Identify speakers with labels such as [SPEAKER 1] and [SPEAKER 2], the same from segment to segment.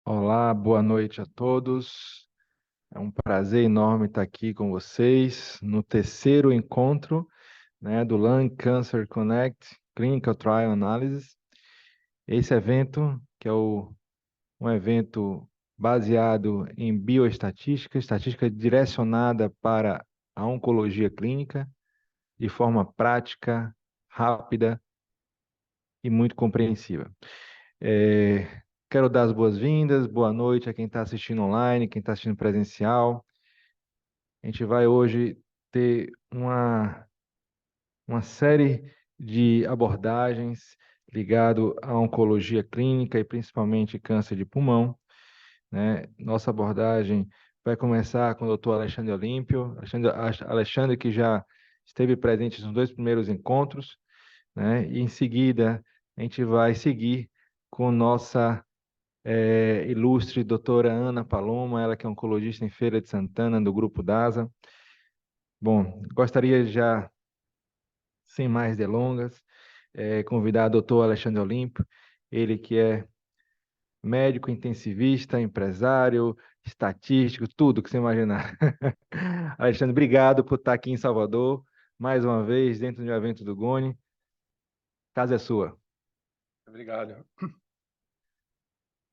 [SPEAKER 1] Olá, boa noite a todos. É um prazer enorme estar aqui com vocês no terceiro encontro, né, do Lung Cancer Connect Clinical Trial Analysis. Esse evento, que é um evento baseado em bioestatística, estatística direcionada para a oncologia clínica, de forma prática, rápida e muito compreensiva. Quero dar as boas-vindas, boa noite a quem está assistindo online, quem está assistindo presencial. A gente vai hoje ter uma série de abordagens ligado à oncologia clínica e principalmente câncer de pulmão, né? Nossa abordagem vai começar com o Dr. Alexandre Olímpio, Alexandre que já esteve presente nos dois primeiros encontros, né? E em seguida a gente vai seguir com nossa ilustre doutora Ana Paloma, ela que é oncologista em Feira de Santana, do Grupo DASA. Bom, gostaria já, sem mais delongas, convidar o doutor Alexandre Olímpio, ele que é médico intensivista, empresário, estatístico, tudo que você imaginar. Alexandre, obrigado por estar aqui em Salvador, mais uma vez, dentro do evento do GONE. Casa é sua.
[SPEAKER 2] Obrigado.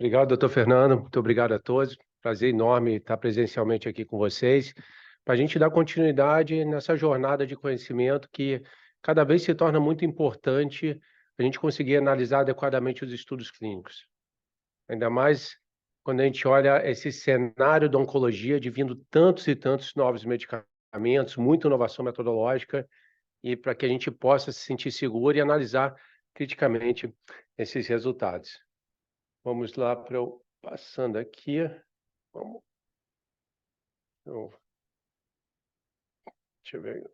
[SPEAKER 2] Obrigado, doutor Fernando. Muito obrigado a todos. Prazer enorme estar presencialmente aqui com vocês, para a gente dar continuidade nessa jornada de conhecimento que cada vez se torna muito importante a gente conseguir analisar adequadamente os estudos clínicos. Ainda mais quando a gente olha esse cenário da oncologia de vindo tantos e tantos novos medicamentos, muita inovação metodológica, e para que a gente possa se sentir seguro e analisar criticamente esses resultados. Vamos lá para eu passando aqui. Vamos. eu- Deixa eu ver.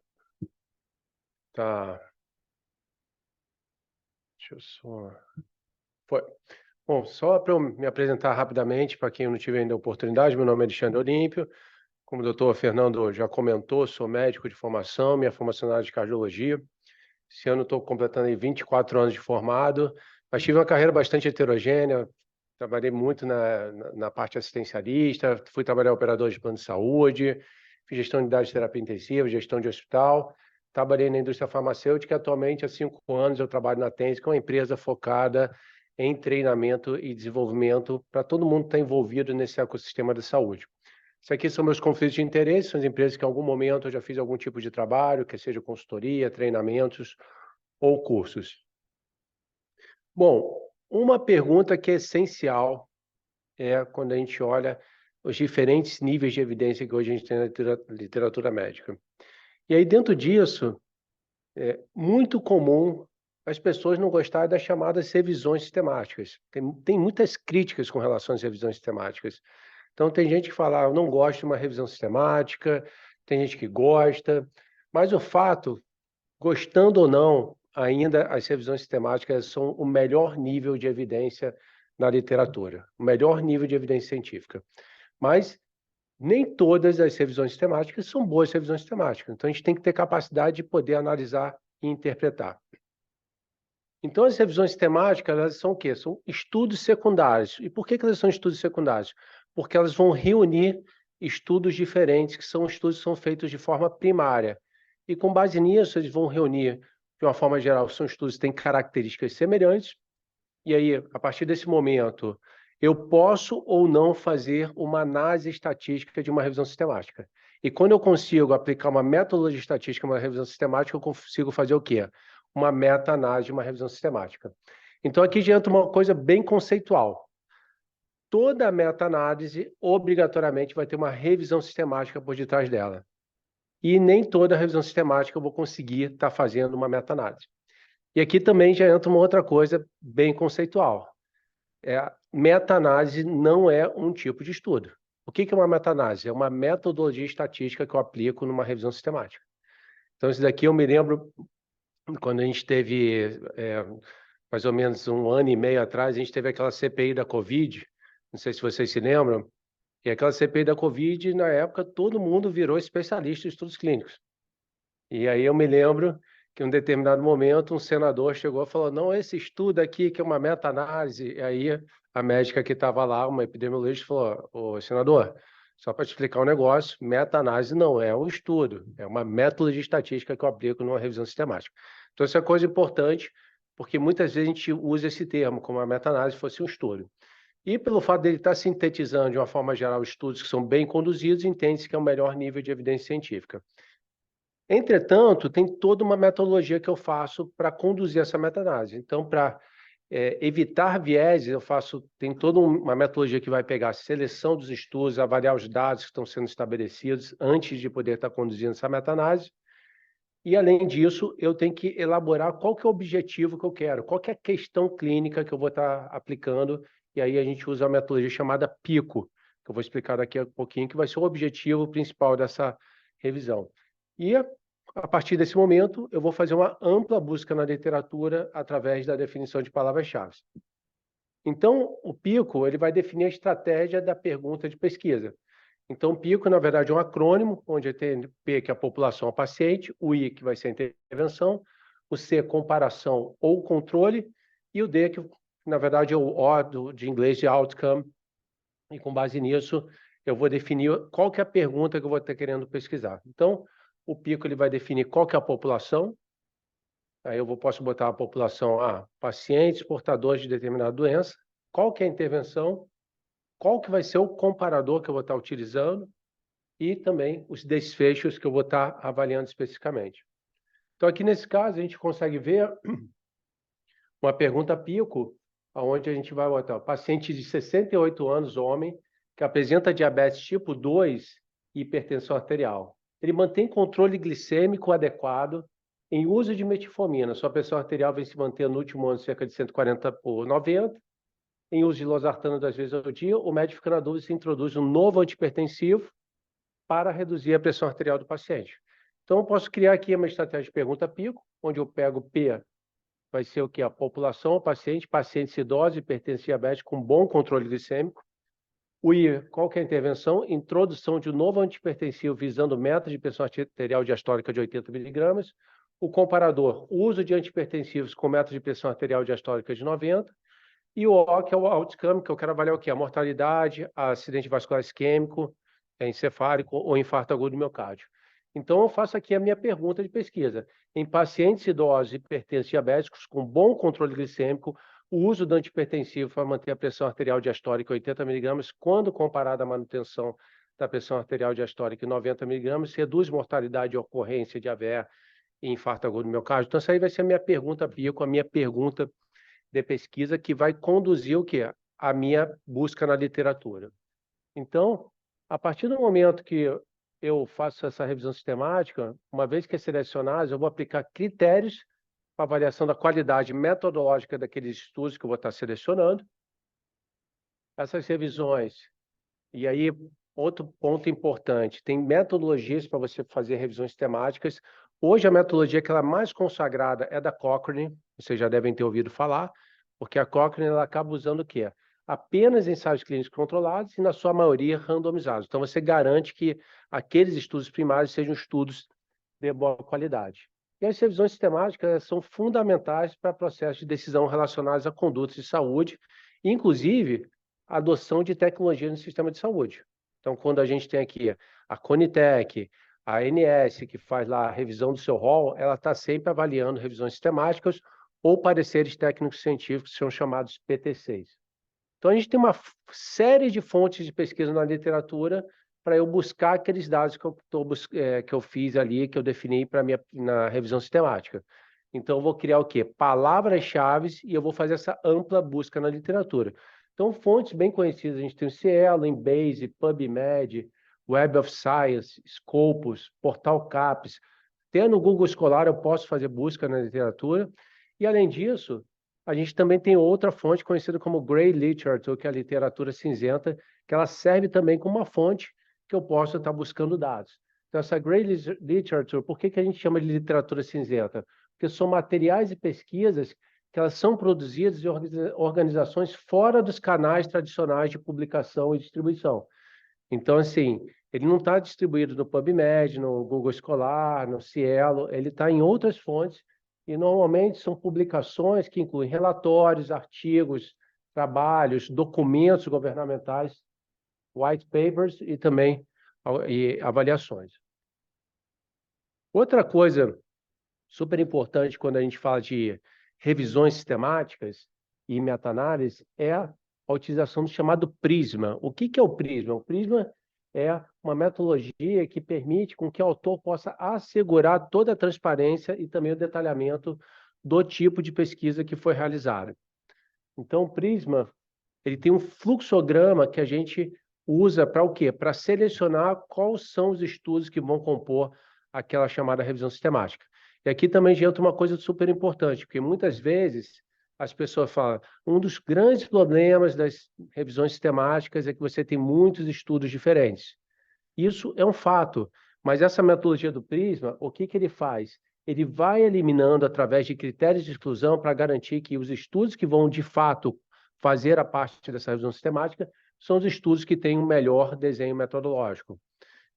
[SPEAKER 2] Tá. Deixa eu só. Foi. Bom, só para eu me apresentar rapidamente, para quem não tiver ainda a oportunidade, meu nome é Alexandre Olímpio. Como o doutor Fernando já comentou, sou médico de formação, minha formação é na área de cardiologia. Esse ano estou completando aí 24 anos de formado, mas tive uma carreira bastante heterogênea. Trabalhei muito na parte assistencialista, fui trabalhar operador de plano de saúde, fiz gestão de unidade de terapia intensiva, gestão de hospital. Trabalhei na indústria farmacêutica e atualmente há 5 anos eu trabalho na Tens, que é uma empresa focada em treinamento e desenvolvimento para todo mundo que está envolvido nesse ecossistema da saúde. Isso aqui são meus conflitos de interesse, são as empresas que em algum momento eu já fiz algum tipo de trabalho, que seja consultoria, treinamentos ou cursos. Bom, uma pergunta que é essencial é quando a gente olha os diferentes níveis de evidência que hoje a gente tem na literatura médica. E aí, dentro disso, é muito comum as pessoas não gostarem das chamadas revisões sistemáticas. Tem muitas críticas com relação às revisões sistemáticas. Então, tem gente que fala, eu não gosto de uma revisão sistemática, tem gente que gosta, mas o fato, gostando ou não, ainda as revisões sistemáticas são o melhor nível de evidência na literatura, o melhor nível de evidência científica. Mas nem todas as revisões sistemáticas são boas revisões sistemáticas. Então, a gente tem que ter capacidade de poder analisar e interpretar. Então, as revisões sistemáticas, elas são o quê? São estudos secundários. E por que elas são estudos secundários? Porque elas vão reunir estudos diferentes, que são estudos que são feitos de forma primária. E com base nisso, eles vão reunir, de uma forma geral, são estudos que têm características semelhantes. E aí, a partir desse momento, eu posso ou não fazer uma análise estatística de uma revisão sistemática. E quando eu consigo aplicar uma metodologia estatística em uma revisão sistemática, eu consigo fazer o quê? Uma meta-análise de uma revisão sistemática. Então, aqui já entra uma coisa bem conceitual. Toda meta-análise, obrigatoriamente, vai ter uma revisão sistemática por detrás dela. E nem toda revisão sistemática eu vou conseguir estar fazendo uma meta-análise. E aqui também já entra uma outra coisa bem conceitual. Meta-análise não é um tipo de estudo. O que é uma meta-análise? É uma metodologia estatística que eu aplico numa revisão sistemática. Então, isso daqui eu me lembro quando a gente teve, mais ou menos 1 ano e meio atrás, a gente teve aquela CPI da Covid, não sei se vocês se lembram, e aquela CPI da Covid, na época, todo mundo virou especialista em estudos clínicos. E aí eu me lembro que em um determinado momento um senador chegou e falou, não, esse estudo aqui que é uma meta-análise, e aí a médica que estava lá, uma epidemiologista, falou: ô, senador, só para te explicar um negócio, meta-análise não é um estudo, é uma metodologia estatística que eu aplico numa revisão sistemática. Então, isso é coisa importante, porque muitas vezes a gente usa esse termo, como a meta-análise fosse um estudo. E pelo fato dele estar sintetizando de uma forma geral estudos que são bem conduzidos, entende-se que é o melhor nível de evidência científica. Entretanto, tem toda uma metodologia que eu faço para conduzir essa meta-análise. Então, para evitar vieses, tem toda uma metodologia que vai pegar a seleção dos estudos, avaliar os dados que estão sendo estabelecidos antes de poder estar conduzindo essa meta-análise. E, além disso, eu tenho que elaborar qual que é o objetivo que eu quero, qual que é a questão clínica que eu vou estar aplicando, e aí a gente usa a metodologia chamada PICO, que eu vou explicar daqui a pouquinho, que vai ser o objetivo principal dessa revisão. E, a partir desse momento, eu vou fazer uma ampla busca na literatura através da definição de palavras-chave. Então, o PICO ele vai definir a estratégia da pergunta de pesquisa. Então, o PICO, na verdade, é um acrônimo, onde tem P, que é a população, o paciente, o I, que vai ser a intervenção, o C, comparação ou controle, e o D, que, na verdade, é o O de inglês de outcome, e com base nisso, eu vou definir qual que é a pergunta que eu vou estar querendo pesquisar. Então, o PICO ele vai definir qual que é a população, aí eu posso botar a população, pacientes portadores de determinada doença, qual que é a intervenção, qual que vai ser o comparador que eu vou estar utilizando, e também os desfechos que eu vou estar avaliando especificamente. Então, aqui nesse caso, a gente consegue ver uma pergunta PICO, onde a gente vai botar paciente de 68 anos, homem, que apresenta diabetes tipo 2 e hipertensão arterial. Ele mantém controle glicêmico adequado em uso de metformina. Sua pressão arterial vem se mantendo no último ano cerca de 140/90. Em uso de losartano 2 vezes ao dia, o médico fica na dúvida se introduz um novo antihipertensivo para reduzir a pressão arterial do paciente. Então, eu posso criar aqui uma estratégia de pergunta PICO, onde eu pego P, vai ser o que? A população, o paciente, pacientes idosos, hipertensão diabética com bom controle glicêmico. O I, qual que é a intervenção? Introdução de um novo antihipertensivo visando meta de pressão arterial diastólica de 80 miligramas. O comparador, uso de antihipertensivos com meta de pressão arterial diastólica de 90. E o O, que é o outcome, que eu quero avaliar o quê? A mortalidade, acidente vascular isquêmico, encefálico ou infarto agudo do miocárdio. Então, eu faço aqui a minha pergunta de pesquisa. Em pacientes idosos hipertensos diabéticos com bom controle glicêmico, o uso do antihipertensivo para manter a pressão arterial diastólica 80 miligramas, quando comparado à manutenção da pressão arterial diastólica em 90 miligramas, reduz mortalidade e ocorrência de AVE e infarto agudo do miocárdio. Então, essa aí vai ser a minha pergunta BICO, a minha pergunta de pesquisa que vai conduzir o quê? A minha busca na literatura. Então, a partir do momento que eu faço essa revisão sistemática, uma vez que é selecionado, eu vou aplicar critérios para avaliação da qualidade metodológica daqueles estudos que eu vou estar selecionando. Essas revisões, e aí outro ponto importante, tem metodologias para você fazer revisões sistemáticas. Hoje a metodologia que ela é mais consagrada é da Cochrane, vocês já devem ter ouvido falar, porque a Cochrane ela acaba usando o quê? Apenas ensaios clínicos controlados e, na sua maioria, randomizados. Então, você garante que aqueles estudos primários sejam estudos de boa qualidade. E as revisões sistemáticas são fundamentais para processos de decisão relacionados a condutas de saúde, inclusive a adoção de tecnologia no sistema de saúde. Então, quando a gente tem aqui a Conitec, a ANS, que faz lá a revisão do seu rol, ela está sempre avaliando revisões sistemáticas ou pareceres técnicos científicos, que são chamados PTCs. Então, a gente tem uma série de fontes de pesquisa na literatura para eu buscar aqueles dados que eu fiz ali, que eu defini na revisão sistemática. Então, eu vou criar o quê? Palavras-chave e eu vou fazer essa ampla busca na literatura. Então, fontes bem conhecidas, a gente tem o Cielo, Embase, PubMed, Web of Science, Scopus, Portal CAPES. Até no Google Scholar eu posso fazer busca na literatura. E, além disso, a gente também tem outra fonte conhecida como Grey Literature, que é a literatura cinzenta, que ela serve também como uma fonte que eu posso estar buscando dados. Então, essa Grey Literature, por que a gente chama de literatura cinzenta? Porque são materiais e pesquisas que elas são produzidas em organizações fora dos canais tradicionais de publicação e distribuição. Então, assim, ele não está distribuído no PubMed, no Google Scholar, no Cielo, ele está em outras fontes e normalmente são publicações que incluem relatórios, artigos, trabalhos, documentos governamentais, white papers e também avaliações. Outra coisa super importante quando a gente fala de revisões sistemáticas e meta-análise é a utilização do chamado prisma. O que é o prisma? O prisma é uma metodologia que permite com que o autor possa assegurar toda a transparência e também o detalhamento do tipo de pesquisa que foi realizada. Então, o prisma ele tem um fluxograma que a gente usa para o quê? Para selecionar quais são os estudos que vão compor aquela chamada revisão sistemática. E aqui também já entra uma coisa super importante, porque muitas vezes as pessoas falam, um dos grandes problemas das revisões sistemáticas é que você tem muitos estudos diferentes. Isso é um fato, mas essa metodologia do Prisma, o que ele faz? Ele vai eliminando através de critérios de exclusão para garantir que os estudos que vão, de fato, fazer a parte dessa revisão sistemática são os estudos que têm um melhor desenho metodológico.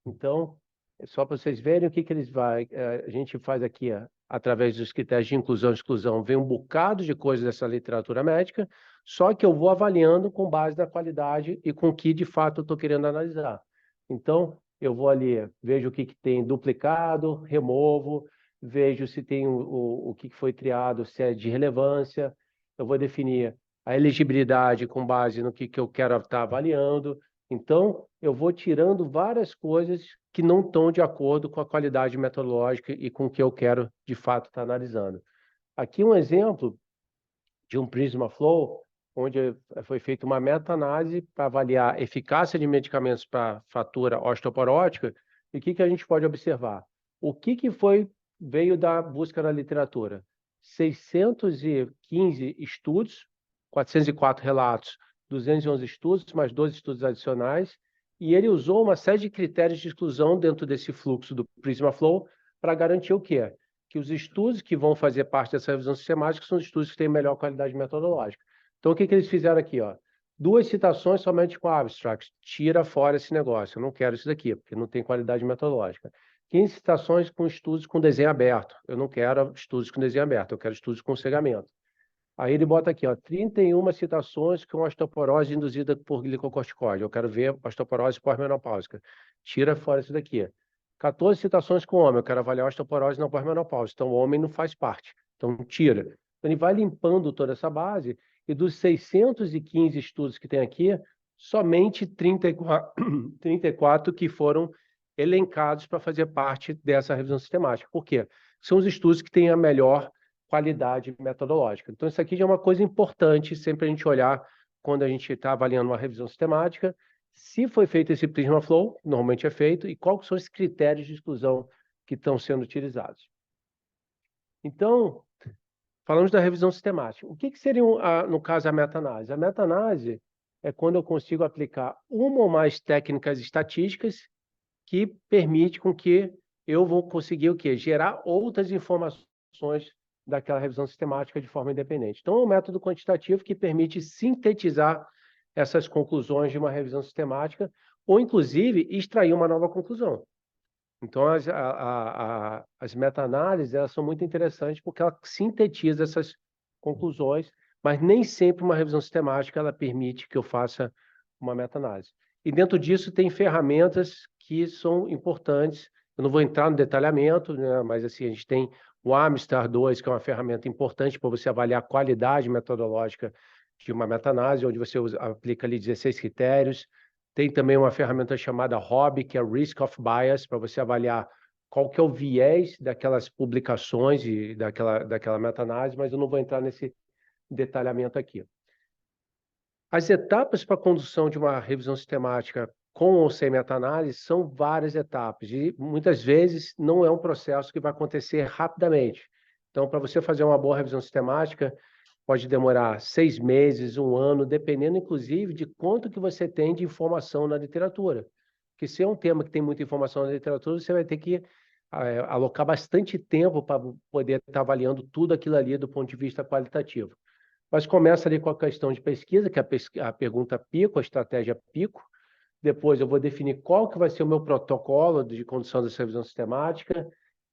[SPEAKER 2] Então, só para vocês verem o que a gente faz aqui, através dos critérios de inclusão e exclusão, vem um bocado de coisas dessa literatura médica, só que eu vou avaliando com base na qualidade e com o que, de fato, eu estou querendo analisar. Então, eu vou ali, vejo o que tem duplicado, removo, vejo se tem o que foi triado, se é de relevância, eu vou definir a elegibilidade com base no que eu quero estar avaliando. Então, eu vou tirando várias coisas que não estão de acordo com a qualidade metodológica e com o que eu quero, de fato, estar analisando. Aqui um exemplo de um Prisma Flow, onde foi feita uma meta-análise para avaliar a eficácia de medicamentos para fratura osteoporótica. E o que a gente pode observar? O que veio da busca na literatura? 615 estudos, 404 relatos, 211 estudos, mais 12 estudos adicionais, e ele usou uma série de critérios de exclusão dentro desse fluxo do Prisma Flow para garantir o quê? Que os estudos que vão fazer parte dessa revisão sistemática são os estudos que têm melhor qualidade metodológica. Então, o que eles fizeram aqui? 2 citações somente com abstracts. Tira fora esse negócio. Eu não quero isso daqui, porque não tem qualidade metodológica. 15 citações com estudos com desenho aberto. Eu não quero estudos com desenho aberto, eu quero estudos com cegamento. Aí ele bota aqui, 31 citações com osteoporose induzida por glicocorticoide. Eu quero ver osteoporose pós-menopáusica. Tira fora isso daqui. 14 citações com homem. Eu quero avaliar osteoporose na pós-menopausa. Então, o homem não faz parte. Então, tira. Então, ele vai limpando toda essa base e dos 615 estudos que tem aqui, somente 34 que foram elencados para fazer parte dessa revisão sistemática. Por quê? São os estudos que têm a melhor qualidade metodológica. Então, isso aqui já é uma coisa importante sempre a gente olhar quando a gente está avaliando uma revisão sistemática, se foi feito esse Prisma Flow, normalmente é feito, e quais são os critérios de exclusão que estão sendo utilizados. Então, falamos da revisão sistemática. O que seria, no caso, a meta-análise? A meta-análise é quando eu consigo aplicar uma ou mais técnicas estatísticas que permite com que eu vou conseguir o quê? Gerar outras informações daquela revisão sistemática de forma independente. Então, é um método quantitativo que permite sintetizar essas conclusões de uma revisão sistemática ou, inclusive, extrair uma nova conclusão. Então, as meta-análises elas são muito interessantes porque ela sintetiza essas conclusões, mas nem sempre uma revisão sistemática ela permite que eu faça uma meta-análise. E dentro disso tem ferramentas que são importantes. Eu não vou entrar no detalhamento, né, mas assim, a gente tem o Amistar 2, que é uma ferramenta importante para você avaliar a qualidade metodológica de uma meta-análise, onde você aplica ali 16 critérios. Tem também uma ferramenta chamada ROB, que é Risk of Bias, para você avaliar qual que é o viés daquelas publicações e daquela meta-análise, mas eu não vou entrar nesse detalhamento aqui. As etapas para a condução de uma revisão sistemática com ou sem meta-análise são várias etapas e muitas vezes não é um processo que vai acontecer rapidamente. Então, para você fazer uma boa revisão sistemática, pode demorar 6 meses, 1 ano, dependendo, inclusive, de quanto que você tem de informação na literatura. Porque se é um tema que tem muita informação na literatura, você vai ter que alocar bastante tempo para poder estar avaliando tudo aquilo ali do ponto de vista qualitativo. Mas começa ali com a questão de pesquisa, que é a pergunta PICO, a estratégia PICO. Depois eu vou definir qual que vai ser o meu protocolo de condução dessa revisão sistemática,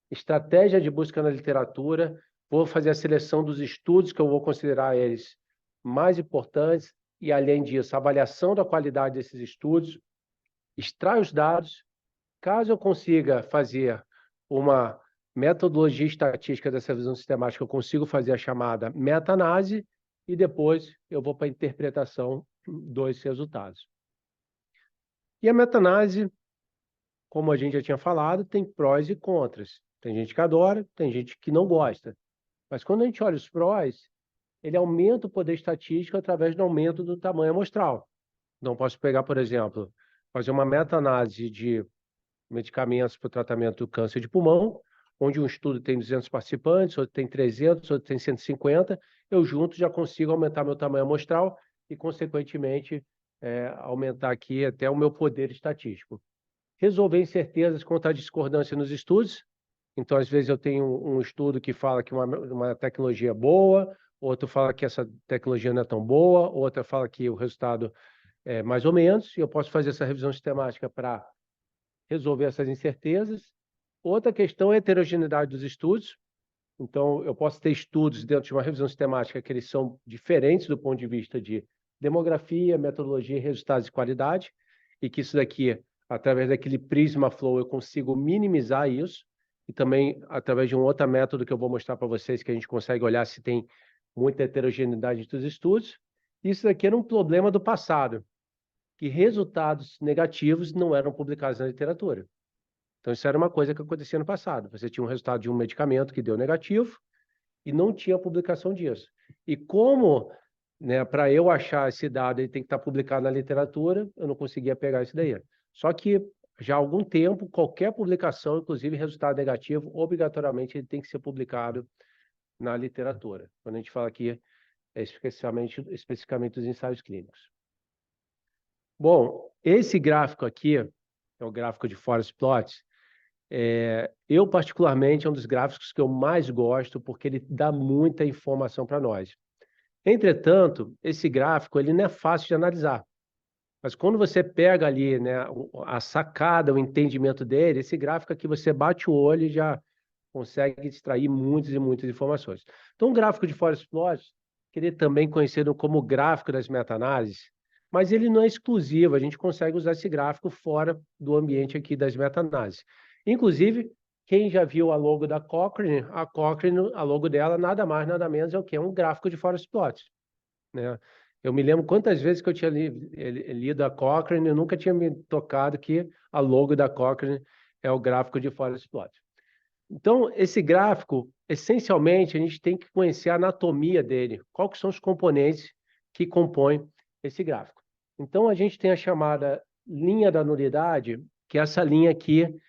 [SPEAKER 2] estratégia de busca na literatura, vou fazer a seleção dos estudos que eu vou considerar eles mais importantes, e, além disso, a avaliação da qualidade desses estudos, extrai os dados. Caso eu consiga fazer uma metodologia estatística dessa visão sistemática, eu consigo fazer a chamada meta-análise, e depois eu vou para a interpretação dos resultados. E a meta-análise, como a gente já tinha falado, tem prós e contras. Tem gente que adora, tem gente que não gosta. Mas quando a gente olha os prós, ele aumenta o poder estatístico através do aumento do tamanho amostral. Então, posso pegar, por exemplo, fazer uma meta-análise de medicamentos para o tratamento do câncer de pulmão, onde um estudo tem 200 participantes, outro tem 300, outro tem 150, eu junto já consigo aumentar meu tamanho amostral e, consequentemente, aumentar aqui até o meu poder estatístico. Resolver incertezas quanto à discordância nos estudos. Então, às vezes, eu tenho um estudo que fala que uma tecnologia é boa, outro fala que essa tecnologia não é tão boa, outra fala que o resultado é mais ou menos, e eu posso fazer essa revisão sistemática para resolver essas incertezas. Outra questão é a heterogeneidade dos estudos. Então, eu posso ter estudos dentro de uma revisão sistemática que eles são diferentes do ponto de vista de demografia, metodologia, resultados e qualidade, e que isso daqui, através daquele Prisma Flow, eu consigo minimizar isso, e também através de um outro método que eu vou mostrar para vocês, que a gente consegue olhar se tem muita heterogeneidade entre os estudos. Isso daqui era um problema do passado, que resultados negativos não eram publicados na literatura. Então, isso era uma coisa que acontecia no passado. Você tinha um resultado de um medicamento que deu negativo e não tinha publicação disso. E como, né, para eu achar esse dado, ele tem que estar publicado na literatura, eu não conseguia pegar isso daí. Só que, já há algum tempo, qualquer publicação, inclusive resultado negativo, obrigatoriamente ele tem que ser publicado na literatura. Quando a gente fala aqui, especificamente dos ensaios clínicos. Bom, esse gráfico aqui, é o gráfico de forest plots, eu particularmente é um dos gráficos que eu mais gosto, porque ele dá muita informação para nós. Entretanto, esse gráfico ele não é fácil de analisar. Mas quando você pega ali, né, a sacada, o entendimento dele, esse gráfico aqui você bate o olho e já consegue extrair muitas e muitas informações. Então, o gráfico de forest plots, que ele é também conhecido como gráfico das meta-análises, mas ele não é exclusivo, a gente consegue usar esse gráfico fora do ambiente aqui das meta-análises. Inclusive, quem já viu a logo da Cochrane, a logo dela nada mais, nada menos é o que? É um gráfico de forest plots, né? Eu me lembro quantas vezes que eu tinha lido a Cochrane, eu nunca tinha me tocado que a logo da Cochrane é o gráfico de forest plots. Então, esse gráfico, essencialmente, a gente tem que conhecer a anatomia dele, quais que são os componentes que compõem esse gráfico. Então, a gente tem a chamada linha da nulidade, que é essa linha aqui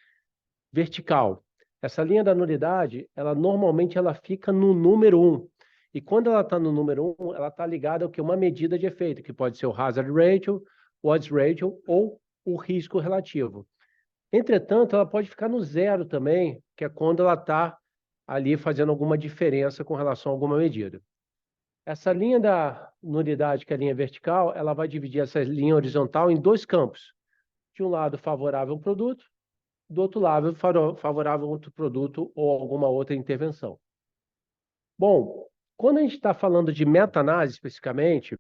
[SPEAKER 2] vertical. Essa linha da nulidade, normalmente ela fica no número 1. E quando ela está no número 1, ela está ligada ao que? Uma medida de efeito, que pode ser o hazard ratio, o odds ratio ou o risco relativo. Entretanto, ela pode ficar no 0 também, que é quando ela está ali fazendo alguma diferença com relação a alguma medida. Essa linha da nulidade, que é a linha vertical, ela vai dividir essa linha horizontal em dois campos. De um lado, favorável ao produto, do outro lado, favorável a outro produto ou alguma outra intervenção. Bom, quando a gente está falando de meta-análise especificamente,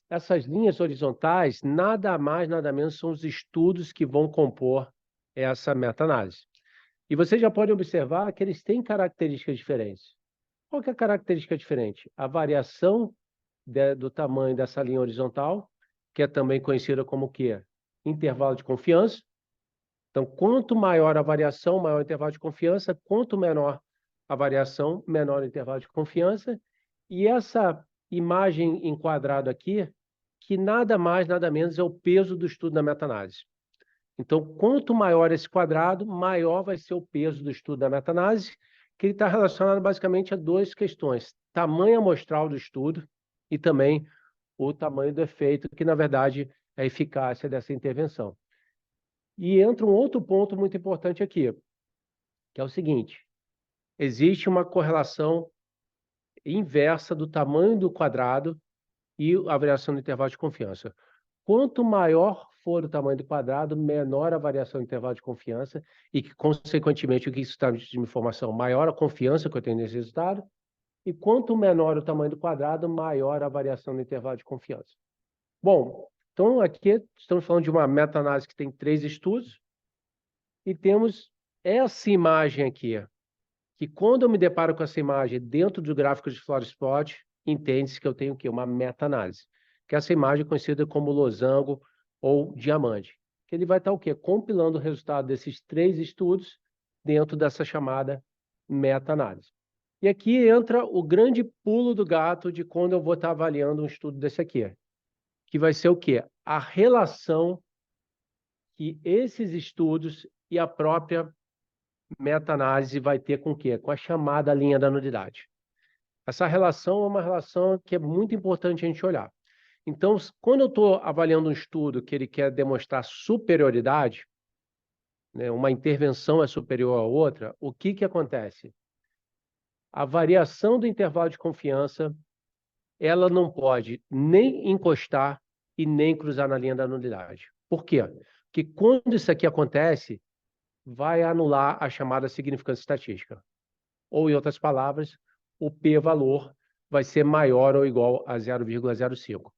[SPEAKER 2] essas linhas horizontais, nada mais, nada menos, são os estudos que vão compor essa meta-análise. E você já pode observar que eles têm características diferentes. Qual que é a característica diferente? A variação do tamanho dessa linha horizontal, que é também conhecida como o quê? Intervalo de confiança. Então, quanto maior a variação, maior o intervalo de confiança, quanto menor a variação, menor o intervalo de confiança. E essa imagem em quadrado aqui, que nada mais, nada menos é o peso do estudo da meta-análise. Então, quanto maior esse quadrado, maior vai ser o peso do estudo da meta-análise, que ele está relacionado basicamente a duas questões: tamanho amostral do estudo e também o tamanho do efeito, que na verdade é a eficácia dessa intervenção. E entra um outro ponto muito importante aqui, que é o seguinte: existe uma correlação inversa do tamanho do quadrado e a variação do intervalo de confiança. Quanto maior for o tamanho do quadrado, menor a variação do intervalo de confiança e que, consequentemente, o que isso está de informação? Maior a confiança que eu tenho nesse resultado E quanto menor o tamanho do quadrado, maior a variação no intervalo de confiança. Bom, então aqui estamos falando de uma meta-análise que tem 3 estudos e temos essa imagem aqui, que quando eu me deparo com essa imagem dentro do gráfico de Florespot, entende-se que eu tenho o quê? Uma meta-análise. Que essa imagem é conhecida como losango ou diamante. Que ele vai estar o quê? Compilando o resultado desses 3 estudos dentro dessa chamada meta-análise. E aqui entra o grande pulo do gato de quando eu vou estar avaliando um estudo desse aqui. Que vai ser o quê? A relação que esses estudos e a própria meta-análise vai ter com o quê? Com a chamada linha da nulidade. Essa relação é uma relação que é muito importante a gente olhar. Então, quando eu estou avaliando um estudo que ele quer demonstrar superioridade, né, uma intervenção é superior à outra, o que que acontece? A variação do intervalo de confiança, ela não pode nem encostar e nem cruzar na linha da nulidade. Por quê? Porque quando isso aqui acontece, vai anular a chamada significância estatística. Ou, em outras palavras, o p-valor vai ser maior ou igual a 0,05.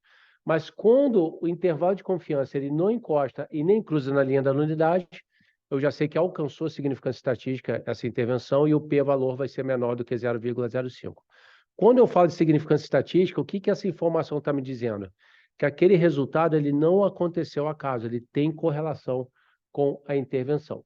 [SPEAKER 2] Mas quando o intervalo de confiança ele não encosta e nem cruza na linha da nulidade, eu já sei que alcançou a significância estatística essa intervenção e o p-valor vai ser menor do que 0,05. Quando eu falo de significância estatística, o que que essa informação está me dizendo? Que aquele resultado ele não aconteceu ao acaso, ele tem correlação com a intervenção.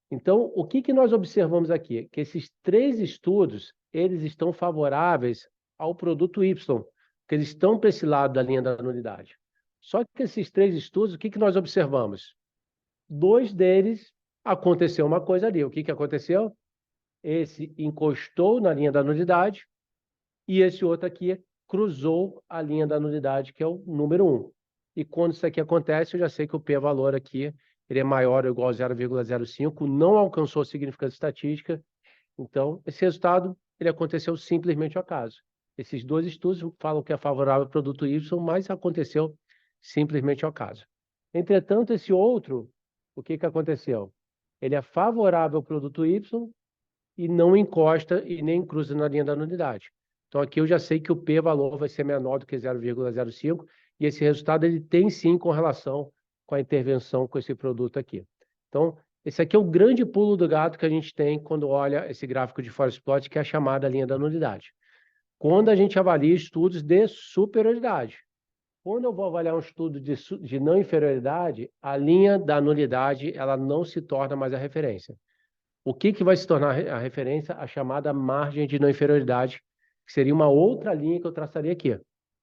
[SPEAKER 2] Então, o que que nós observamos aqui? Que esses 3 estudos, eles estão favoráveis ao produto Y, que eles estão para esse lado da linha da nulidade. Só que esses 3 estudos, o que que nós observamos? 2 deles aconteceu uma coisa ali. O que que aconteceu? Esse encostou na linha da nulidade e esse outro aqui cruzou a linha da nulidade, que é o número 1. E quando isso aqui acontece, eu já sei que o p-valor aqui ele é maior ou igual a 0,05, não alcançou significância estatística. Então, esse resultado ele aconteceu simplesmente ao acaso. Esses 2 estudos falam que é favorável ao produto Y, mas aconteceu simplesmente ao acaso. Entretanto, esse outro, o que que aconteceu? Ele é favorável ao produto Y e não encosta e nem cruza na linha da nulidade. Então, aqui eu já sei que o p-valor vai ser menor do que 0,05 e esse resultado ele tem sim correlação com a intervenção com esse produto aqui. Então, esse aqui é o grande pulo do gato que a gente tem quando olha esse gráfico de forest plot, que é a chamada linha da nulidade. Quando a gente avalia estudos de superioridade. Quando eu vou avaliar um estudo de não inferioridade, a linha da nulidade ela não se torna mais a referência. O que que vai se tornar a referência? A chamada margem de não inferioridade, que seria uma outra linha que eu traçaria aqui.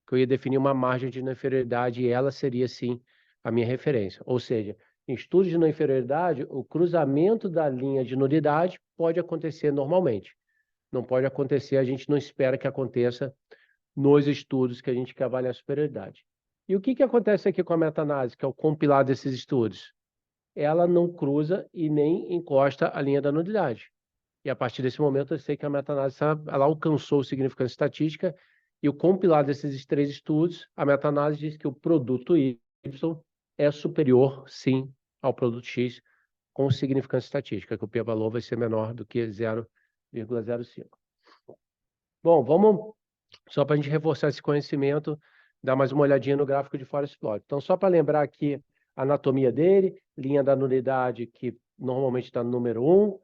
[SPEAKER 2] Que eu ia definir uma margem de não inferioridade e ela seria, sim, a minha referência. Ou seja, em estudos de não inferioridade, o cruzamento da linha de nulidade pode acontecer normalmente. Não pode acontecer, a gente não espera que aconteça nos estudos que a gente quer avaliar a superioridade. E o que que acontece aqui com a meta-análise, que é o compilado desses estudos? Ela não cruza e nem encosta a linha da nulidade. E a partir desse momento eu sei que a meta-análise ela alcançou significância estatística e o compilado desses 3 estudos, a meta-análise diz que o produto Y é superior, sim, ao produto X com significância estatística, que o p-valor vai ser menor do que 0,05. Bom, vamos, só para a gente reforçar esse conhecimento, dar mais uma olhadinha no gráfico de forest plot. Então, só para lembrar aqui a anatomia dele, linha da nulidade que normalmente está no número 1,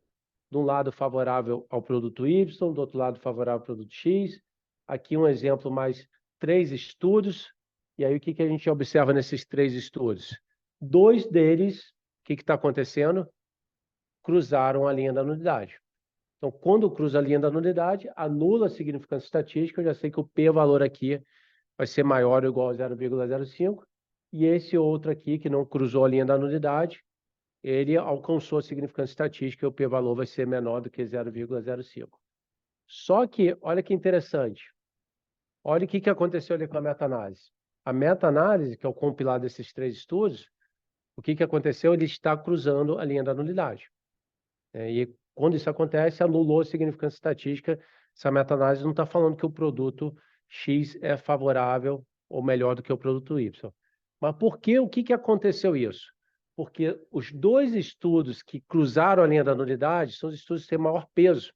[SPEAKER 2] de um lado favorável ao produto Y, do outro lado favorável ao produto X. Aqui um exemplo mais 3 estudos. E aí o que que a gente observa nesses 3 estudos? 2 deles, o que está acontecendo? Cruzaram a linha da nulidade. Então, quando cruza a linha da nulidade, anula a significância estatística, eu já sei que o p-valor aqui vai ser maior ou igual a 0,05. E esse outro aqui, que não cruzou a linha da nulidade, ele alcançou a significância estatística e o p-valor vai ser menor do que 0,05. Só que, olha que interessante, olha o que aconteceu ali com a meta-análise. A meta-análise, que é o compilado desses 3 estudos, o que aconteceu? Ele está cruzando a linha da nulidade. E quando isso acontece, anulou a significância estatística. Essa meta-análise não está falando que o produto X é favorável ou melhor do que o produto Y. Mas por que, o que aconteceu isso? Porque os 2 estudos que cruzaram a linha da nulidade são os estudos que têm maior peso.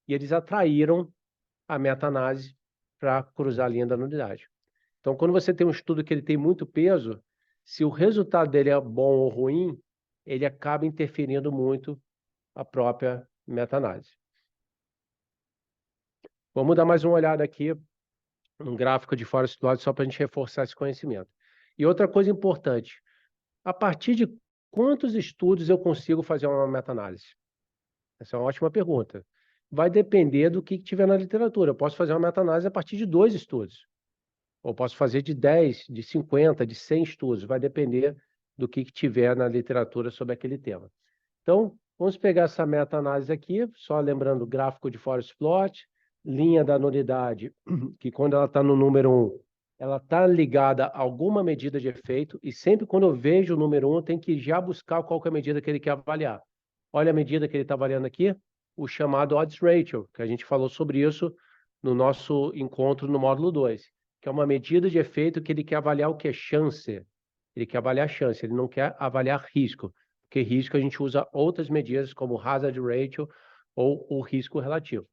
[SPEAKER 2] E eles atraíram a meta-análise para cruzar a linha da nulidade. Então, quando você tem um estudo que ele tem muito peso, se o resultado dele é bom ou ruim, ele acaba interferindo muito a própria meta-análise. Vamos dar mais uma olhada aqui num gráfico de Forest Plot só para a gente reforçar esse conhecimento. E outra coisa importante, a partir de quantos estudos eu consigo fazer uma meta-análise? Essa é uma ótima pergunta. Vai depender do que tiver na literatura. Eu posso fazer uma meta-análise a partir de 2 estudos. Ou posso fazer de 10, de 50, de 100 estudos. Vai depender do que tiver na literatura sobre aquele tema. Então, vamos pegar essa meta-análise aqui, só lembrando o gráfico de Forest Plot, linha da nulidade, que quando ela está no número 1, ela está ligada a alguma medida de efeito, e sempre quando eu vejo o número 1, eu tenho que já buscar qual que é a medida que ele quer avaliar. Olha a medida que ele está avaliando aqui, o chamado odds ratio, que a gente falou sobre isso no nosso encontro no módulo 2, que é uma medida de efeito que ele quer avaliar o que é chance. Ele quer avaliar chance, ele não quer avaliar risco, porque risco a gente usa outras medidas como hazard ratio ou o risco relativo.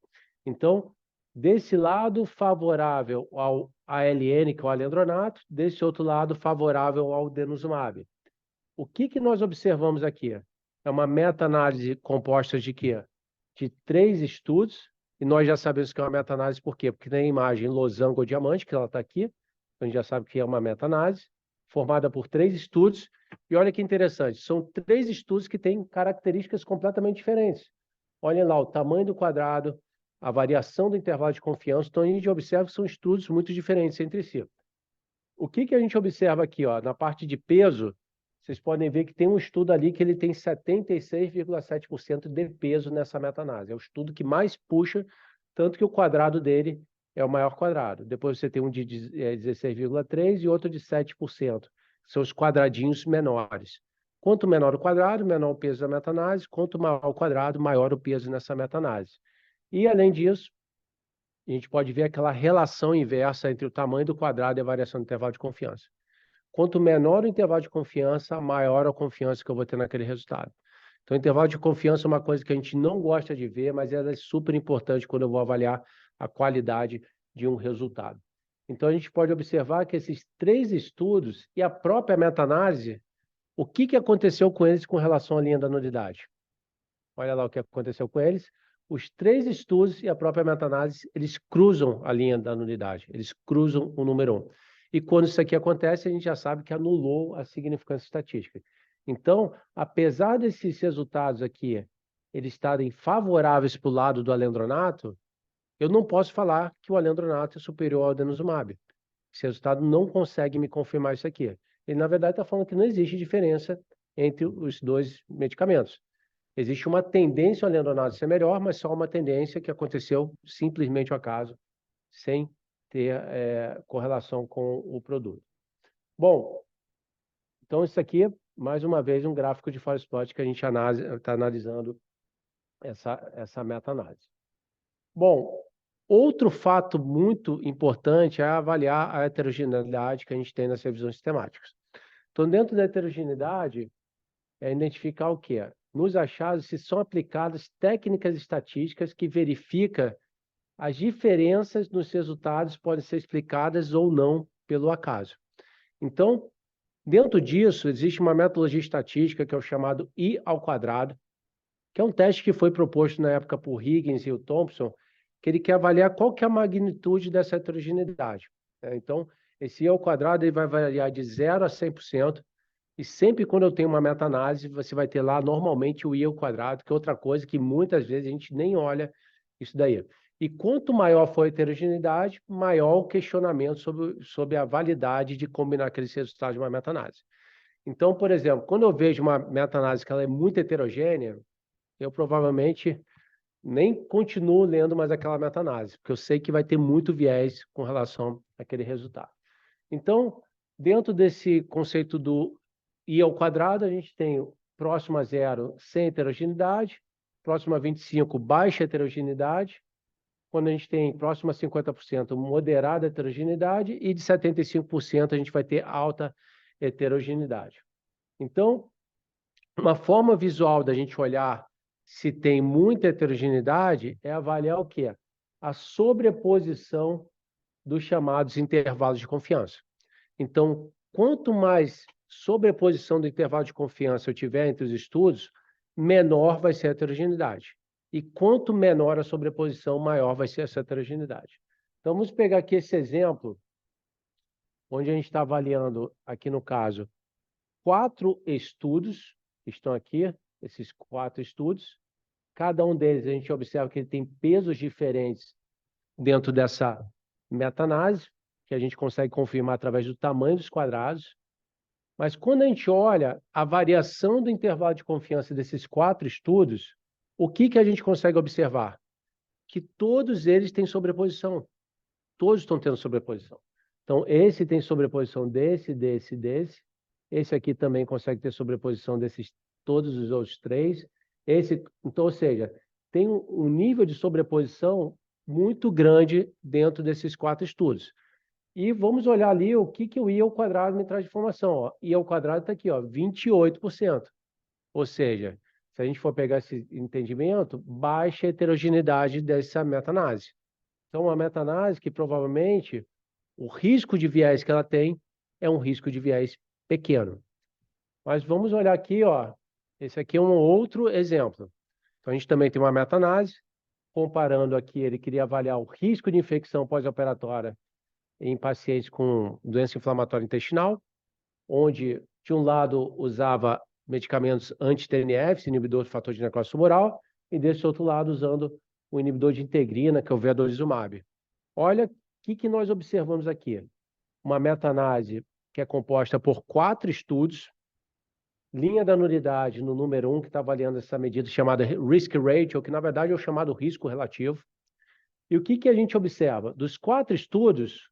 [SPEAKER 2] Então, desse lado favorável ao ALN, que é o alendronato, desse outro lado favorável ao denosumab. O que nós observamos aqui? É uma meta-análise composta de quê? De 3 estudos, e nós já sabemos que é uma meta-análise por quê? Porque tem a imagem losango ou diamante, que ela está aqui, a gente já sabe que é uma meta-análise, formada por 3 estudos, e olha que interessante, são 3 estudos que têm características completamente diferentes. Olhem lá, o tamanho do quadrado, a variação do intervalo de confiança, então a gente observa que são estudos muito diferentes entre si. O que a gente observa aqui, ó, na parte de peso, vocês podem ver que tem um estudo ali que ele tem 76,7% de peso nessa meta-análise. É o estudo que mais puxa, tanto que o quadrado dele é o maior quadrado. Depois você tem um de 16,3% e outro de 7%. São os quadradinhos menores. Quanto menor o quadrado, menor o peso da meta-análise. Quanto maior o quadrado, maior o peso nessa meta-análise. E, além disso, a gente pode ver aquela relação inversa entre o tamanho do quadrado e a variação do intervalo de confiança. Quanto menor o intervalo de confiança, maior a confiança que eu vou ter naquele resultado. Então, o intervalo de confiança é uma coisa que a gente não gosta de ver, mas ela é super importante quando eu vou avaliar a qualidade de um resultado. Então, a gente pode observar que esses 3 estudos e a própria meta-análise, o que aconteceu com eles com relação à linha da nulidade? Olha lá o que aconteceu com eles. Os 3 estudos e a própria meta-análise, eles cruzam a linha da nulidade, eles cruzam o número 1. E quando isso aqui acontece, a gente já sabe que anulou a significância estatística. Então, apesar desses resultados aqui, eles estarem favoráveis para o lado do alendronato, eu não posso falar que o alendronato é superior ao denosumab. Esse resultado não consegue me confirmar isso aqui. Ele, na verdade, está falando que não existe diferença entre os 2 medicamentos. Existe uma tendência ao alendronato ser melhor, mas só uma tendência que aconteceu simplesmente ao acaso, sem ter correlação com o produto. Bom, então isso aqui, mais uma vez, um gráfico de Forest Plot que a gente está analisando essa meta-análise. Bom, outro fato muito importante é avaliar a heterogeneidade que a gente tem nas revisões sistemáticas. Então, dentro da heterogeneidade, é identificar o quê? Nos achados, se são aplicadas técnicas estatísticas que verificam as diferenças nos resultados podem ser explicadas ou não pelo acaso. Então, dentro disso, existe uma metodologia estatística que é o chamado I², que é um teste que foi proposto na época por Higgins e o Thompson, que ele quer avaliar qual que é a magnitude dessa heterogeneidade. Então, esse I² ele vai variar de 0 a 100%, e sempre quando eu tenho uma meta-análise, você vai ter lá normalmente o I², que é outra coisa que muitas vezes a gente nem olha isso daí. E quanto maior for a heterogeneidade, maior o questionamento sobre a validade de combinar aqueles resultados de uma meta-análise. Então, por exemplo, quando eu vejo uma meta-análise que ela é muito heterogênea, eu provavelmente nem continuo lendo mais aquela meta-análise, porque eu sei que vai ter muito viés com relação àquele resultado. Então, dentro desse conceito do I², a gente tem próximo a 0, sem heterogeneidade, próximo a 25, baixa heterogeneidade, quando a gente tem próximo a 50%, moderada heterogeneidade, e de 75% a gente vai ter alta heterogeneidade. Então, uma forma visual da gente olhar se tem muita heterogeneidade é avaliar o quê? a sobreposição dos chamados intervalos de confiança. Então, quanto mais sobreposição do intervalo de confiança eu tiver entre os estudos, menor vai ser a heterogeneidade. E quanto menor a sobreposição, maior vai ser essa heterogeneidade. Então, vamos pegar aqui esse exemplo, onde a gente está avaliando, aqui no caso, 4 estudos, que estão aqui, esses 4 estudos. Cada um deles a gente observa que ele tem pesos diferentes dentro dessa meta-análise, que a gente consegue confirmar através do tamanho dos quadrados. Mas quando a gente olha a variação do intervalo de confiança desses 4 estudos, o que a gente consegue observar? Que todos eles têm sobreposição. Todos estão tendo sobreposição. Então, esse tem sobreposição desse. Esse aqui também consegue ter sobreposição desses todos os outros 3. Então, ou seja, tem um nível de sobreposição muito grande dentro desses 4 estudos. E vamos olhar ali o que o I ao quadrado me traz de informação. Ó. I ao quadrado está aqui, ó, 28%. Ou seja, se a gente for pegar esse entendimento, baixa a heterogeneidade dessa meta-análise. Então, uma meta-análise que provavelmente o risco de viés que ela tem é um risco de viés pequeno. Mas vamos olhar aqui, ó. Esse aqui é um outro exemplo. Então, a gente também tem uma meta-análise, comparando aqui, ele queria avaliar o risco de infecção pós-operatória em pacientes com doença inflamatória intestinal, onde, de um lado, usava medicamentos anti-TNF, inibidor do fator de necrose tumoral, e desse outro lado, usando o inibidor de integrina, que é o vedolizumab. Olha o que nós observamos aqui. Uma meta-análise que é composta por 4 estudos, linha da nulidade no número 1, que está avaliando essa medida chamada risk ratio, que na verdade é o chamado risco relativo. E o que a gente observa? Dos 4 estudos,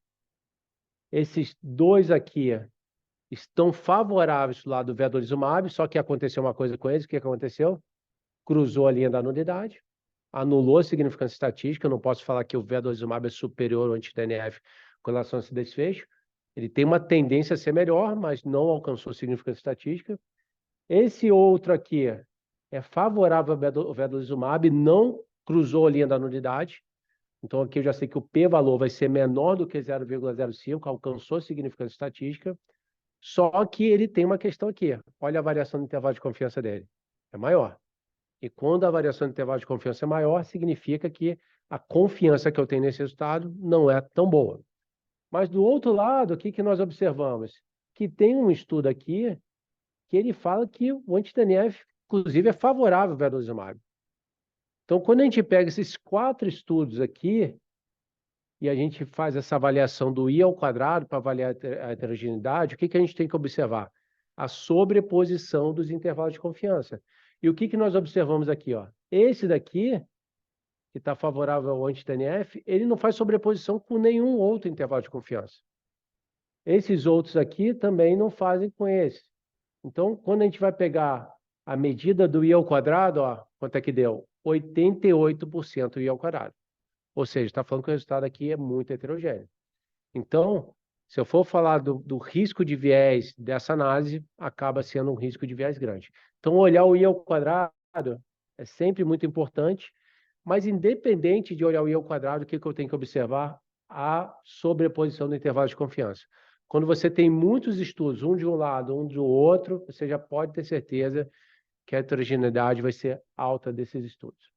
[SPEAKER 2] esses 2 aqui estão favoráveis do lado do vedolizumab, só que aconteceu uma coisa com eles. O que aconteceu? Cruzou a linha da nulidade, anulou a significância estatística. Eu não posso falar que o vedolizumab é superior ao anti-TNF com relação a esse desfecho. Ele tem uma tendência a ser melhor, mas não alcançou significância estatística. Esse outro aqui é favorável ao vedolizumab, não cruzou a linha da nulidade. Então aqui eu já sei que o p-valor vai ser menor do que 0,05, alcançou significância estatística. Só que ele tem uma questão aqui. Olha a variação do intervalo de confiança dele. É maior. E quando a variação do intervalo de confiança é maior, significa que a confiança que eu tenho nesse resultado não é tão boa. Mas do outro lado, o que nós observamos? Que tem um estudo aqui que ele fala que o anti-TNF, inclusive, é favorável ao vedolizumab. Então, quando a gente pega esses 4 estudos aqui e a gente faz essa avaliação do I ao quadrado para avaliar a heterogeneidade, o que a gente tem que observar? A sobreposição dos intervalos de confiança. E o que nós observamos aqui? Ó? Esse daqui, que está favorável ao anti-TNF, ele não faz sobreposição com nenhum outro intervalo de confiança. Esses outros aqui também não fazem com esse. Então, quando a gente vai pegar a medida do I ao quadrado, ó, quanto é que deu? 88% I ao quadrado. Ou seja, está falando que o resultado aqui é muito heterogêneo. Então, se eu for falar do risco de viés dessa análise, acaba sendo um risco de viés grande. Então, olhar o I ao quadrado é sempre muito importante, mas independente de olhar o I ao quadrado, o que eu tenho que observar? A sobreposição do intervalo de confiança. Quando você tem muitos estudos, um de um lado, um do outro, você já pode ter certeza que a heterogeneidade vai ser alta desses estudos.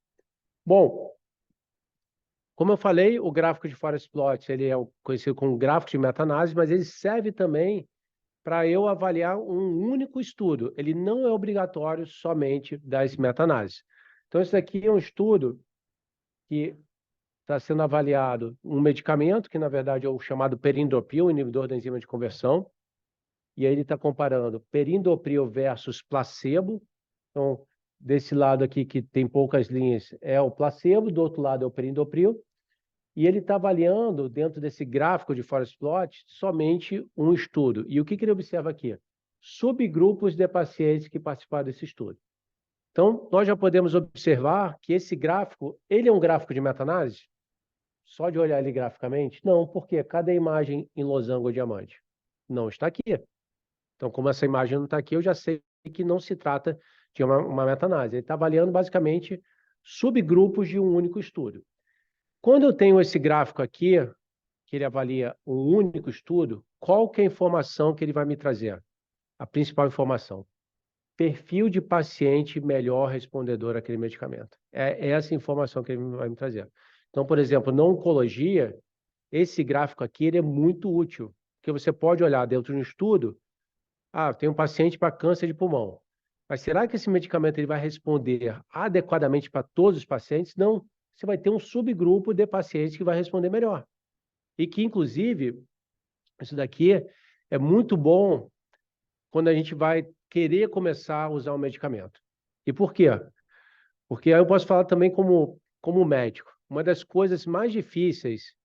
[SPEAKER 2] Bom, como eu falei, o gráfico de forest plot, ele é conhecido como gráfico de meta-análise, mas ele serve também para eu avaliar um único estudo. Ele não é obrigatório somente das meta-análises. Então, esse aqui é um estudo que está sendo avaliado um medicamento, que na verdade é o chamado perindopril, inibidor da enzima de conversão, e aí ele está comparando perindopril versus placebo. Então, desse lado aqui, que tem poucas linhas, é o placebo, do outro lado é o perindopril, e ele está avaliando, dentro desse gráfico de forest plot, somente um estudo. E o que ele observa aqui? Subgrupos de pacientes que participaram desse estudo. Então, nós já podemos observar que esse gráfico, ele é um gráfico de meta-análise? Só de olhar ele graficamente? Não, porque cada imagem em losango ou diamante não está aqui. Então, como essa imagem não está aqui, eu já sei que não se trata de uma meta-análise. Ele está avaliando, basicamente, subgrupos de um único estudo. Quando eu tenho esse gráfico aqui, que ele avalia um único estudo, qual que é a informação que ele vai me trazer? A principal informação. Perfil de paciente melhor respondedor àquele medicamento. É essa informação que ele vai me trazer. Então, por exemplo, na oncologia, esse gráfico aqui ele é muito útil, porque você pode olhar dentro de um estudo, tem um paciente para câncer de pulmão. Mas será que esse medicamento ele vai responder adequadamente para todos os pacientes? Não. Você vai ter um subgrupo de pacientes que vai responder melhor. E que, inclusive, isso daqui é muito bom quando a gente vai querer começar a usar o medicamento. E por quê? Porque aí eu posso falar também como médico. Uma das coisas mais difíceis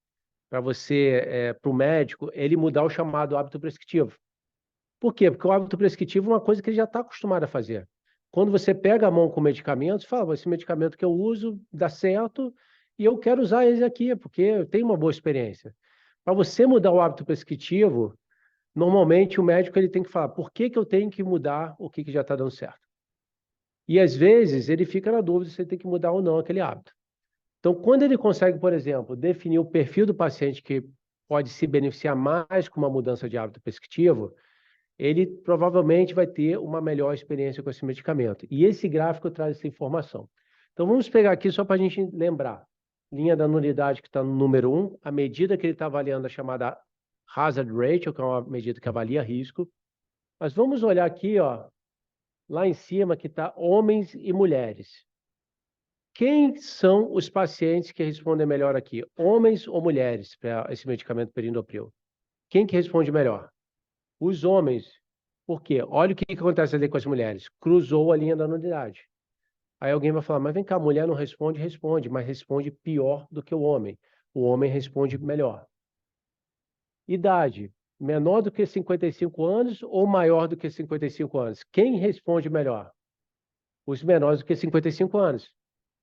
[SPEAKER 2] para você, para o médico, é ele mudar o chamado hábito prescritivo. Por quê? Porque o hábito prescritivo é uma coisa que ele já está acostumado a fazer. Quando você pega a mão com medicamentos, fala, esse medicamento que eu uso dá certo e eu quero usar ele aqui, porque eu tenho uma boa experiência. Para você mudar o hábito prescritivo, normalmente o médico ele tem que falar por que eu tenho que mudar o que já está dando certo. E às vezes ele fica na dúvida se ele tem que mudar ou não aquele hábito. Então, quando ele consegue, por exemplo, definir o perfil do paciente que pode se beneficiar mais com uma mudança de hábito prescritivo, ele provavelmente vai ter uma melhor experiência com esse medicamento. E esse gráfico traz essa informação. Então, vamos pegar aqui só para a gente lembrar. Linha da nulidade que está no número 1, a medida que ele está avaliando é chamada hazard ratio, que é uma medida que avalia risco. Mas vamos olhar aqui, ó, lá em cima, que está homens e mulheres. Quem são os pacientes que respondem melhor aqui? Homens ou mulheres para esse medicamento perindopril? Quem que responde melhor? Os homens. Por quê? Olha o que acontece ali com as mulheres. Cruzou a linha da nulidade. Aí alguém vai falar, mas vem cá, a mulher não responde? Responde, mas responde pior do que o homem. O homem responde melhor. Idade. Menor do que 55 anos ou maior do que 55 anos? Quem responde melhor? Os menores do que 55 anos.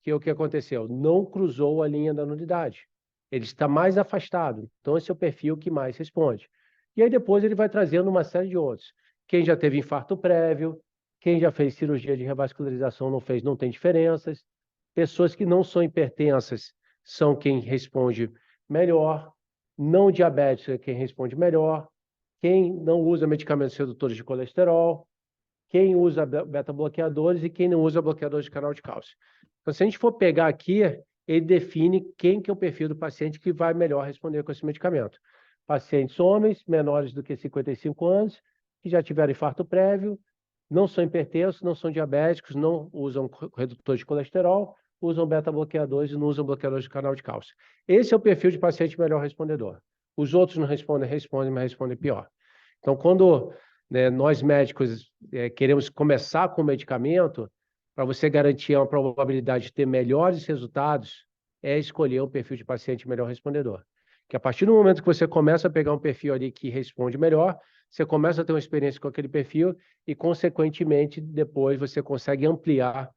[SPEAKER 2] Que é o que aconteceu? Não cruzou a linha da nulidade. Ele está mais afastado. Então, esse é o perfil que mais responde. E aí depois ele vai trazendo uma série de outros. Quem já teve infarto prévio, quem já fez cirurgia de revascularização não fez, não tem diferenças. Pessoas que não são hipertensas são quem responde melhor. Não diabéticos é quem responde melhor. Quem não usa medicamentos redutores de colesterol, quem usa beta-bloqueadores e quem não usa bloqueadores de canal de cálcio. Então, se a gente for pegar aqui, ele define quem que é o perfil do paciente que vai melhor responder com esse medicamento. Pacientes homens, menores do que 55 anos, que já tiveram infarto prévio, não são hipertensos, não são diabéticos, não usam redutor de colesterol, usam beta-bloqueadores e não usam bloqueadores de canal de cálcio. Esse é o perfil de paciente melhor respondedor. Os outros não respondem, mas respondem pior. Então, quando nós médicos queremos começar com o medicamento, para você garantir uma probabilidade de ter melhores resultados, é escolher o perfil de paciente melhor respondedor. Que a partir do momento que você começa a pegar um perfil ali que responde melhor, você começa a ter uma experiência com aquele perfil e, consequentemente, depois você consegue ampliar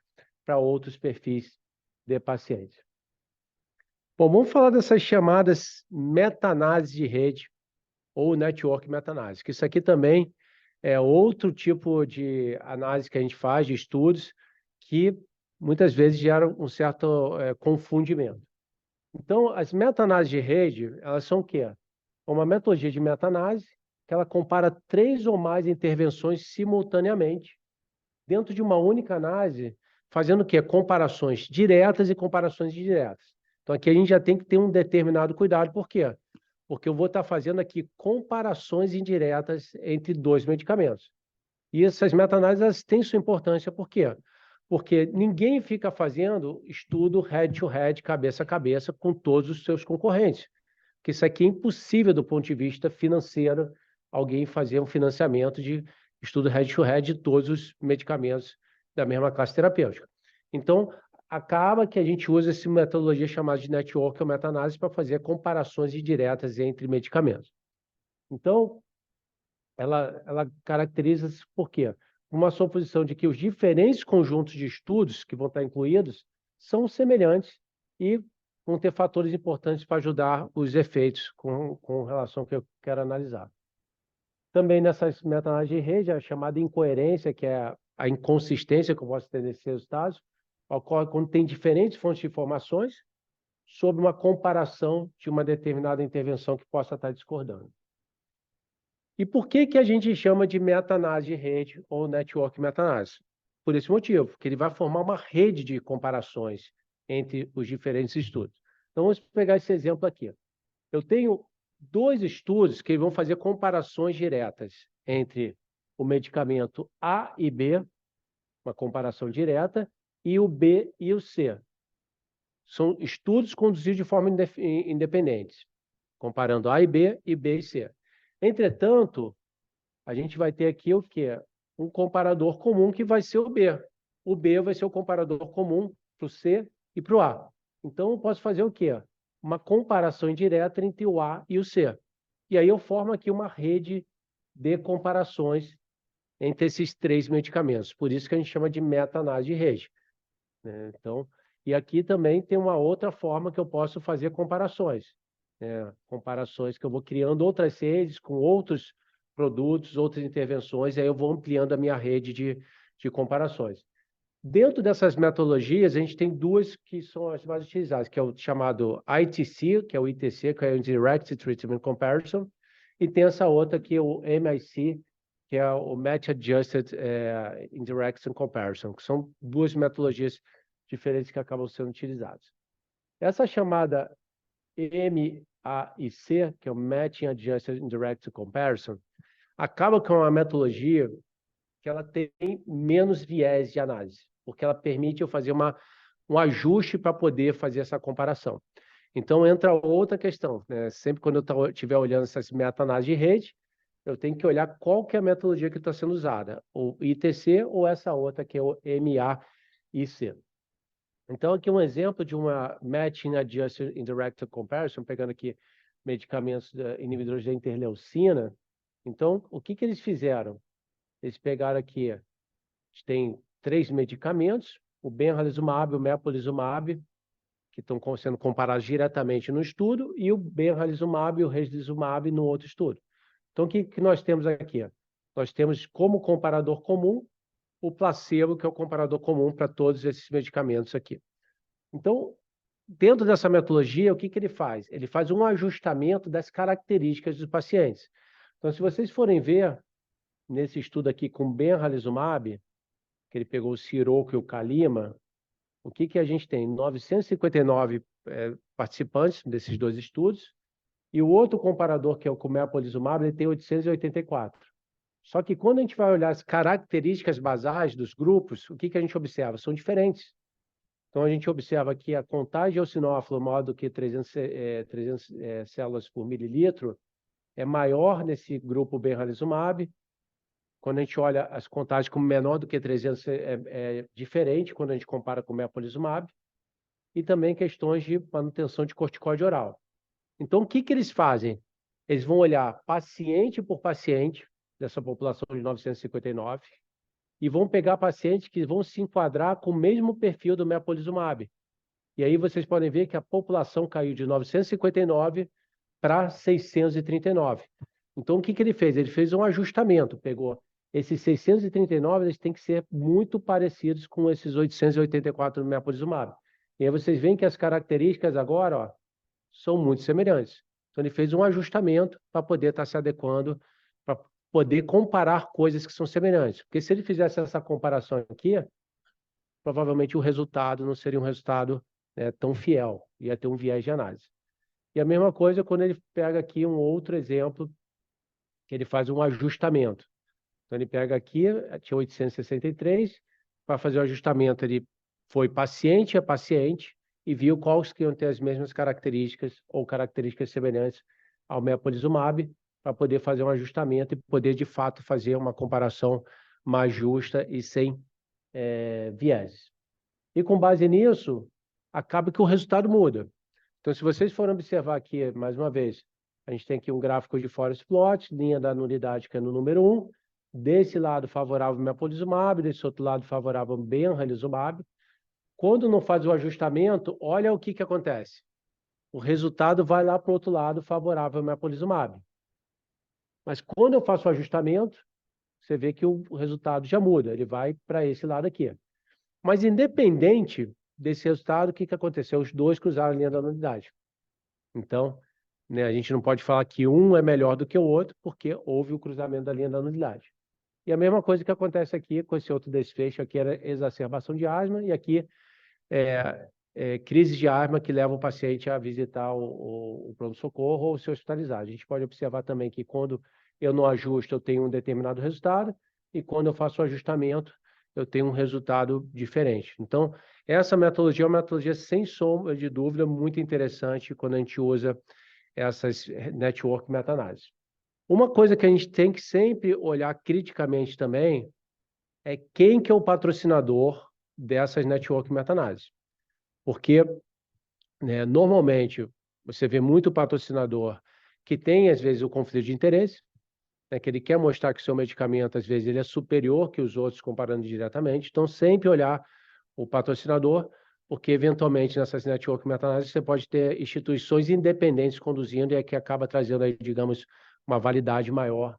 [SPEAKER 2] para outros perfis de pacientes. Bom, vamos falar dessas chamadas meta-análise de rede ou network meta-análise, que isso aqui também é outro tipo de análise que a gente faz, de estudos, que muitas vezes geram um certo confundimento. Então, as meta-análises de rede, elas são o quê? Uma metodologia de meta-análise que ela compara 3 ou mais intervenções simultaneamente dentro de uma única análise, fazendo o quê? Comparações diretas e comparações indiretas. Então, aqui a gente já tem que ter um determinado cuidado. Por quê? Porque eu vou estar fazendo aqui comparações indiretas entre 2 medicamentos. E essas meta-análises têm sua importância, por quê? Porque ninguém fica fazendo estudo head-to-head, cabeça a cabeça, com todos os seus concorrentes. Porque isso aqui é impossível do ponto de vista financeiro, alguém fazer um financiamento de estudo head-to-head de todos os medicamentos da mesma classe terapêutica. Então, acaba que a gente usa essa metodologia chamada de network ou meta-análise para fazer comparações indiretas entre medicamentos. Então, ela caracteriza-se por quê? Uma suposição de que os diferentes conjuntos de estudos que vão estar incluídos são semelhantes e vão ter fatores importantes para ajudar os efeitos com relação ao que eu quero analisar. Também nessas meta-análises de rede, a chamada incoerência, que é a inconsistência que eu posso ter nesses resultados, ocorre quando tem diferentes fontes de informações sobre uma comparação de uma determinada intervenção que possa estar discordando. E por que que a gente chama de meta-análise de rede ou network meta-análise? Por esse motivo, porque ele vai formar uma rede de comparações entre os diferentes estudos. Então, vamos pegar esse exemplo aqui. Eu tenho 2 estudos que vão fazer comparações diretas entre o medicamento A e B, uma comparação direta, e o B e o C. São estudos conduzidos de forma independente, comparando A e B e C. Entretanto, a gente vai ter aqui o quê? Um comparador comum que vai ser o B. O B vai ser o comparador comum para o C e para o A. Então, eu posso fazer o quê? Uma comparação indireta entre o A e o C. E aí eu formo aqui uma rede de comparações entre esses 3 medicamentos. Por isso que a gente chama de meta-análise de rede, né? Então, e aqui também tem uma outra forma que eu posso fazer comparações, né? Comparações que eu vou criando outras redes com outros produtos, outras intervenções, e aí eu vou ampliando a minha rede de comparações. Dentro dessas metodologias, a gente tem 2 que são as mais utilizadas, que é o chamado ITC, que é o ITC, que é o Indirect Treatment Comparison, e tem essa outra que é o MIC, que é o Match Adjusted Indirect Comparison, que são 2 metodologias diferentes que acabam sendo utilizadas. Essa chamada MAIC, que é o Matching Adjusted Indirect Comparison, acaba com uma metodologia que ela tem menos viés de análise, porque ela permite eu fazer um ajuste para poder fazer essa comparação. Então, entra outra questão, né? Sempre quando eu estiver olhando essas meta-análises de rede, eu tenho que olhar qual que é a metodologia que está sendo usada, o ITC ou essa outra que é o MAIC. Então, aqui um exemplo de uma Matching Adjusted Indirect Comparison, pegando aqui medicamentos inibidores da interleucina. Então, o que que eles fizeram? Eles pegaram aqui, a gente tem 3 medicamentos, o benralizumab, o mepolizumab, que estão sendo comparados diretamente no estudo, e o benralizumab e o reslizumab no outro estudo. Então, o que nós temos aqui? Nós temos como comparador comum o placebo, que é o comparador comum para todos esses medicamentos aqui. Então, dentro dessa metodologia, o que que ele faz? Ele faz um ajustamento das características dos pacientes. Então, se vocês forem ver, nesse estudo aqui com benralizumab, que ele pegou o Siroco e o Calima, o que que a gente tem? 959 participantes desses 2 estudos, e o outro comparador, que é o com mepolizumab, ele tem 884. Só que quando a gente vai olhar as características basais dos grupos, o que que a gente observa? São diferentes. Então, a gente observa que a contagem de eosinófilo maior do que 300 células por mililitro é maior nesse grupo benralizumab. Quando a gente olha as contagens como menor do que 300, é diferente quando a gente compara com o mepolizumab. E também questões de manutenção de corticóide oral. Então, o que que eles fazem? Eles vão olhar paciente por paciente dessa população de 959 e vão pegar pacientes que vão se enquadrar com o mesmo perfil do mepolizumab. E aí vocês podem ver que a população caiu de 959 para 639. Então, o que que ele fez? Ele fez um ajustamento, pegou esses 639, eles têm que ser muito parecidos com esses 884 do mepolizumab. E aí vocês veem que as características agora, ó, são muito semelhantes. Então, ele fez um ajustamento para poder estar se adequando, para poder comparar coisas que são semelhantes. Porque se ele fizesse essa comparação aqui, provavelmente o resultado não seria um resultado tão fiel, ia ter um viés de análise. E a mesma coisa quando ele pega aqui um outro exemplo, que ele faz um ajustamento. Então, ele pega aqui, tinha 863, para fazer o ajustamento, ele foi paciente a paciente e viu quais que iam ter as mesmas características ou características semelhantes ao mepolizumab, para poder fazer um ajustamento e poder, de fato, fazer uma comparação mais justa e sem viés. E com base nisso, acaba que o resultado muda. Então, se vocês forem observar aqui, mais uma vez, a gente tem aqui um gráfico de forest plot, linha da nulidade que é no número 1, desse lado favorável mepolizumab, desse outro lado favorável benralizumab. Quando não faz o ajustamento, olha o que que acontece. O resultado vai lá para o outro lado favorável mepolizumab. Mas quando eu faço o ajustamento, você vê que o resultado já muda, ele vai para esse lado aqui. Mas independente desse resultado, o que aconteceu? Os dois cruzaram a linha da nulidade. Então, né, a gente não pode falar que um é melhor do que o outro, porque houve o cruzamento da linha da nulidade. E a mesma coisa que acontece aqui com esse outro desfecho, aqui era exacerbação de asma, e aqui crise de asma que leva o paciente a visitar o pronto-socorro ou se hospitalizar. A gente pode observar também que quando eu não ajusto, eu tenho um determinado resultado, e quando eu faço o ajustamento, eu tenho um resultado diferente. Então, essa metodologia é uma metodologia, sem sombra de dúvida, muito interessante quando a gente usa essas network meta-análises. Uma coisa que a gente tem que sempre olhar criticamente também é quem que é o patrocinador dessas network meta-análises. Porque, né, normalmente, você vê muito patrocinador que tem, às vezes, o conflito de interesse, né, que ele quer mostrar que o seu medicamento, às vezes, ele é superior que os outros, comparando diretamente. Então, sempre olhar o patrocinador, porque, eventualmente, nessas network meta-análises, você pode ter instituições independentes conduzindo e é que acaba trazendo, aí, digamos, uma validade maior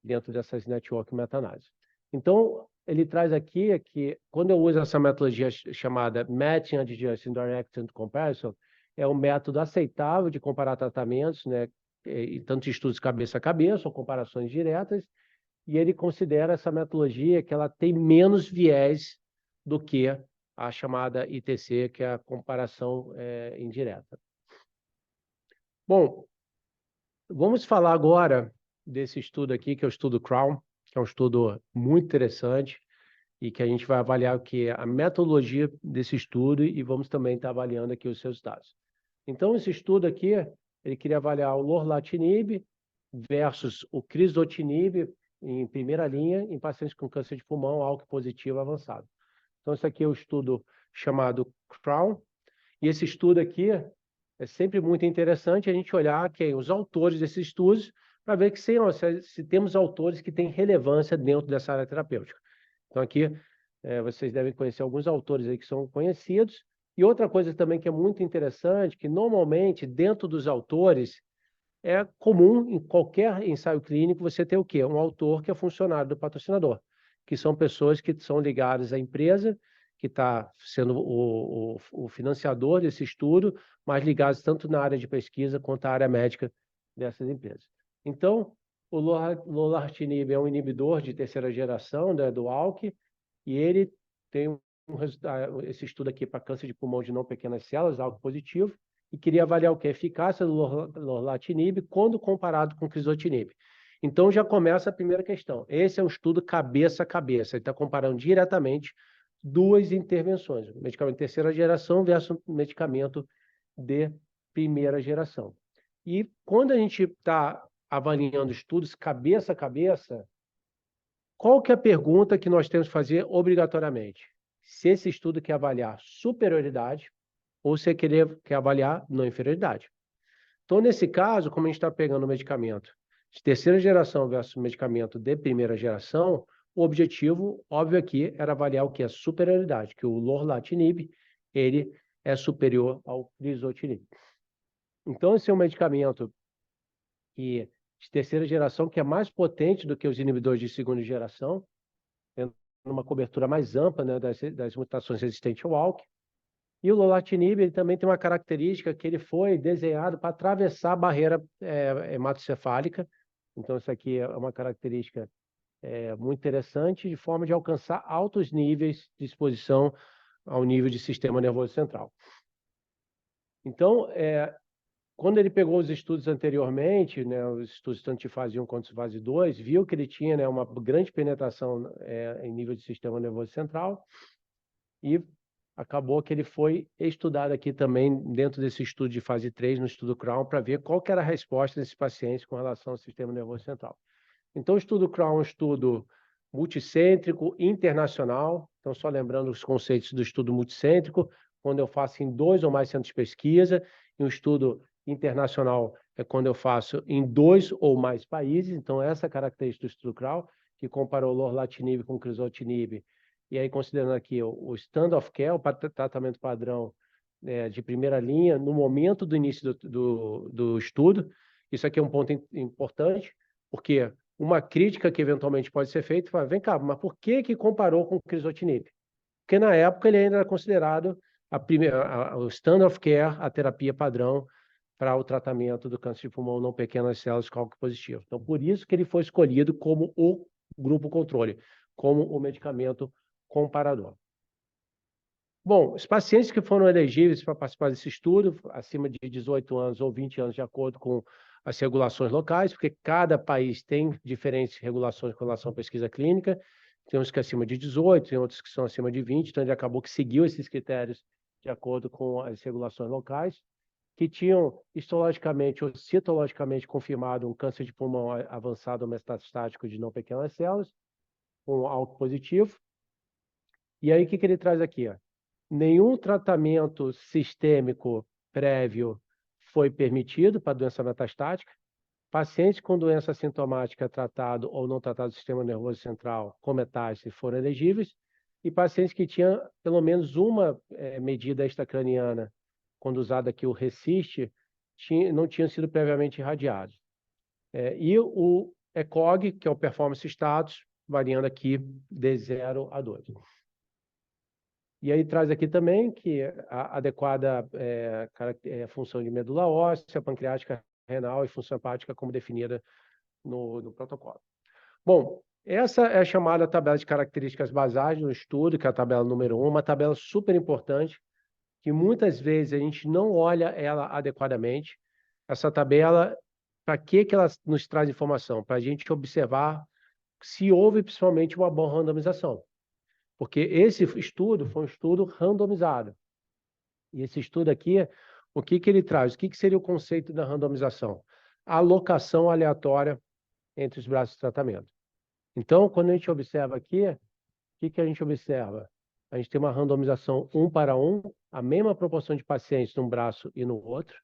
[SPEAKER 2] dentro dessas network meta-análises. Então, ele traz aqui que, quando eu uso essa metodologia chamada Matching Adjusting Directed Comparison, é um método aceitável de comparar tratamentos, né, e tanto estudos cabeça a cabeça ou comparações diretas, e ele considera essa metodologia que ela tem menos viés do que a chamada ITC, que é a comparação indireta. Bom, vamos falar agora desse estudo aqui, que é o estudo Crown, que é um estudo muito interessante e que a gente vai avaliar o que é a metodologia desse estudo e vamos também estar avaliando aqui os seus dados. Então, esse estudo aqui, ele queria avaliar o lorlatinib versus o crizotinib em primeira linha em pacientes com câncer de pulmão, ALK positivo avançado. Então, esse aqui é o estudo chamado Crown, e esse estudo aqui é sempre muito interessante a gente olhar os autores desses estudos para ver que se temos autores que têm relevância dentro dessa área terapêutica. Então, aqui, vocês devem conhecer alguns autores aí que são conhecidos. E outra coisa também que é muito interessante, que normalmente, dentro dos autores, é comum em qualquer ensaio clínico você ter o quê? Um autor que é funcionário do patrocinador, que são pessoas que são ligadas à empresa, que está sendo o financiador desse estudo, mas ligados tanto na área de pesquisa quanto na área médica dessas empresas. Então, o lorlatinib é um inibidor de terceira geração, né, do ALK, e ele tem um resultado, esse estudo aqui para câncer de pulmão de não pequenas células, ALK positivo, e queria avaliar o que? A eficácia do lorlatinib quando comparado com o crizotinib. Então, já começa a primeira questão. Esse é um estudo cabeça a cabeça. Ele está comparando diretamente duas intervenções. Medicamento de terceira geração versus medicamento de primeira geração. E quando a gente está avaliando estudos cabeça a cabeça, qual que é a pergunta que nós temos que fazer obrigatoriamente? Se esse estudo quer avaliar superioridade ou se quer avaliar não inferioridade. Então, nesse caso, como a gente está pegando o medicamento de terceira geração versus medicamento de primeira geração, o objetivo, óbvio aqui, era avaliar o que é superioridade, que o lorlatinib, ele é superior ao crizotinib. Então, esse é um medicamento de terceira geração que é mais potente do que os inibidores de segunda geração, tendo uma cobertura mais ampla, né, das mutações resistentes ao ALK. E o lorlatinib, ele também tem uma característica que ele foi desenhado para atravessar a barreira hematocefálica. Então, isso aqui é uma característica muito interessante, de forma de alcançar altos níveis de exposição ao nível de sistema nervoso central. Então, quando ele pegou os estudos anteriormente, né, os estudos tanto de fase 1 quanto de fase 2, viu que ele tinha, né, uma grande penetração em nível de sistema nervoso central e acabou que ele foi estudado aqui também dentro desse estudo de fase 3, no estudo Crown, para ver qual que era a resposta desses pacientes com relação ao sistema nervoso central. Então, o estudo Crown é um estudo multicêntrico, internacional. Então, só lembrando os conceitos do estudo multicêntrico, quando eu faço em 2 ou mais centros de pesquisa, e um estudo internacional é quando eu faço em 2 ou mais países. Então, essa é a característica do estudo Crown, que comparou o lorlatinib com o crizotinib, e aí considerando aqui o standard of care, o tratamento padrão de primeira linha, no momento do início do estudo. Isso aqui é um ponto importante, porque uma crítica que eventualmente pode ser feita, vem cá, mas por que comparou com o crizotinib? Porque na época ele ainda era considerado o standard of care, a terapia padrão para o tratamento do câncer de pulmão não pequenas células cálculo positivo. Então, por isso que ele foi escolhido como o grupo controle, como o medicamento comparador. Bom, os pacientes que foram elegíveis para participar desse estudo, acima de 18 anos ou 20 anos, de acordo com as regulações locais, porque cada país tem diferentes regulações com relação à pesquisa clínica. Tem uns que acima de 18, tem outros que são acima de 20, então ele acabou que seguiu esses critérios de acordo com as regulações locais, que tinham histologicamente ou citologicamente confirmado um câncer de pulmão avançado ou metastático de não pequenas células, com ALK positivo. E aí, o que ele traz aqui? Nenhum tratamento sistêmico prévio foi permitido para doença metastática. Pacientes com doença sintomática tratado ou não tratado do sistema nervoso central com metástase foram elegíveis, e pacientes que tinham pelo menos uma medida extracraniana, quando usado aqui o RECIST, não tinham sido previamente irradiados. E o ECOG, que é o Performance Status, variando aqui de 0 a 2. E aí traz aqui também que a adequada função de medula óssea, pancreática, renal e função hepática como definida no protocolo. Bom, essa é a chamada tabela de características basais do estudo, que é a tabela número 1, uma tabela super importante, que muitas vezes a gente não olha ela adequadamente. Essa tabela, para que ela nos traz informação? Para a gente observar se houve principalmente uma boa randomização. Porque esse estudo foi um estudo randomizado. E esse estudo aqui, o que ele traz? O que seria o conceito da randomização? A alocação aleatória entre os braços de tratamento. Então, quando a gente observa aqui, o que a gente observa? A gente tem uma randomização 1 para 1, a mesma proporção de pacientes num braço e no outro.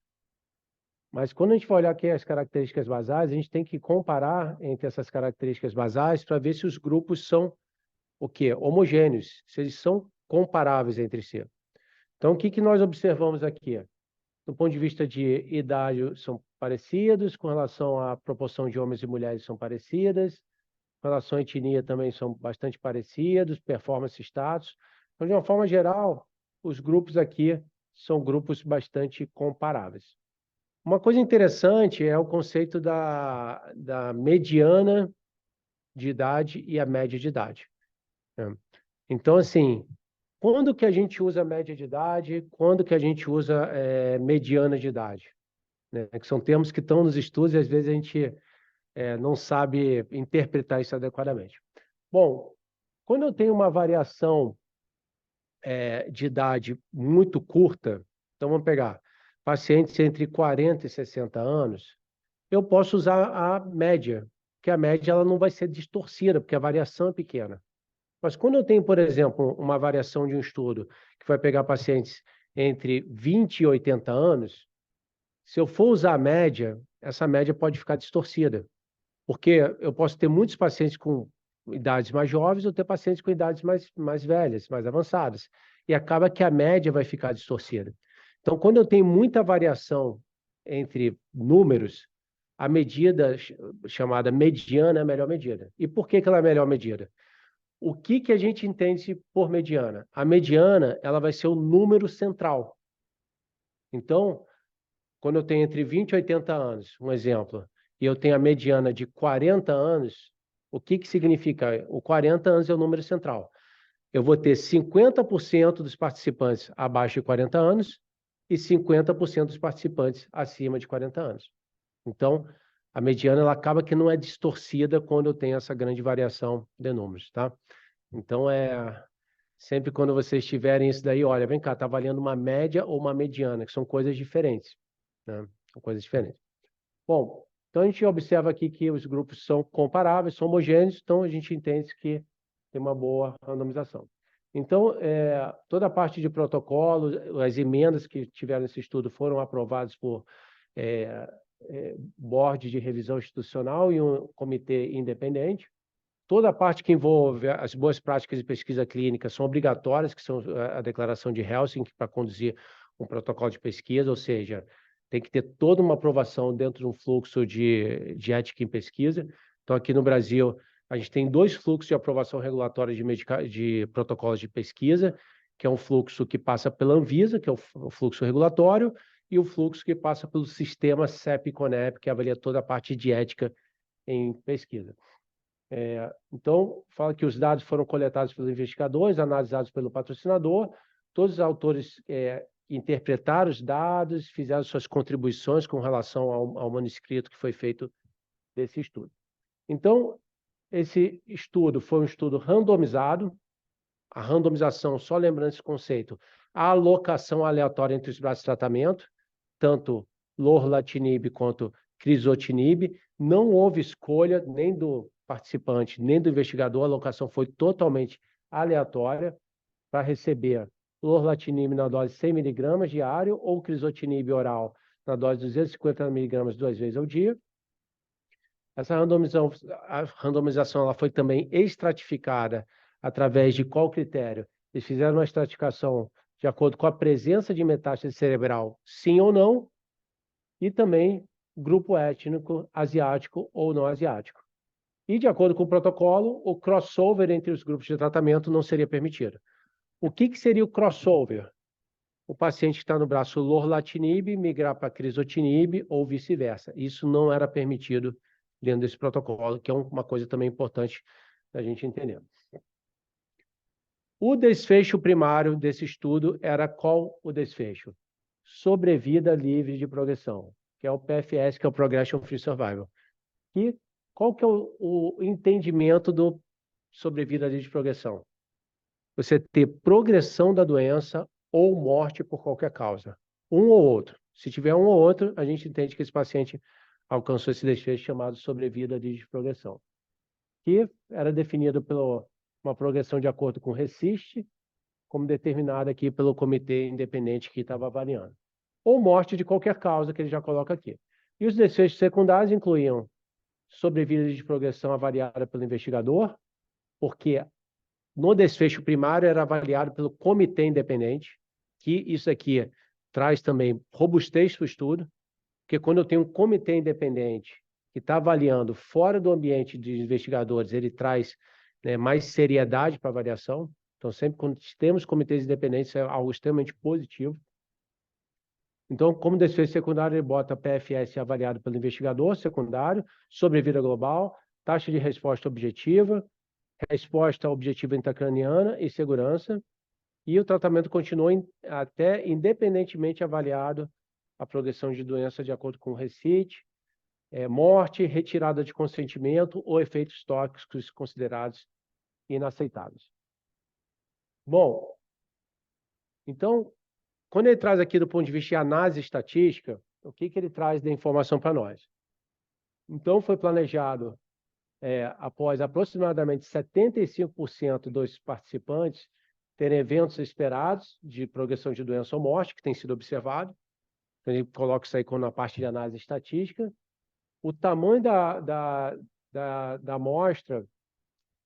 [SPEAKER 2] Mas quando a gente for olhar aqui as características basais, a gente tem que comparar entre essas características basais para ver se os grupos são o quê? Homogêneos, se eles são comparáveis entre si. Então, o que nós observamos aqui? Do ponto de vista de idade, são parecidos, com relação à proporção de homens e mulheres são parecidas, com relação à etnia também são bastante parecidos, performance status. Então, de uma forma geral, os grupos aqui são grupos bastante comparáveis. Uma coisa interessante é o conceito da mediana de idade e a média de idade. Então, assim, quando que a gente usa média de idade? Quando que a gente usa mediana de idade? Né? Que são termos que estão nos estudos e às vezes a gente não sabe interpretar isso adequadamente. Bom, quando eu tenho uma variação de idade muito curta, então vamos pegar pacientes entre 40 e 60 anos, eu posso usar a média, que a média ela não vai ser distorcida, porque a variação é pequena. Mas quando eu tenho, por exemplo, uma variação de um estudo que vai pegar pacientes entre 20 e 80 anos, se eu for usar a média, essa média pode ficar distorcida. Porque eu posso ter muitos pacientes com idades mais jovens ou ter pacientes com idades mais velhas, mais avançadas. E acaba que a média vai ficar distorcida. Então, quando eu tenho muita variação entre números, a medida chamada mediana é a melhor medida. E por que ela é a melhor medida? O que a gente entende por mediana? A mediana, ela vai ser o número central. Então, quando eu tenho entre 20 e 80 anos, um exemplo, e eu tenho a mediana de 40 anos, o que significa? O 40 anos é o número central. Eu vou ter 50% dos participantes abaixo de 40 anos e 50% dos participantes acima de 40 anos. Então, a mediana ela acaba que não é distorcida quando eu tenho essa grande variação de números, tá? Então, sempre quando vocês tiverem isso daí, olha, vem cá, tá valendo uma média ou uma mediana, que são coisas diferentes, né? São coisas diferentes. Bom, então a gente observa aqui que os grupos são comparáveis, são homogêneos, então a gente entende que tem uma boa randomização. Então, toda a parte de protocolo, as emendas que tiveram nesse estudo foram aprovadas por board de revisão institucional e um comitê independente. Toda a parte que envolve as boas práticas de pesquisa clínica são obrigatórias, que são a declaração de Helsinki para conduzir um protocolo de pesquisa, ou seja, tem que ter toda uma aprovação dentro de um fluxo de ética em pesquisa. Então, aqui no Brasil, a gente tem 2 fluxos de aprovação regulatória de protocolos de pesquisa, que é um fluxo que passa pela Anvisa, que é o fluxo regulatório, e o fluxo que passa pelo sistema CEP-CONEP, que avalia toda a parte de ética em pesquisa. Então, fala que os dados foram coletados pelos investigadores, analisados pelo patrocinador, todos os autores interpretaram os dados, fizeram suas contribuições com relação ao manuscrito que foi feito desse estudo. Então, esse estudo foi um estudo randomizado. A randomização, só lembrando esse conceito, a alocação aleatória entre os braços de tratamento, tanto lorlatinib quanto crizotinib, não houve escolha nem do participante, nem do investigador, a alocação foi totalmente aleatória para receber lorlatinib na dose 100 mg diário ou crizotinib oral na dose 250 mg 2 vezes ao dia. Essa randomização ela foi também estratificada através de qual critério? Eles fizeram uma estratificação de acordo com a presença de metástase cerebral, sim ou não, e também grupo étnico asiático ou não asiático. E, de acordo com o protocolo, o crossover entre os grupos de tratamento não seria permitido. O que seria o crossover? O paciente que está no braço lorlatinib migrar para crizotinib ou vice-versa. Isso não era permitido dentro desse protocolo, que é uma coisa também importante da gente entender. O desfecho primário desse estudo era qual o desfecho? Sobrevida livre de progressão, que é o PFS, que é o Progression Free Survival. E qual que é o entendimento do sobrevida livre de progressão? Você ter progressão da doença ou morte por qualquer causa. Um ou outro. Se tiver um ou outro, a gente entende que esse paciente alcançou esse desfecho chamado sobrevida livre de progressão, que era definido pela uma progressão de acordo com o RECIST, como determinada aqui pelo comitê independente que estava avaliando. Ou morte de qualquer causa, que ele já coloca aqui. E os desfechos secundários incluíam sobrevida de progressão avaliada pelo investigador, porque no desfecho primário era avaliado pelo comitê independente, que isso aqui traz também robustez para o estudo, porque quando eu tenho um comitê independente que está avaliando fora do ambiente de investigadores, ele traz mais seriedade para a avaliação. Então, sempre quando temos comitês independentes, é algo extremamente positivo. Então, como desfecho secundário, ele bota PFS avaliado pelo investigador secundário, sobrevida global, taxa de resposta objetiva, resposta objetiva intracraniana e segurança. E o tratamento continua até independentemente avaliado a progressão de doença de acordo com o RECIT, morte, retirada de consentimento ou efeitos tóxicos considerados inaceitáveis. Bom, então, quando ele traz aqui do ponto de vista de análise estatística, o que ele traz de informação para nós? Então, foi planejado, após aproximadamente 75% dos participantes terem eventos esperados de progressão de doença ou morte, que tem sido observado. Então, ele coloca isso aí na parte de análise estatística. O tamanho da amostra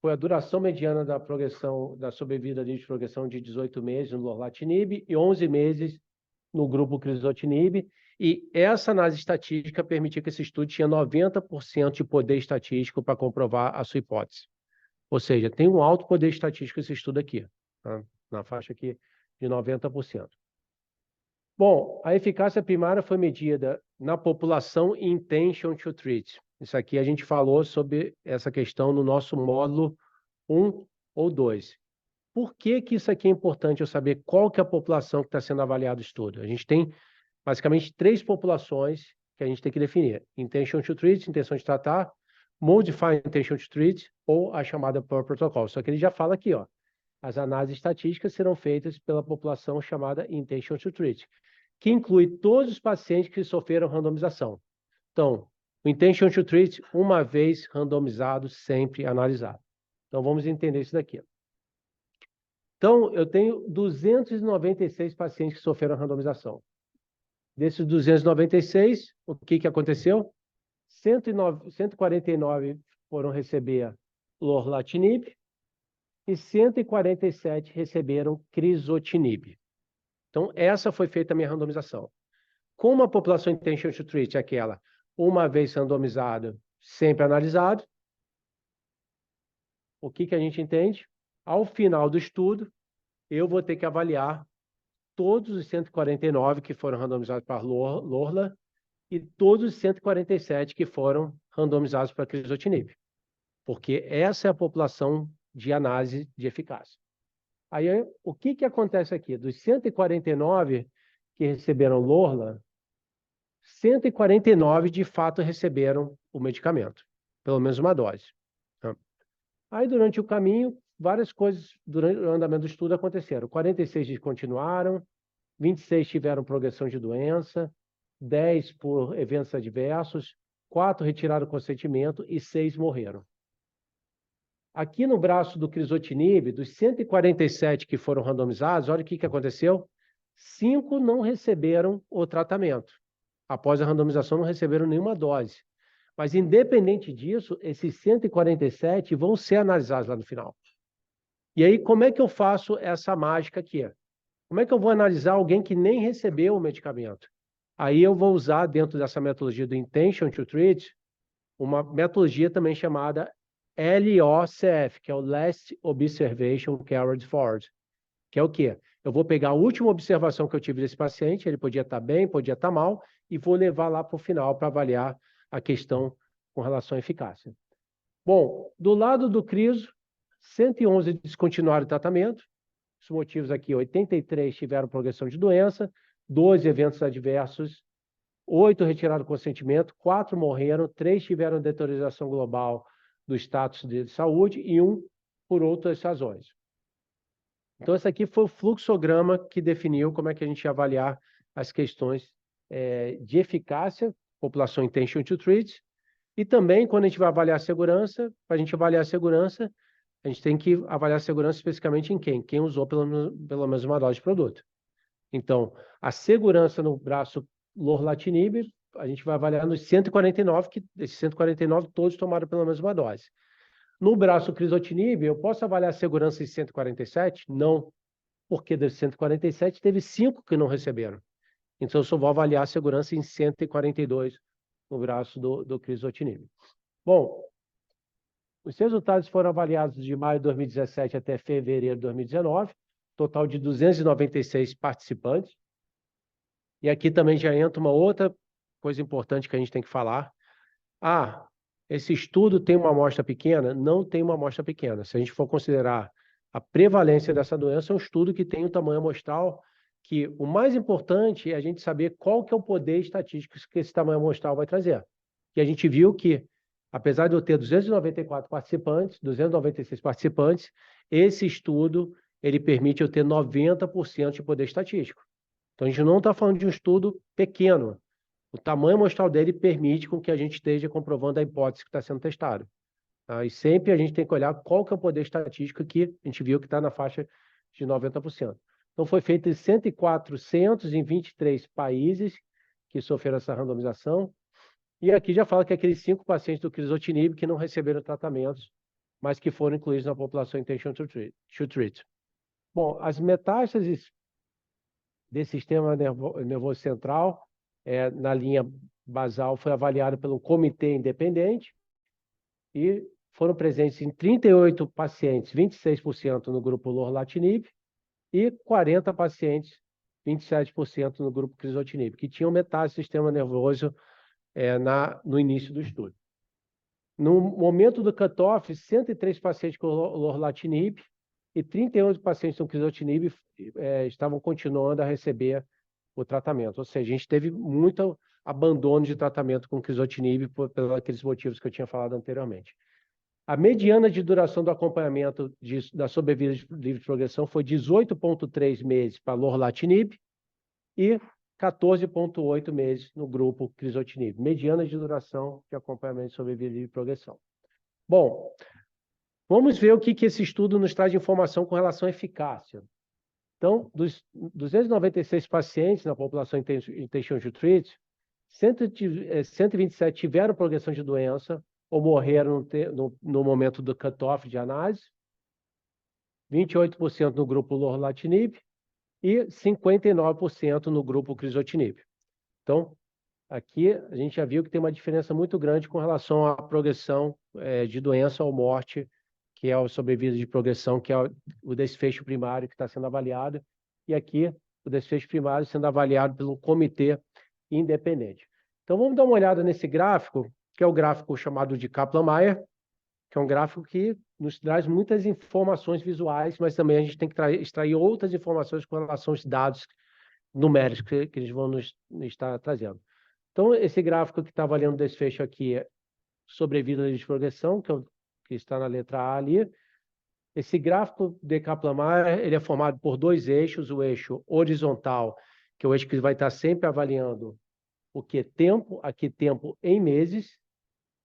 [SPEAKER 2] foi a duração mediana da progressão, da sobrevida de progressão de 18 meses no lorlatinib e 11 meses no grupo crizotinib. E essa análise estatística permitia que esse estudo tinha 90% de poder estatístico para comprovar a sua hipótese. Ou seja, tem um alto poder estatístico esse estudo aqui, tá? Na faixa aqui de 90%. Bom, a eficácia primária foi medida na população intention to treat. Isso aqui a gente falou sobre essa questão no nosso módulo 1 ou 2. Por que isso aqui é importante eu saber qual que é a população que está sendo avaliado o estudo? A gente tem basicamente 3 populações que a gente tem que definir. Intention to treat, intenção de tratar, modified intention to treat ou a chamada per protocol. Só que ele já fala aqui, ó, as análises estatísticas serão feitas pela população chamada intention to treat, que inclui todos os pacientes que sofreram randomização. Então, o intention to treat, uma vez randomizado, sempre analisado. Então, vamos entender isso daqui. Então, eu tenho 296 pacientes que sofreram randomização. Desses 296, o que aconteceu? 149 foram receber lorlatinib e 147 receberam crizotinib. Então, essa foi feita a minha randomização. Como a população intention to treat é aquela, uma vez randomizado, sempre analisado, o que a gente entende? Ao final do estudo, eu vou ter que avaliar todos os 149 que foram randomizados para Lorla e todos os 147 que foram randomizados para crizotinib, porque essa é a população de análise de eficácia. Aí, o que acontece aqui? Dos 149 que receberam Lorla, 149 de fato receberam o medicamento, pelo menos uma dose. Aí, durante o caminho, várias coisas durante o andamento do estudo aconteceram. 46 descontinuaram, 26 tiveram progressão de doença, 10 por eventos adversos, 4 retiraram o consentimento e 6 morreram. Aqui no braço do crizotinib, dos 147 que foram randomizados, olha o que aconteceu. 5 não receberam o tratamento. Após a randomização, não receberam nenhuma dose. Mas, independente disso, esses 147 vão ser analisados lá no final. E aí, como é que eu faço essa mágica aqui? Como é que eu vou analisar alguém que nem recebeu o medicamento? Aí eu vou usar, dentro dessa metodologia do Intention to Treat, uma metodologia também chamada LOCF, que é o Last Observation Carried Forward, que é o quê? Eu vou pegar a última observação que eu tive desse paciente, ele podia estar bem, podia estar mal, e vou levar lá para o final para avaliar a questão com relação à eficácia. Bom, do lado do criso, 111 descontinuaram o tratamento. Os motivos aqui, 83 tiveram progressão de doença, 12 eventos adversos, 8 retiraram o consentimento, 4 morreram, 3 tiveram deterioração global do status de saúde e 1 por outras razões. Então, esse aqui foi o fluxograma que definiu como é que a gente ia avaliar as questões de eficácia, população intention to treat, e também, quando a gente vai avaliar a segurança, para a gente avaliar a segurança, a gente tem que avaliar a segurança especificamente em quem? Quem usou pelo menos uma dose de produto. Então, a segurança no braço lorlatinib, a gente vai avaliar nos 149, que desses 149 todos tomaram pelo menos uma dose. No braço crizotinib, eu posso avaliar a segurança em 147? Não, porque desses 147 teve 5 que não receberam. Então, eu só vou avaliar a segurança em 142 no braço do crizotinib. Bom, os resultados foram avaliados de maio de 2017 até fevereiro de 2019, total de 296 participantes. E aqui também já entra uma outra coisa importante que a gente tem que falar. Esse estudo tem uma amostra pequena? Não tem uma amostra pequena. Se a gente for considerar a prevalência dessa doença, é um estudo que tem um tamanho amostral que o mais importante é a gente saber qual que é o poder estatístico que esse tamanho amostral vai trazer. E a gente viu que, apesar de eu ter 294 participantes, 296 participantes, esse estudo ele permite eu ter 90% de poder estatístico. Então, a gente não está falando de um estudo pequeno. O tamanho amostral dele permite com que a gente esteja comprovando a hipótese que está sendo testada. Tá? E sempre a gente tem que olhar qual que é o poder estatístico que a gente viu que está na faixa de 90%. Então, foi feito em 1.423 países que sofreram essa randomização. E aqui já fala que aqueles 5 pacientes do crizotinib que não receberam tratamentos, mas que foram incluídos na população intention to treat. Bom, as metástases desse sistema nervoso central, na linha basal, foi avaliado pelo comitê independente e foram presentes em 38 pacientes, 26% no grupo lorlatinib e 40 pacientes, 27% no grupo crizotinib, que tinham metástase do sistema nervoso no início do estudo. No momento do cutoff, 103 pacientes com lorlatinib e 38 pacientes com crizotinib estavam continuando a receber o tratamento. Ou seja, a gente teve muito abandono de tratamento com crizotinib por aqueles motivos que eu tinha falado anteriormente. A mediana de duração do acompanhamento da sobrevida livre de progressão foi 18,3 meses para lorlatinib e 14,8 meses no grupo crizotinib. Mediana de duração de acompanhamento de sobrevida livre de progressão. Bom, vamos ver o que esse estudo nos traz de informação com relação à eficácia. Então, dos 296 pacientes na população intention to treat, 127 tiveram progressão de doença ou morreram no momento do cutoff de análise, 28% no grupo lorlatinib e 59% no grupo crizotinib. Então, aqui a gente já viu que tem uma diferença muito grande com relação à progressão de doença ou morte que é a sobrevida de progressão, que é o desfecho primário que está sendo avaliado, e aqui o desfecho primário sendo avaliado pelo comitê independente. Então, vamos dar uma olhada nesse gráfico, que é o gráfico chamado de Kaplan-Meier, que é um gráfico que nos traz muitas informações visuais, mas também a gente tem que extrair outras informações com relação aos dados numéricos que eles vão nos estar trazendo. Então, esse gráfico que está avaliando o desfecho aqui é sobrevida de progressão, que está na letra A ali. Esse gráfico de Kaplan-Meier, ele é formado por dois eixos, o eixo horizontal, que é o eixo que vai estar sempre avaliando o que tempo, aqui tempo em meses,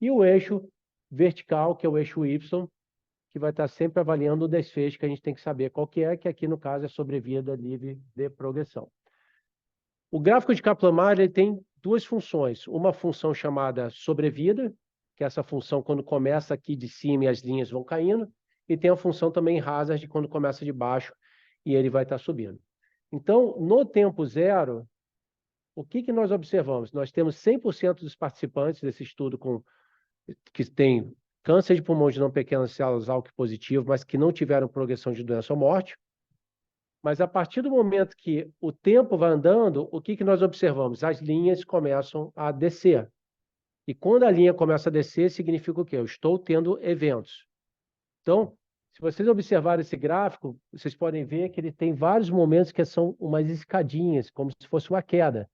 [SPEAKER 2] e o eixo vertical, que é o eixo Y, que vai estar sempre avaliando o desfecho, que a gente tem que saber qual que aqui no caso é sobrevida livre de progressão. O gráfico de Kaplan-Meier ele tem duas funções, uma função chamada sobrevida, que é essa função quando começa aqui de cima e as linhas vão caindo, e tem a função também hazard, quando começa de baixo e ele vai estar subindo. Então, no tempo zero, o que nós observamos? Nós temos 100% dos participantes desse estudo que tem câncer de pulmão de não pequenas células ALK positivo, mas que não tiveram progressão de doença ou morte. Mas a partir do momento que o tempo vai andando, o que nós observamos? As linhas começam a descer. E quando a linha começa a descer, significa o quê? Eu estou tendo eventos. Então, se vocês observarem esse gráfico, vocês podem ver que ele tem vários momentos que são umas escadinhas, como se fosse uma queda.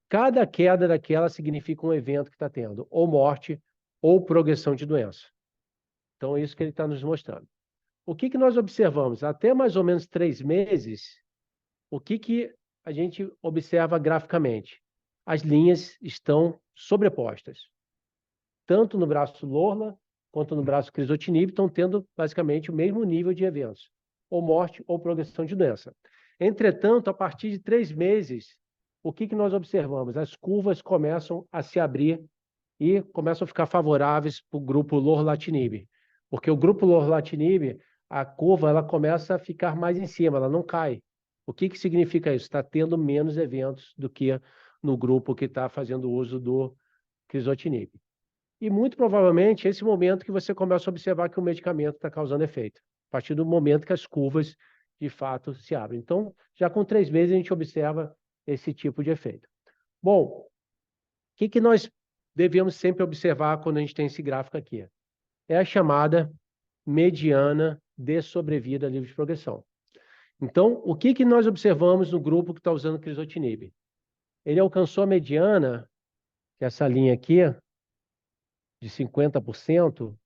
[SPEAKER 2] Cada queda daquela significa um evento que está tendo, ou morte, ou progressão de doença. Então, é isso que ele está nos mostrando. O que nós observamos? Até mais ou menos 3 meses, o que a gente observa graficamente? As linhas estão sobrepostas. Tanto no braço Lorla, quanto no braço Crizotinib, estão tendo basicamente o mesmo nível de eventos, ou morte ou progressão de doença. Entretanto, a partir de 3 meses, o que nós observamos? As curvas começam a se abrir e começam a ficar favoráveis para o grupo Lorlatinib. Porque o grupo Lorlatinib, a curva ela começa a ficar mais em cima, ela não cai. O que significa isso? Está tendo menos eventos do que no grupo que está fazendo uso do Crizotinib. E muito provavelmente esse momento que você começa a observar que o medicamento está causando efeito, a partir do momento que as curvas de fato se abrem. Então, já com 3 meses a gente observa esse tipo de efeito. Bom, o que nós devemos sempre observar quando a gente tem esse gráfico aqui? É a chamada mediana de sobrevida livre de progressão. Então, o que nós observamos no grupo que está usando Crizotinib? Ele alcançou a mediana, que é essa linha aqui, de 50%,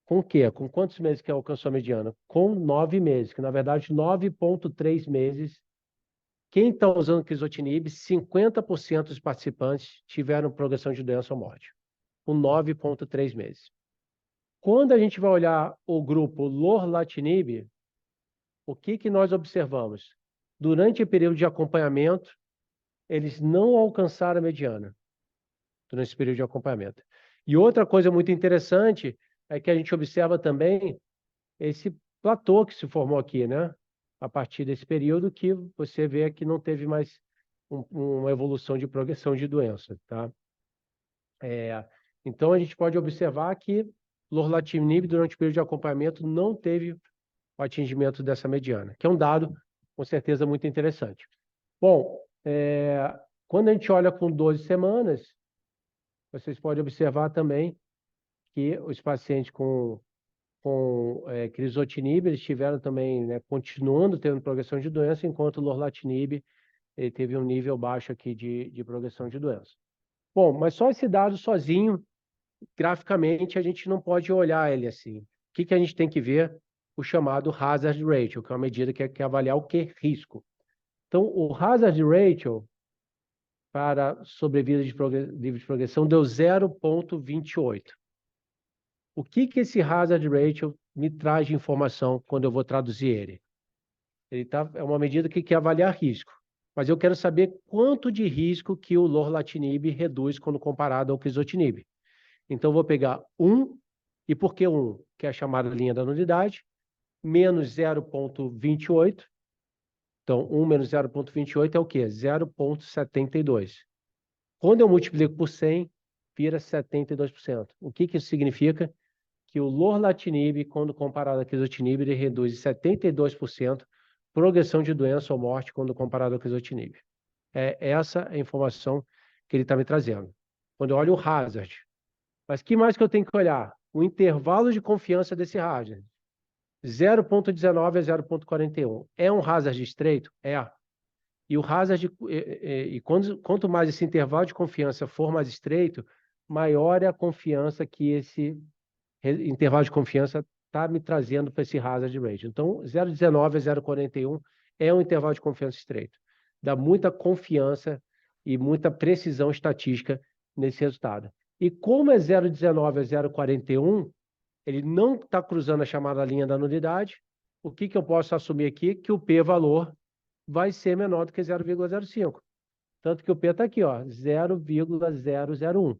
[SPEAKER 2] com o quê? Com quantos meses que alcançou a mediana? Com 9 meses, que na verdade 9,3 meses. Quem está usando Crizotinib, 50% dos participantes tiveram progressão de doença ou morte, com 9,3 meses. Quando a gente vai olhar o grupo Lorlatinib, o que nós observamos? Durante o período de acompanhamento, eles não alcançaram a mediana, durante esse período de acompanhamento. E outra coisa muito interessante é que a gente observa também esse platô que se formou aqui, né? A partir desse período que você vê que não teve mais uma evolução de progressão de doença, tá? Então, a gente pode observar que Lorlatinib, durante o período de acompanhamento, não teve o atingimento dessa mediana, que é um dado, com certeza, muito interessante. Bom, quando a gente olha com 12 semanas, vocês podem observar também que os pacientes com Crizotinib, eles tiveram também, né, continuando tendo progressão de doença, enquanto o Lorlatinib ele teve um nível baixo aqui de progressão de doença. Bom, mas só esse dado sozinho, graficamente, a gente não pode olhar ele assim. O que a gente tem que ver? O chamado Hazard Ratio, que é uma medida que quer avaliar o que? Risco. Então, o Hazard Ratio para sobrevida livre de progressão deu 0,28. O que esse Hazard Ratio me traz de informação quando eu vou traduzir ele? É uma medida que quer avaliar risco, mas eu quero saber quanto de risco que o Lorlatinib reduz quando comparado ao Crizotinib. Então, eu vou pegar 1, e por que 1? Que é a chamada linha da nulidade, menos 0,28. Então, 1 menos 0,28 é o quê? 0,72. Quando eu multiplico por 100, vira 72%. O que isso significa? que o lorlatinib, quando comparado à crizotinib, ele reduz em 72% progressão de doença ou morte quando comparado ao crizotinib. É essa a informação que ele está me trazendo. Quando eu olho o hazard. Mas que mais que eu tenho que olhar? O intervalo de confiança desse hazard. 0,19 a 0,41. É um hazard estreito? É. E o hazard, quanto mais esse intervalo de confiança for mais estreito, maior é a confiança que esse intervalo de confiança está me trazendo para esse hazard ratio. Então, 0,19 a 0,41 é um intervalo de confiança estreito. Dá muita confiança e muita precisão estatística nesse resultado. E como é 0,19 a 0,41, ele não está cruzando a chamada linha da nulidade, o que eu posso assumir aqui? Que o p-valor vai ser menor do que 0,05. Tanto que o p está aqui, ó, 0,001.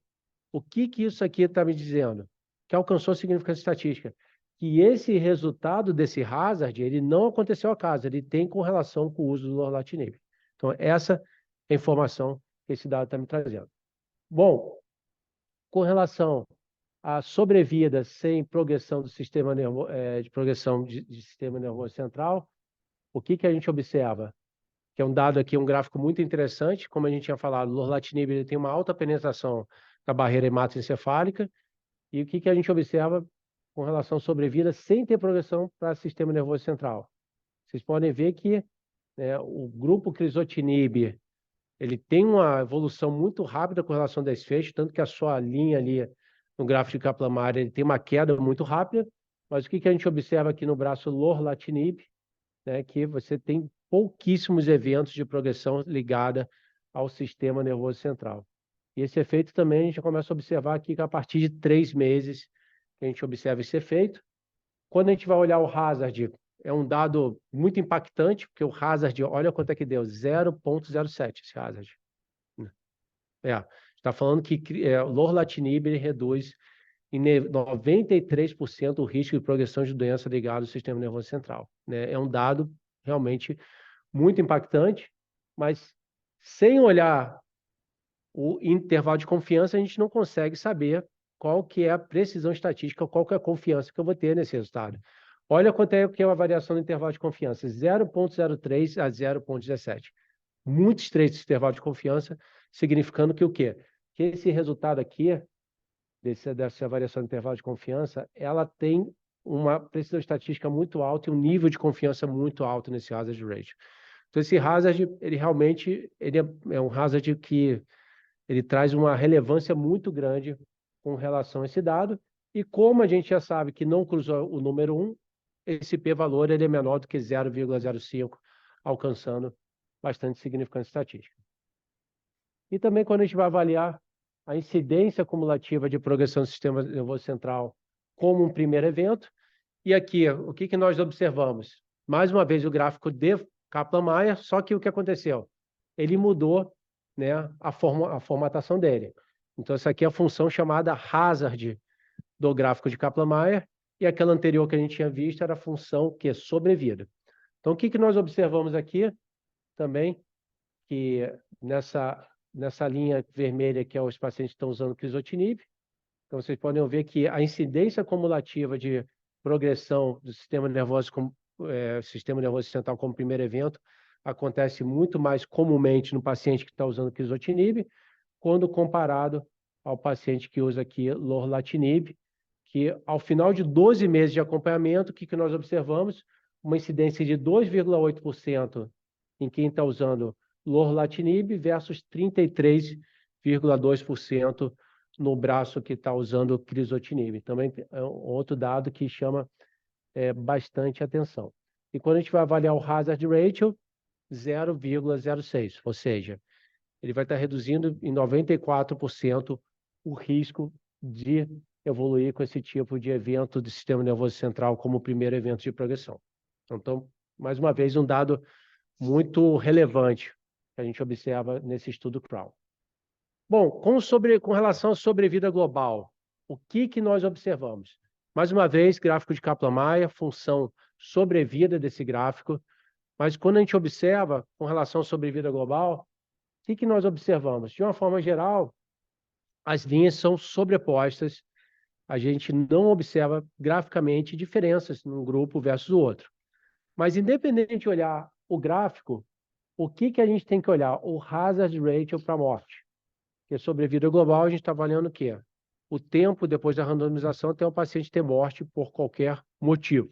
[SPEAKER 2] O que isso aqui está me dizendo? Que alcançou significância estatística. Que esse resultado desse hazard, ele não aconteceu ao acaso, ele tem correlação com o uso do lorlatinib. Então, essa é a informação que esse dado está me trazendo. Bom, com relação à sobrevida sem progressão do sistema nervoso, de progressão de sistema nervoso central, o que a gente observa? Que é um dado aqui, um gráfico muito interessante, como a gente tinha falado, o lorlatinib ele tem uma alta penetração da barreira hematoencefálica, e o que a gente observa com relação à sobrevida sem ter progressão para o sistema nervoso central? Vocês podem ver que o grupo crizotinib ele tem uma evolução muito rápida com relação ao desfecho, tanto que a sua linha ali no gráfico de Kaplan-Meier ele tem uma queda muito rápida, mas o que a gente observa aqui no braço lorlatinib, né, que você tem pouquíssimos eventos de progressão ligada ao sistema nervoso central. E esse efeito também a gente começa a observar aqui que a partir de 3 meses que a gente observa esse efeito. Quando a gente vai olhar o hazard, é um dado muito impactante, porque o hazard, olha quanto é que deu, 0,07 esse hazard. Está falando que o lorlatinib ele reduz em 93% o risco de progressão de doença ligada ao sistema nervoso central. É um dado realmente muito impactante, mas sem olhar o intervalo de confiança, a gente não consegue saber qual que é a precisão estatística, qual que é a confiança que eu vou ter nesse resultado. Olha quanto é que é a variação do intervalo de confiança, 0,03 a 0,17. Muito estreito esse intervalo de confiança, significando que o quê? Que esse resultado aqui, dessa variação do intervalo de confiança, ela tem uma precisão estatística muito alta e um nível de confiança muito alto nesse hazard ratio. Então, esse hazard, ele realmente é um hazard que ele traz uma relevância muito grande com relação a esse dado, e como a gente já sabe que não cruzou o número 1, esse p-valor ele é menor do que 0,05, alcançando bastante significância estatística. E também quando a gente vai avaliar a incidência cumulativa de progressão do sistema nervoso central como um primeiro evento, e aqui, o que nós observamos? Mais uma vez o gráfico de Kaplan-Meier, só que o que aconteceu? Ele mudou, né, a formatação dele. Então, essa aqui é a função chamada hazard do gráfico de Kaplan-Meier, e aquela anterior que a gente tinha visto era a função que é sobrevida. Então, o que nós observamos aqui também, que nessa linha vermelha que é os pacientes que estão usando crizotinib, então vocês podem ver que a incidência cumulativa de progressão do sistema nervoso central como primeiro evento acontece muito mais comumente no paciente que está usando crizotinib, quando comparado ao paciente que usa aqui lorlatinib, que ao final de 12 meses de acompanhamento, o que nós observamos? Uma incidência de 2,8% em quem está usando lorlatinib versus 33,2% no braço que está usando crizotinib. Também é um outro dado que chama bastante atenção. E quando a gente vai avaliar o hazard ratio, 0,06, ou seja, ele vai estar reduzindo em 94% o risco de evoluir com esse tipo de evento do sistema nervoso central como primeiro evento de progressão. Então, mais uma vez, um dado muito relevante que a gente observa nesse estudo CROWN. Bom, com relação à sobrevida global, o que nós observamos? Mais uma vez, gráfico de Kaplan-Meier, função sobrevida desse gráfico, mas quando a gente observa com relação à sobrevida global, o que nós observamos? De uma forma geral, as linhas são sobrepostas a gente não observa graficamente diferenças num grupo versus o outro. Mas, independente de olhar o gráfico, o que a gente tem que olhar? O hazard ratio para morte. Porque sobre a vida global, a gente está avaliando o quê? O tempo depois da randomização até o paciente ter morte por qualquer motivo.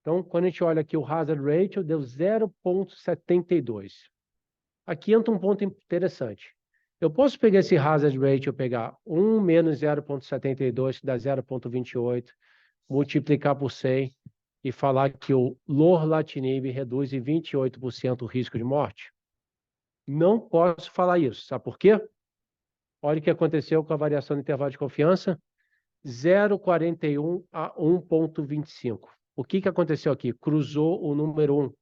[SPEAKER 2] Então, quando a gente olha aqui o hazard ratio, deu 0,72. Aqui entra um ponto interessante. Eu posso pegar esse hazard ratio, pegar 1 menos 0,72, que dá 0,28, multiplicar por 100 e falar que o lorlatinib reduz em 28% o risco de morte? Não posso falar isso. Sabe por quê? Olha o que aconteceu com a variação do intervalo de confiança. 0,41 a 1,25. O que aconteceu aqui? Cruzou o número 1,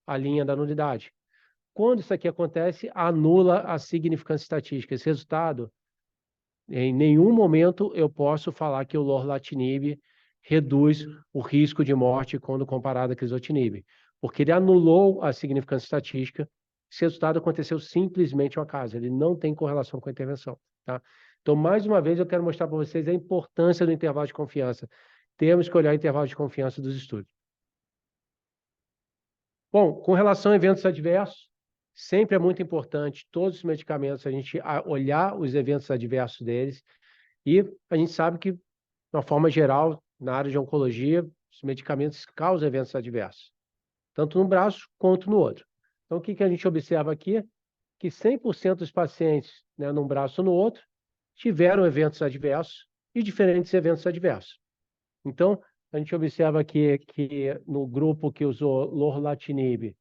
[SPEAKER 2] a linha da nulidade. Quando isso aqui acontece, anula a significância estatística. Esse resultado, em nenhum momento eu posso falar que o lorlatinib reduz o risco de morte quando comparado a crizotinib, porque ele anulou a significância estatística. Esse resultado aconteceu simplesmente ao acaso, ele não tem correlação com a intervenção, tá? Então, mais uma vez, eu quero mostrar para vocês a importância do intervalo de confiança. Temos que olhar o intervalo de confiança dos estudos. Bom, com relação a eventos adversos, sempre é muito importante todos os medicamentos a gente olhar os eventos adversos deles, e a gente sabe que, de uma forma geral, na área de oncologia, os medicamentos causam eventos adversos, tanto num braço quanto no outro. Então, o que a gente observa aqui? Que 100% dos pacientes, né, num braço ou no outro, tiveram eventos adversos e diferentes eventos adversos. Então, a gente observa aqui que no grupo que usou lorlatinib,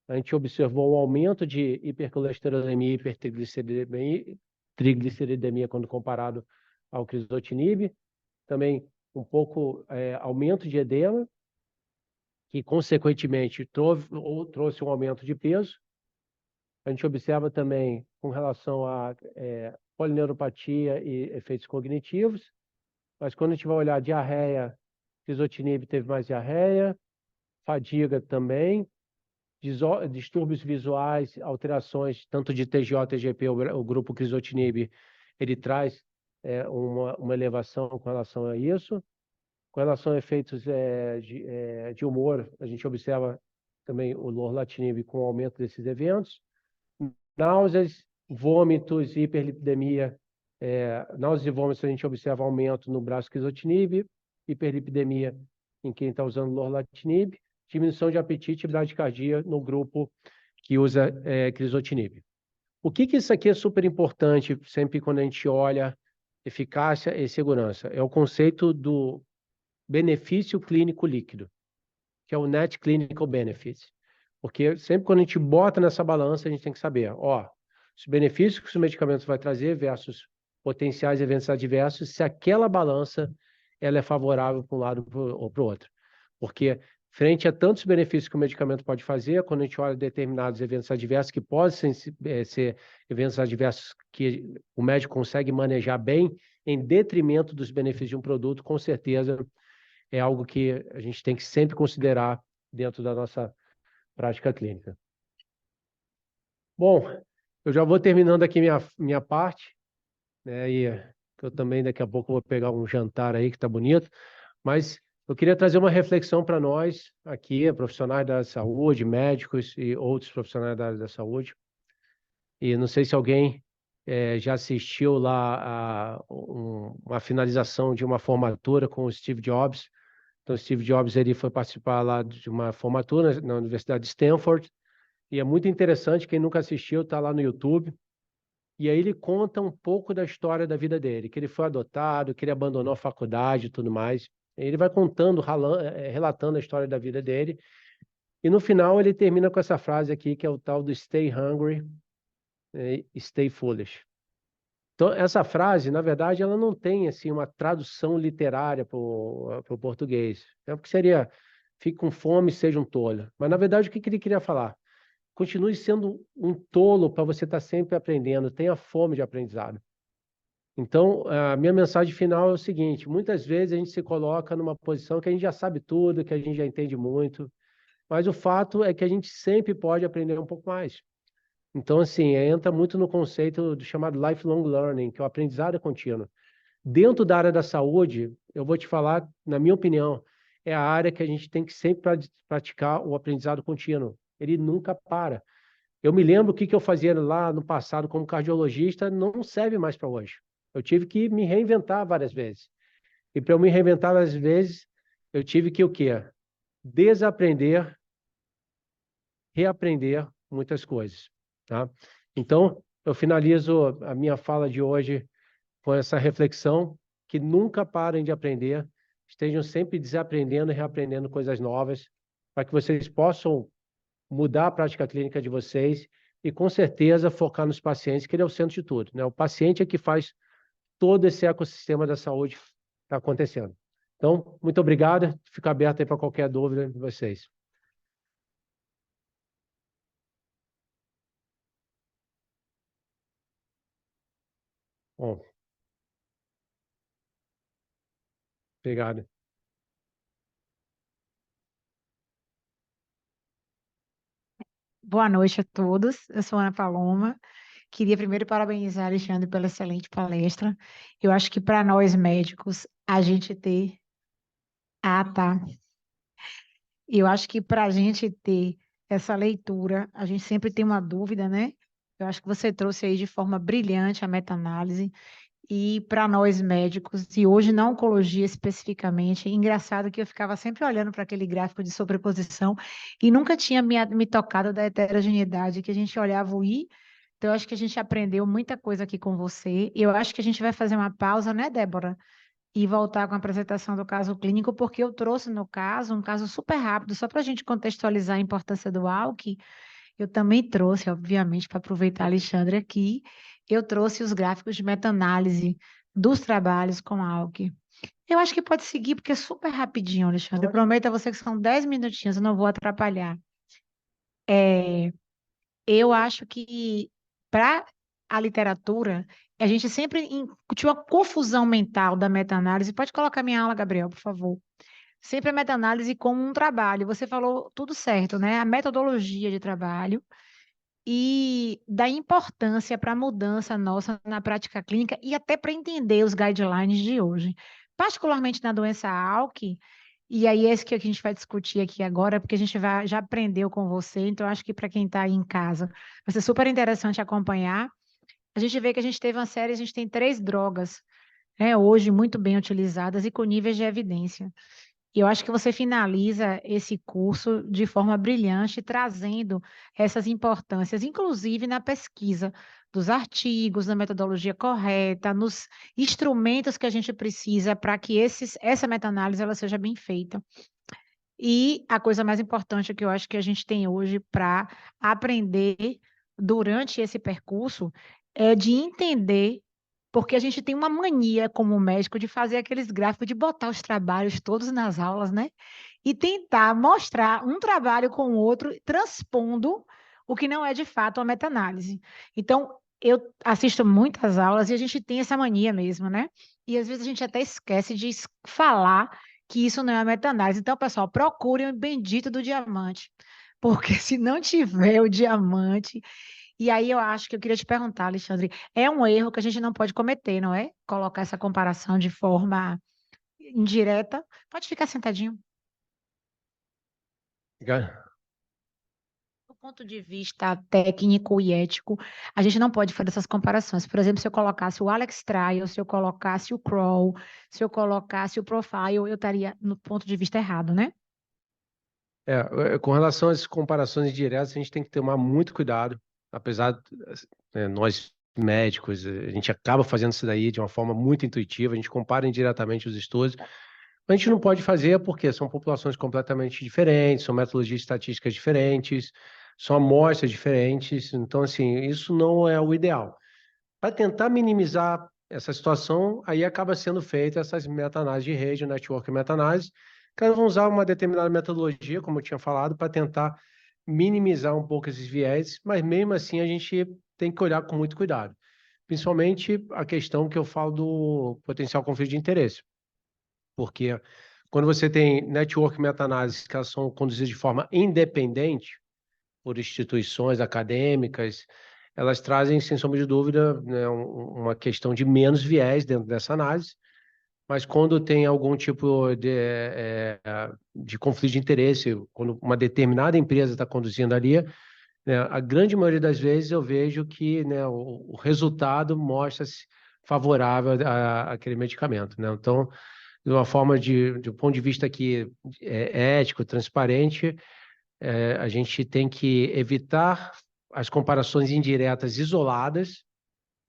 [SPEAKER 2] a gente observou um aumento de hipercolesterolemia e hipertrigliceridemia quando comparado ao crizotinib. Também um pouco aumento de edema, que consequentemente trouxe um aumento de peso. A gente observa também com relação a polineuropatia e efeitos cognitivos, mas quando a gente vai olhar diarreia, crizotinib teve mais diarreia, fadiga também, distúrbios visuais, alterações tanto de TGO, TGP, o grupo crizotinib, ele traz uma elevação com relação a isso. Com relação a efeitos de humor, a gente observa também o lorlatinib com o aumento desses eventos. Náuseas, vômitos, hiperlipidemia. Náuseas e vômitos, a gente observa aumento no braço crizotinib, hiperlipidemia em quem está usando lorlatinib, diminuição de apetite e bradicardia no grupo que usa crizotinib. O que isso aqui é super importante sempre quando a gente olha eficácia e segurança? É o conceito do benefício clínico líquido, que é o Net Clinical Benefit. Porque sempre quando a gente bota nessa balança, a gente tem que saber, os benefícios que os medicamentos vai trazer versus potenciais eventos adversos, se aquela balança ela é favorável para um lado ou para o outro. Porque frente a tantos benefícios que o medicamento pode fazer, quando a gente olha determinados eventos adversos, que podem ser eventos adversos que o médico consegue manejar bem, em detrimento dos benefícios de um produto, com certeza é algo que a gente tem que sempre considerar dentro da nossa prática clínica. Bom, eu já vou terminando aqui minha parte, né, e eu também daqui a pouco vou pegar um jantar aí que está bonito, mas eu queria trazer uma reflexão para nós aqui, profissionais da saúde, médicos e outros profissionais da área da saúde. E não sei se alguém já assistiu lá a uma finalização de uma formatura com o Steve Jobs. Então, o Steve Jobs ele foi participar lá de uma formatura na Universidade de Stanford, e é muito interessante, quem nunca assistiu, está lá no YouTube. E aí ele conta um pouco da história da vida dele, que ele foi adotado, que ele abandonou a faculdade e tudo mais. Ele vai contando, relatando a história da vida dele. E no final ele termina com essa frase aqui, que é o tal do Stay Hungry, Stay Foolish. Então, essa frase, na verdade, ela não tem assim, uma tradução literária para o português. É porque seria, fique com fome, seja um tolo. Mas, na verdade, o que ele queria falar? Continue sendo um tolo para você estar sempre aprendendo, tenha fome de aprendizado. Então, a minha mensagem final é o seguinte: muitas vezes a gente se coloca numa posição que a gente já sabe tudo, que a gente já entende muito, mas o fato é que a gente sempre pode aprender um pouco mais. Então, assim, entra muito no conceito do chamado lifelong learning, que é o aprendizado contínuo. Dentro da área da saúde, eu vou te falar, na minha opinião, é a área que a gente tem que sempre praticar o aprendizado contínuo. Ele nunca para. Eu me lembro o que eu fazia lá no passado como cardiologista, não serve mais para hoje. Eu tive que me reinventar várias vezes. E para eu me reinventar várias vezes, eu tive que o quê? Desaprender, reaprender muitas coisas, tá? Então, eu finalizo a minha fala de hoje com essa reflexão, que nunca parem de aprender, estejam sempre desaprendendo e reaprendendo coisas novas, para que vocês possam mudar a prática clínica de vocês e, com certeza, focar nos pacientes, que ele é o centro de tudo, né? O paciente é que faz todo esse ecossistema da saúde estar acontecendo. Então, muito obrigado. Fico aberto aí para qualquer dúvida de vocês. Bom, obrigado.
[SPEAKER 3] Boa noite a todos. Eu sou Ana Paloma. Queria primeiro parabenizar Alexandre pela excelente palestra. Eu acho que para nós médicos, a gente ter. Ah, tá. Eu acho que para a gente ter essa leitura, a gente sempre tem uma dúvida, né? Eu acho que você trouxe aí de forma brilhante a meta-análise. E para nós médicos, e hoje na oncologia especificamente, engraçado que eu ficava sempre olhando para aquele gráfico de sobreposição e nunca tinha me tocado da heterogeneidade, que a gente olhava o I. Então, eu acho que a gente aprendeu muita coisa aqui com você. Eu acho que a gente vai fazer uma pausa, né, Débora? E voltar com a apresentação do caso clínico, porque eu trouxe no caso um caso super rápido, só para a gente contextualizar a importância do ALK. Eu também trouxe, obviamente, para aproveitar Alexandre aqui, eu trouxe os gráficos de meta-análise dos trabalhos com ALK. Eu acho que pode seguir, porque é super rapidinho, Alexandre. Eu prometo a você que são 10 minutinhos, eu não vou atrapalhar. Eu acho que para a literatura, a gente sempre tinha uma confusão mental da meta-análise. Pode colocar minha aula, Gabriel, por favor. Sempre a meta-análise como um trabalho. Você falou tudo certo, né? A metodologia de trabalho e da importância para a mudança nossa na prática clínica e até para entender os guidelines de hoje. Particularmente na doença ALK, e aí esse que a gente vai discutir aqui agora, porque a gente já aprendeu com você, então acho que para quem está aí em casa vai ser super interessante acompanhar. A gente vê que a gente teve uma série, a gente tem 3 drogas, né, hoje muito bem utilizadas e com níveis de evidência. E eu acho que você finaliza esse curso de forma brilhante, trazendo essas importâncias, inclusive na pesquisa dos artigos, na metodologia correta, nos instrumentos que a gente precisa para que essa meta-análise ela seja bem feita. E a coisa mais importante que eu acho que a gente tem hoje para aprender durante esse percurso é de entender, porque a gente tem uma mania como médico de fazer aqueles gráficos, de botar os trabalhos todos nas aulas, né? E tentar mostrar um trabalho com o outro, transpondo o que não é de fato uma meta-análise. Então, eu assisto muitas aulas e a gente tem essa mania mesmo, né? E às vezes a gente até esquece de falar que isso não é uma meta-análise. Então, pessoal, procurem o bendito do diamante, porque se não tiver o diamante. E aí eu acho que eu queria te perguntar, Alexandre, é um erro que a gente não pode cometer, não é? Colocar essa comparação de forma indireta. Pode ficar sentadinho.
[SPEAKER 2] Obrigado.
[SPEAKER 3] Do ponto de vista técnico e ético, a gente não pode fazer essas comparações. Por exemplo, se eu colocasse o Alex Trial, se eu colocasse o Crawl, se eu colocasse o Profile, eu estaria no ponto de vista errado, né?
[SPEAKER 2] Com relação às comparações diretas, a gente tem que tomar muito cuidado, apesar de nós médicos, a gente acaba fazendo isso daí de uma forma muito intuitiva, a gente compara indiretamente os estudos, mas a gente não pode fazer porque são populações completamente diferentes, são metodologias estatísticas diferentes, são amostras diferentes, então, assim, isso não é o ideal. Para tentar minimizar essa situação, aí acaba sendo feita essas meta-análises de rede, network meta-análise, que elas vão usar uma determinada metodologia, como eu tinha falado, para tentar minimizar um pouco esses viés, mas mesmo assim a gente tem que olhar com muito cuidado. Principalmente a questão que eu falo do potencial conflito de interesse. Porque quando você tem network meta-análises que elas são conduzidas de forma independente por instituições acadêmicas, elas trazem, sem sombra de dúvida, né, uma questão de menos viés dentro dessa análise, mas quando tem algum tipo de conflito de interesse, quando uma determinada empresa está conduzindo ali, né, a grande maioria das vezes eu vejo que, né, o resultado mostra-se favorável àquele medicamento, né? Então, de uma forma de um ponto de vista aqui ético, transparente, a gente tem que evitar as comparações indiretas isoladas.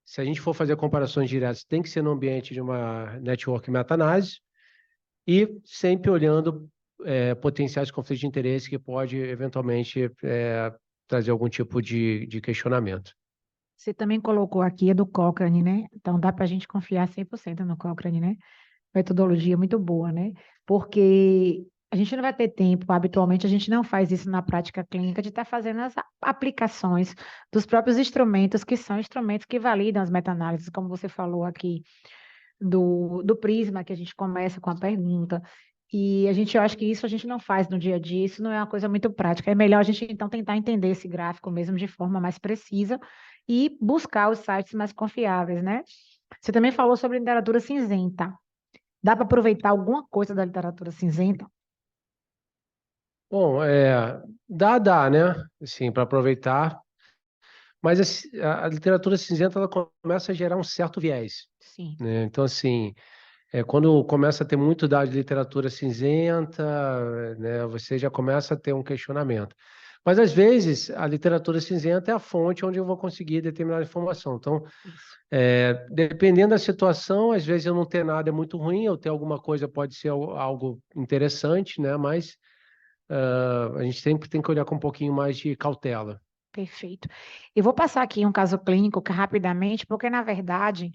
[SPEAKER 2] Se a gente for fazer comparações diretas, tem que ser no ambiente de uma network meta-análise e sempre olhando potenciais conflitos de interesse que pode eventualmente trazer algum tipo de questionamento.
[SPEAKER 3] Você também colocou aqui a do Cochrane, né? Então dá para a gente confiar 100% no Cochrane, né? Metodologia muito boa, né? Porque a gente não vai ter tempo, habitualmente a gente não faz isso na prática clínica, de estar fazendo as aplicações dos próprios instrumentos, que são instrumentos que validam as meta-análises, como você falou aqui, do Prisma, que a gente começa com a pergunta. E eu acho que isso a gente não faz no dia a dia, isso não é uma coisa muito prática. É melhor a gente, então, tentar entender esse gráfico mesmo de forma mais precisa e buscar os sites mais confiáveis, né? Você também falou sobre literatura cinzenta. Dá para aproveitar alguma coisa da literatura cinzenta?
[SPEAKER 2] Bom, dá, né? Assim, para aproveitar. Mas a literatura cinzenta ela começa a gerar um certo viés,
[SPEAKER 3] Sim,
[SPEAKER 2] né? Então, assim, quando começa a ter muito dado de literatura cinzenta, né, você já começa a ter um questionamento. Mas, às vezes, a literatura cinzenta é a fonte onde eu vou conseguir determinada informação. Então,
[SPEAKER 3] isso.
[SPEAKER 2] dependendo da situação, às vezes eu não ter nada é muito ruim, eu ter alguma coisa pode ser algo interessante, né? Mas a gente sempre tem que olhar com um pouquinho mais de cautela.
[SPEAKER 3] Perfeito. Eu vou passar aqui um caso clínico que, rapidamente, porque, na verdade,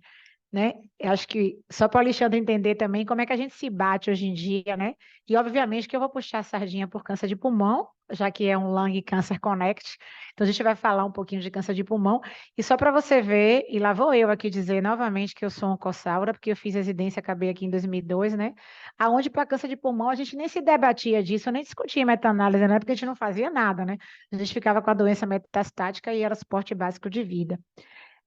[SPEAKER 3] né? Eu acho que só para o Alexandre entender também como é que a gente se bate hoje em dia, né? E obviamente que eu vou puxar a sardinha por câncer de pulmão, já que é um Lung Cancer Connect. Então a gente vai falar um pouquinho de câncer de pulmão. E só para você ver, e lá vou eu aqui dizer novamente que eu sou oncossaura, porque eu fiz residência, acabei aqui em 2002, né? Aonde para câncer de pulmão a gente nem se debatia disso, nem discutia meta-análise, né? Porque a gente não fazia nada, né? A gente ficava com a doença metastática e era suporte básico de vida.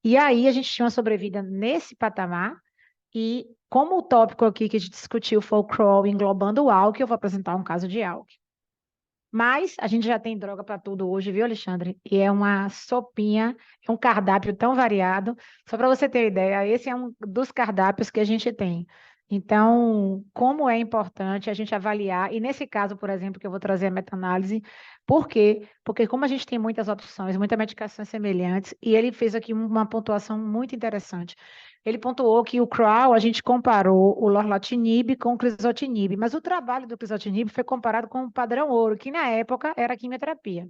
[SPEAKER 3] E aí a gente tinha uma sobrevida nesse patamar, e como o tópico aqui que a gente discutiu foi o crawl englobando o ALK, eu vou apresentar um caso de ALK. Mas a gente já tem droga para tudo hoje, viu, Alexandre? E é uma sopinha, é um cardápio tão variado. Só para você ter ideia, esse é um dos cardápios que a gente tem. Então, como é importante a gente avaliar, e nesse caso, por exemplo, que eu vou trazer a meta-análise, por quê? Porque como a gente tem muitas opções, muitas medicações semelhantes, e ele fez aqui uma pontuação muito interessante. Ele pontuou que o CRAL, a gente comparou o lorlatinib com o crizotinib, mas o trabalho do crizotinib foi comparado com o padrão ouro, que na época era a quimioterapia,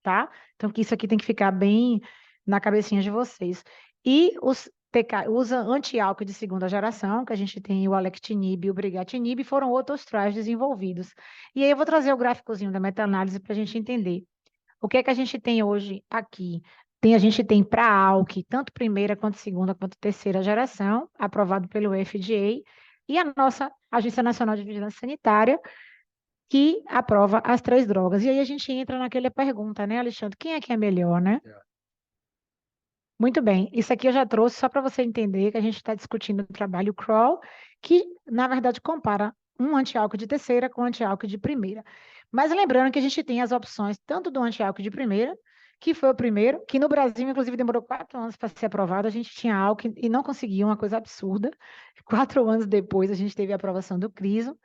[SPEAKER 3] tá? Então, que isso aqui tem que ficar bem na cabecinha de vocês. E os TK, usa anti-álcool de segunda geração, que a gente tem o alectinib e o brigatinib, foram outros trials desenvolvidos. E aí eu vou trazer o gráficozinho da meta-análise para a gente entender. O que é que a gente tem hoje aqui? A gente tem para ALK, tanto primeira quanto segunda quanto terceira geração, aprovado pelo FDA, e a nossa Agência Nacional de Vigilância Sanitária, que aprova as três drogas. E aí a gente entra naquela pergunta, né, Alexandre? Quem é melhor, né? Muito bem, isso aqui eu já trouxe só para você entender que a gente está discutindo o trabalho crawl, que na verdade compara um antiálcool de terceira com um antiálcool de primeira. Mas lembrando que a gente tem as opções tanto do antiálcool de primeira, que foi o primeiro, que no Brasil, inclusive, demorou 4 anos para ser aprovado, a gente tinha álcool e não conseguia, uma coisa absurda. 4 anos depois, a gente teve a aprovação do Criso.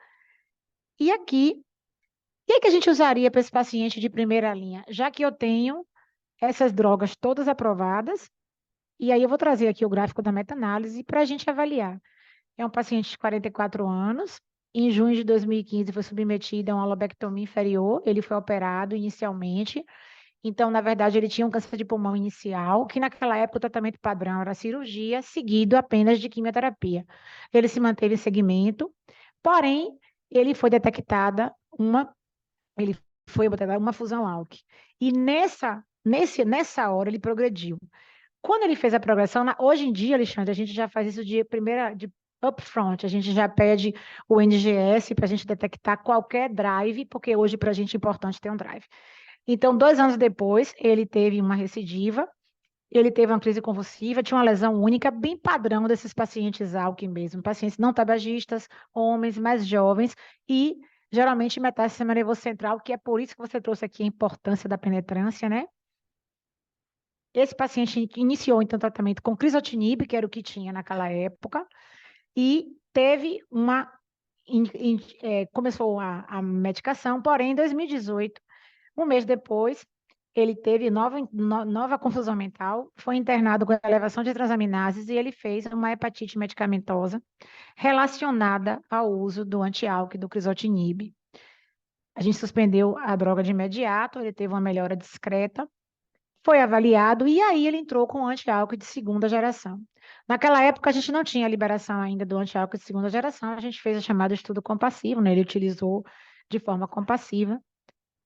[SPEAKER 3] E aqui, o que é que a gente usaria para esse paciente de primeira linha? Já que eu tenho essas drogas todas aprovadas, e aí eu vou trazer aqui o gráfico da meta-análise para a gente avaliar. É um paciente de 44 anos. Em junho de 2015 foi submetido a uma lobectomia inferior. Ele foi operado inicialmente. Então, na verdade, ele tinha um câncer de pulmão inicial, que naquela época o tratamento padrão era cirurgia, seguido apenas de quimioterapia. Ele se manteve em segmento, porém, ele foi detectada uma, ele foi detectada uma fusão ALK. E nessa hora ele progrediu. Quando ele fez a progressão, hoje em dia, Alexandre, a gente já faz isso de upfront, a gente já pede o NGS para a gente detectar qualquer drive, porque hoje para a gente é importante ter um drive. Então, 2 anos depois, ele teve uma recidiva, ele teve uma crise convulsiva, tinha uma lesão única, bem padrão desses pacientes ALK mesmo, pacientes não tabagistas, homens mais jovens e geralmente metástase nervoso central, que é por isso que você trouxe aqui a importância da penetrância, né? Esse paciente iniciou então tratamento com crizotinib, que era o que tinha naquela época, e teve começou a medicação, porém em 2018, um mês depois, ele teve nova confusão mental, foi internado com elevação de transaminases e ele fez uma hepatite medicamentosa relacionada ao uso do anti-ALK, do crizotinib. A gente suspendeu a droga de imediato, ele teve uma melhora discreta, foi avaliado e aí ele entrou com o anti-ALK de segunda geração. Naquela época, a gente não tinha a liberação ainda do anti-ALK de segunda geração, a gente fez o chamado estudo compassivo, né? Ele utilizou de forma compassiva.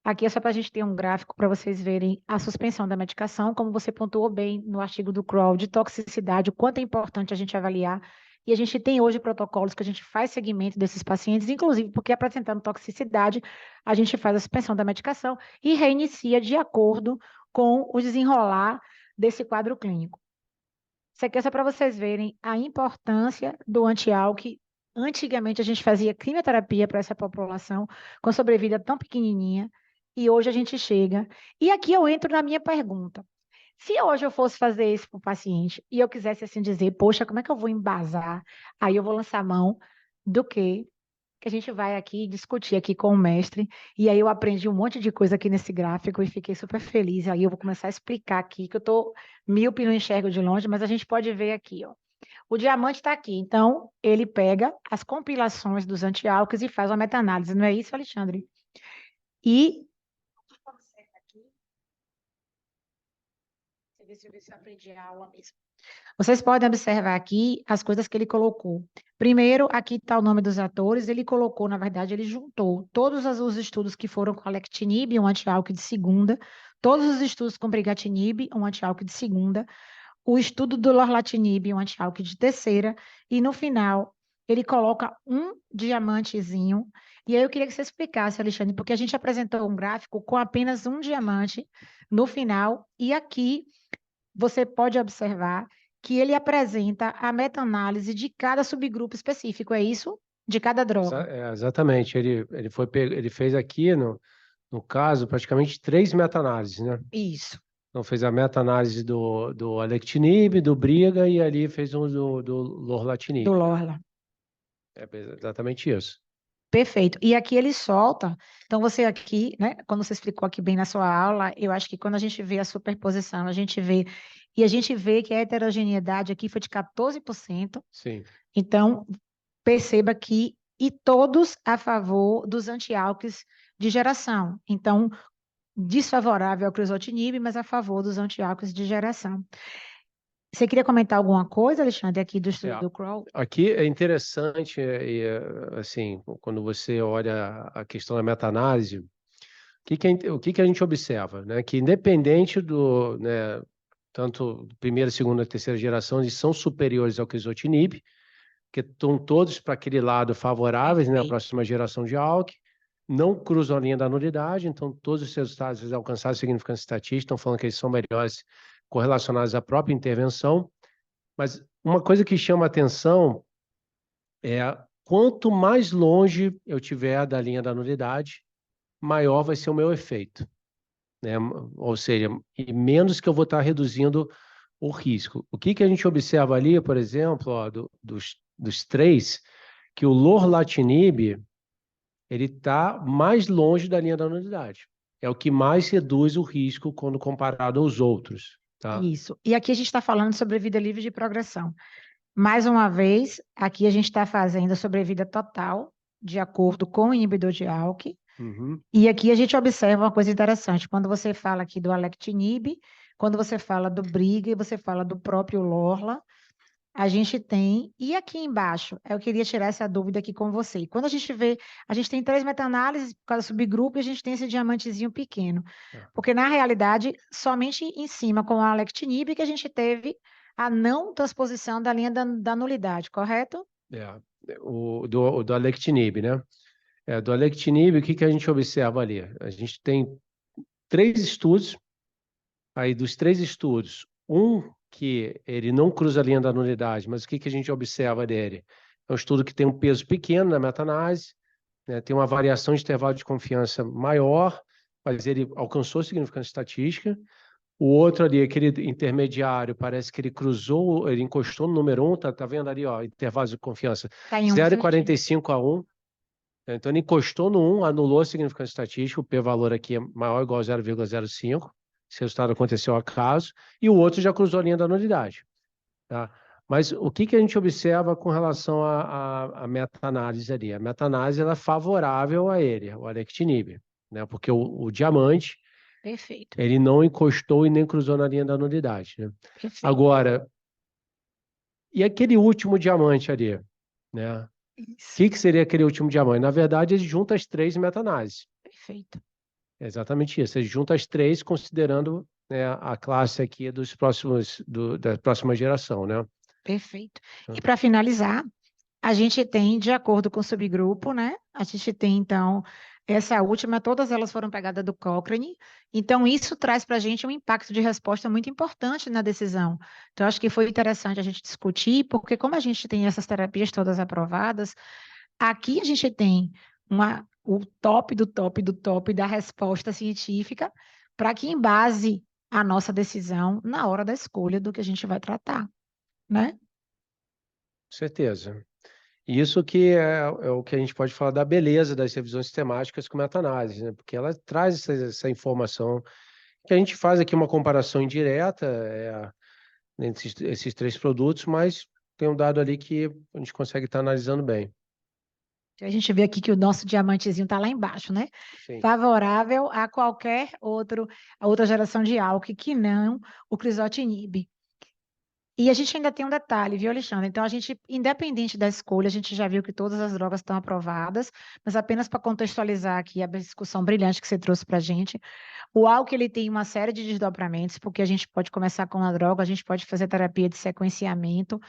[SPEAKER 3] Aqui é só para a gente ter um gráfico para vocês verem a suspensão da medicação, como você pontuou bem no artigo do Kroll, de toxicidade, o quanto é importante a gente avaliar. E a gente tem hoje protocolos que a gente faz seguimento desses pacientes, inclusive porque apresentando toxicidade, a gente faz a suspensão da medicação e reinicia de acordo com o desenrolar desse quadro clínico. Isso aqui é só para vocês verem a importância do anti-ALK. Antigamente a gente fazia quimioterapia para essa população com sobrevida tão pequenininha e hoje a gente chega. E aqui eu entro na minha pergunta. Se hoje eu fosse fazer isso para o paciente e eu quisesse assim dizer, poxa, como é que eu vou embasar? Aí eu vou lançar mão do quê? Que a gente vai aqui discutir aqui com o mestre, e aí eu aprendi um monte de coisa aqui nesse gráfico e fiquei super feliz. Aí eu vou começar a explicar aqui, que eu estou míope, não enxergo de longe, mas a gente pode ver aqui, ó. O diamante está aqui, então ele pega as compilações dos anti-álcoons e faz uma meta-análise, não é isso, Alexandre? E deixa eu ver se eu aprendi a aula mesmo. Vocês podem observar aqui as coisas que ele colocou. Primeiro, aqui está o nome dos atores. Ele colocou, na verdade, ele juntou todos os estudos que foram com alectinib, um anti-ALK de segunda, todos os estudos com brigatinib, um anti-ALK de segunda, o estudo do lorlatinib, um anti-ALK de terceira, e no final, ele coloca um diamantezinho. E aí eu queria que você explicasse, Alexandre, porque a gente apresentou um gráfico com apenas um diamante no final, e aqui você pode observar que ele apresenta a meta-análise de cada subgrupo específico, é isso? De cada droga.
[SPEAKER 2] Exatamente. Ele fez aqui, no caso, praticamente 3 meta-análises, né?
[SPEAKER 3] Isso.
[SPEAKER 2] Então, fez a meta-análise do alectinib, do briga, e ali fez um do lorlatinib.
[SPEAKER 3] Do Lorla.
[SPEAKER 2] É exatamente isso.
[SPEAKER 3] Perfeito. E aqui ele solta. Então, você aqui, né, quando você explicou aqui bem na sua aula, eu acho que quando a gente vê a superposição, a gente vê. E a gente vê que a heterogeneidade aqui foi de 14%.
[SPEAKER 2] Sim.
[SPEAKER 3] Então, perceba que. E todos a favor dos anti-álcoons de geração. Então, desfavorável ao crizotinib, mas a favor dos anti-álcoons de geração. Você queria comentar alguma coisa, Alexandre, aqui do estudo do Kroll?
[SPEAKER 2] Aqui é interessante, assim, quando você olha a questão da meta-análise, o que a gente observa, né? Que independente né, tanto primeira, segunda, terceira geração, eles são superiores ao crizotinib, que estão todos para aquele lado favoráveis, né? A próxima geração de ALK, não cruzam a linha da nulidade, então todos os resultados alcançados significância estatística estão falando que eles são melhores correlacionados à própria intervenção, mas uma coisa que chama atenção é quanto mais longe eu tiver da linha da nulidade, maior vai ser o meu efeito, né? Ou seja, e menos que eu vou estar reduzindo o risco. O que a gente observa ali, por exemplo, ó, dos 3, que o lorlatinib ele está mais longe da linha da nulidade. É o que mais reduz o risco quando comparado aos outros. Tá?
[SPEAKER 3] Isso. E aqui a gente está falando sobre vida livre de progressão. Mais uma vez, aqui a gente está fazendo a sobrevida total, de acordo com o inibidor de ALK.
[SPEAKER 2] Uhum.
[SPEAKER 3] E aqui a gente observa uma coisa interessante. Quando você fala aqui do alectinib, quando você fala do briga e você fala do próprio Lorla, a gente tem, e aqui embaixo, eu queria tirar essa dúvida aqui com você. Quando a gente vê, a gente tem 3 meta-análises por cada subgrupo e a gente tem esse diamantezinho pequeno. Porque, na realidade, somente em cima com a alectinib que a gente teve a não transposição da linha da nulidade, correto?
[SPEAKER 2] Do alectinib, né? Do alectinib, o que a gente observa ali? A gente tem 3 estudos, aí dos 3 estudos, que ele não cruza a linha da nulidade, mas o que a gente observa dele? É um estudo que tem um peso pequeno na meta-análise, né, tem uma variação de intervalo de confiança maior, mas ele alcançou significância estatística. O outro ali, aquele intermediário, parece que ele cruzou, ele encostou no número 1, tá vendo ali, ó, intervalo de confiança
[SPEAKER 3] Tá em um certinho.
[SPEAKER 2] 0,45 a 1. Então ele encostou no 1, anulou a significância estatística, o p-valor aqui é maior ou igual a 0,05. Esse resultado aconteceu ao acaso, e o outro já cruzou a linha da nulidade. Tá? Mas o que a gente observa com relação à meta-análise ali? A meta-análise ela é favorável a ele, o alectinib, né? Porque o diamante,
[SPEAKER 3] Perfeito,
[SPEAKER 2] ele não encostou e nem cruzou na linha da nulidade, né?
[SPEAKER 3] perfeito.
[SPEAKER 2] Agora, e aquele último diamante ali, né? O
[SPEAKER 3] Isso,
[SPEAKER 2] que seria aquele último diamante? Na verdade, ele junta as três meta-análises.
[SPEAKER 3] perfeito.
[SPEAKER 2] É exatamente isso. Ele junta as três, considerando, né, a classe aqui da próxima geração, né?
[SPEAKER 3] Perfeito.
[SPEAKER 2] Tá.
[SPEAKER 3] E para finalizar, a gente tem, de acordo com o subgrupo, né? A gente tem, então, essa última, todas elas foram pegadas do Cochrane. Então, isso traz para a gente um impacto de resposta muito importante na decisão. Então, acho que foi interessante a gente discutir, porque como a gente tem essas terapias todas aprovadas, aqui a gente tem o top do top do top da resposta científica, para que embase a nossa decisão na hora da escolha do que a gente vai tratar, né?
[SPEAKER 2] Certeza. Isso que é o que a gente pode falar da beleza das revisões sistemáticas com meta-análise, né? Porque ela traz essa informação que a gente faz aqui uma comparação indireta entre esses três produtos, mas tem um dado ali que a gente consegue estar analisando bem.
[SPEAKER 3] A gente vê aqui que o nosso diamantezinho está lá embaixo, né?
[SPEAKER 2] Sim.
[SPEAKER 3] Favorável a qualquer a outra geração de álcool que não o crizotinib. E a gente ainda tem um detalhe, viu, Alexandre? Então, a gente, independente da escolha, a gente já viu que todas as drogas estão aprovadas, mas apenas para contextualizar aqui a discussão brilhante que você trouxe para a gente, o álcool ele tem uma série de desdobramentos, porque a gente pode começar com a droga, a gente pode fazer terapia de sequenciamento,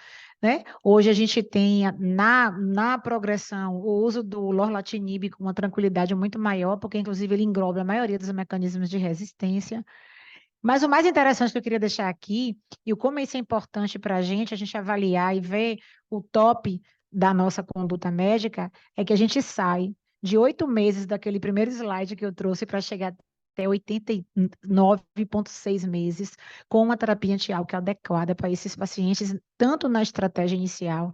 [SPEAKER 3] né? Hoje a gente tem na progressão o uso do lorlatinib com uma tranquilidade muito maior, porque inclusive ele engloba a maioria dos mecanismos de resistência. Mas o mais interessante que eu queria deixar aqui, e o como isso é importante para a gente avaliar e ver o top da nossa conduta médica, é que a gente sai de 8 meses daquele primeiro slide que eu trouxe para chegar até 89,6 meses com uma terapia antiálcool adequada para esses pacientes, tanto na estratégia inicial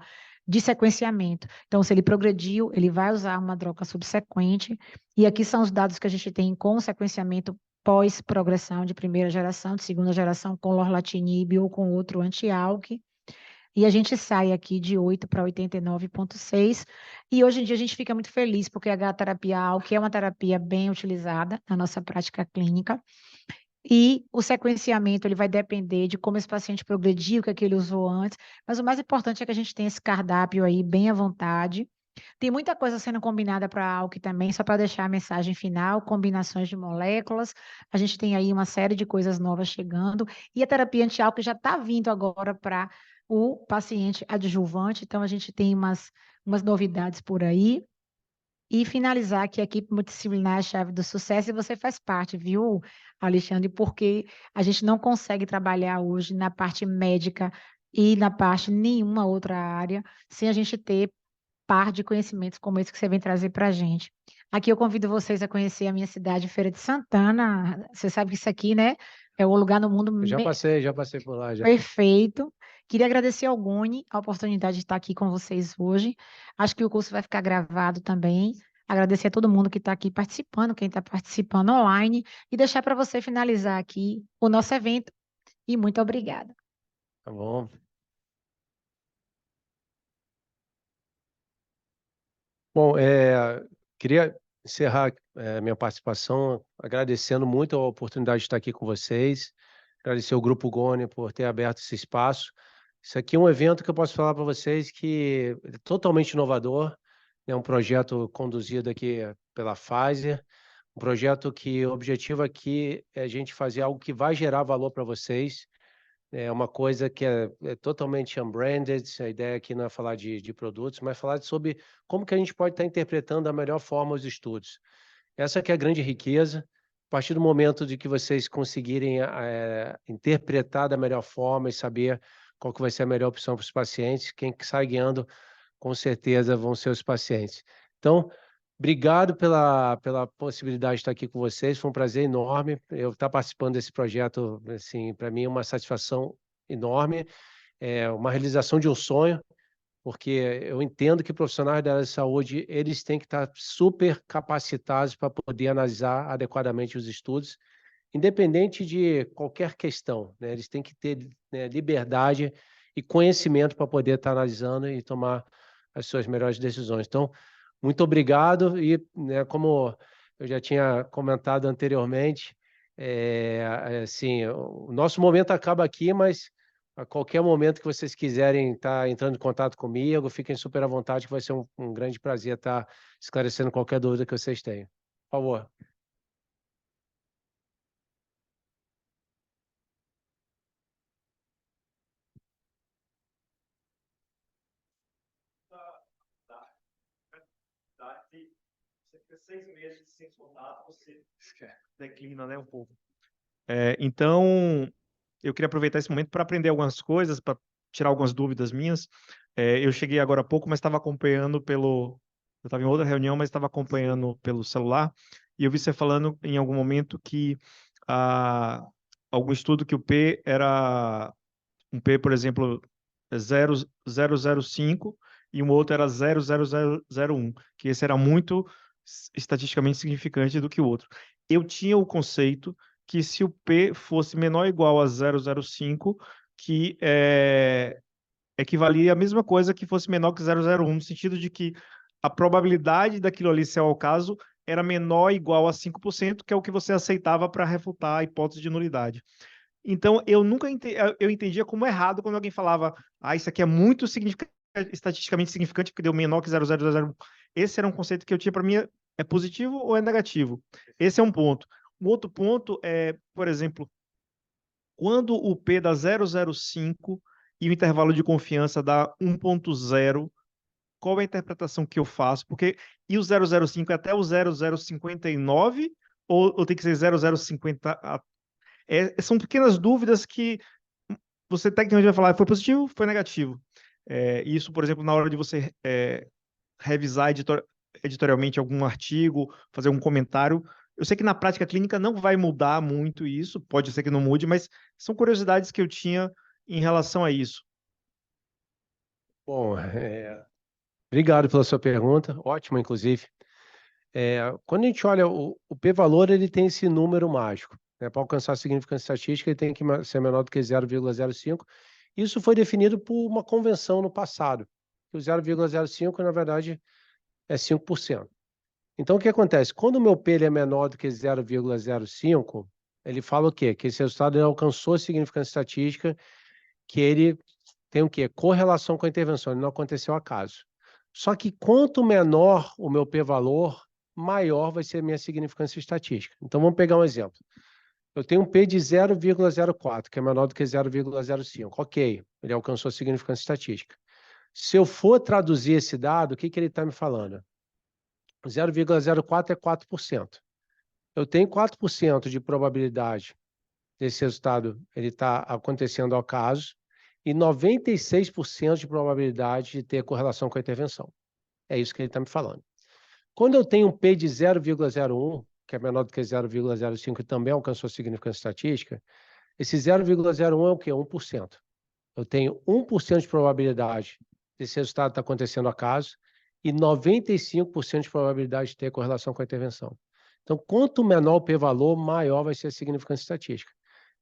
[SPEAKER 3] de sequenciamento. Então, se ele progrediu, ele vai usar uma droga subsequente, e aqui são os dados que a gente tem com o sequenciamento pós-progressão de primeira geração, de segunda geração com lorlatinib ou com outro anti-ALK, e a gente sai aqui de 8 para 89,6, e hoje em dia a gente fica muito feliz, porque a terapia ALK é uma terapia bem utilizada na nossa prática clínica, e o sequenciamento ele vai depender de como esse paciente progrediu, o que é que ele usou antes, mas o mais importante é que a gente tenha esse cardápio aí bem à vontade. Tem muita coisa sendo combinada para a ALK também, só para deixar a mensagem final, combinações de moléculas. A gente tem aí uma série de coisas novas chegando, e a terapia anti-ALK já está vindo agora para o paciente adjuvante, então a gente tem umas novidades por aí. E finalizar que a equipe multidisciplinar é a chave do sucesso, e você faz parte, viu, Alexandre? Porque a gente não consegue trabalhar hoje na parte médica e na parte nenhuma outra área sem a gente ter par de conhecimentos como esse que você vem trazer para a gente. Aqui eu convido vocês a conhecer a minha cidade, Feira de Santana. Você sabe que isso aqui, né, é o lugar no mundo
[SPEAKER 2] Eu já passei por lá já.
[SPEAKER 3] perfeito. Queria agradecer ao Goni a oportunidade de estar aqui com vocês hoje. Acho que o curso vai ficar gravado também. Agradecer a todo mundo que está aqui participando, quem está participando online, e deixar para você finalizar aqui o nosso evento. E muito obrigada.
[SPEAKER 2] Tá bom. Bom, queria encerrar minha participação agradecendo muito a oportunidade de estar aqui com vocês, agradecer ao Grupo Goni por ter aberto esse espaço. Isso aqui é um evento que eu posso falar para vocês que é totalmente inovador, é um projeto conduzido aqui pela Pfizer, um projeto que o objetivo aqui é a gente fazer algo que vai gerar valor para vocês. É uma coisa que é totalmente unbranded, a ideia aqui não é falar de produtos, mas falar sobre como que a gente pode estar interpretando da melhor forma os estudos. Essa que é a grande riqueza, partir do momento de que vocês conseguirem interpretar da melhor forma e saber qual que vai ser a melhor opção para os pacientes, quem que sai ganhando, com certeza, vão ser os pacientes. Então, obrigado pela possibilidade de estar aqui com vocês, foi um prazer enorme eu estar participando desse projeto, assim, para mim é uma satisfação enorme, é uma realização de um sonho, porque eu entendo que profissionais da área de saúde, eles têm que estar super capacitados para poder analisar adequadamente os estudos, independente de qualquer questão, né? Eles têm que ter, né, liberdade e conhecimento para poder estar analisando e tomar as suas melhores decisões. Então, muito obrigado e, né, como eu já tinha comentado anteriormente, assim, o nosso momento acaba aqui, mas a qualquer momento que vocês quiserem estar entrando em contato comigo, fiquem super à vontade, que vai ser um grande prazer estar esclarecendo qualquer dúvida que vocês tenham. Por favor.
[SPEAKER 4] Você fica 6 meses sem contato, você declina, né, um pouco. Então, eu queria aproveitar esse momento para aprender algumas coisas, para tirar algumas dúvidas minhas. Eu cheguei agora há pouco, mas estava acompanhando pelo... Eu estava em outra reunião, mas estava acompanhando pelo celular, e eu vi você falando em algum momento que algum estudo que o P era... Um P, por exemplo, 0,005 e um outro era 0,0001, que esse era muito estatisticamente significante do que o outro. Eu tinha o conceito que se o P fosse menor ou igual a 0,05, que equivalia a mesma coisa que fosse menor que 0,01, no sentido de que a probabilidade daquilo ali ser ao caso era menor ou igual a 5%, que é o que você aceitava para refutar a hipótese de nulidade. Então, eu nunca eu entendia como errado quando alguém falava, isso aqui é muito estatisticamente significante, porque deu menor que 0,0001. Esse era um conceito que eu tinha para mim, é positivo ou é negativo? Esse é um ponto. O outro ponto é, por exemplo, quando o P dá 0,05 e o intervalo de confiança dá 1,0, qual é a interpretação que eu faço? Porque e o 0,05 é até o 0,059 ou tem que ser 0,050? São pequenas dúvidas que você tecnicamente vai falar, foi positivo, foi negativo. Isso, por exemplo, na hora de você revisar editorialmente algum artigo, fazer um comentário. Eu sei que na prática clínica não vai mudar muito isso, pode ser que não mude, mas são curiosidades que eu tinha em relação a isso.
[SPEAKER 2] Bom, obrigado pela sua pergunta, ótima, inclusive. Quando a gente olha o p-valor, ele tem esse número mágico, né? Para alcançar a significância estatística, ele tem que ser menor do que 0,05. Isso foi definido por uma convenção no passado, que o 0,05, na verdade, é 5%. Então, o que acontece? Quando o meu P ele é menor do que 0,05, ele fala o quê? Que esse resultado ele alcançou a significância estatística, que ele tem o quê? Correlação com a intervenção, ele não aconteceu acaso. Só que quanto menor o meu p-valor, maior vai ser a minha significância estatística. Então, vamos pegar um exemplo. Eu tenho um P de 0,04, que é menor do que 0,05. Ok, ele alcançou a significância estatística. Se eu for traduzir esse dado, o que ele está me falando? 0,04 é 4%. Eu tenho 4% de probabilidade desse resultado ele estar acontecendo ao caso e 96% de probabilidade de ter correlação com a intervenção. É isso que ele está me falando. Quando eu tenho um P de 0,01, que é menor do que 0,05 e também alcançou a significância estatística, esse 0,01 é o quê? 1%. Eu tenho 1% de probabilidade desse resultado estar acontecendo ao caso e 95% de probabilidade de ter correlação com a intervenção. Então, quanto menor o p-valor, maior vai ser a significância estatística.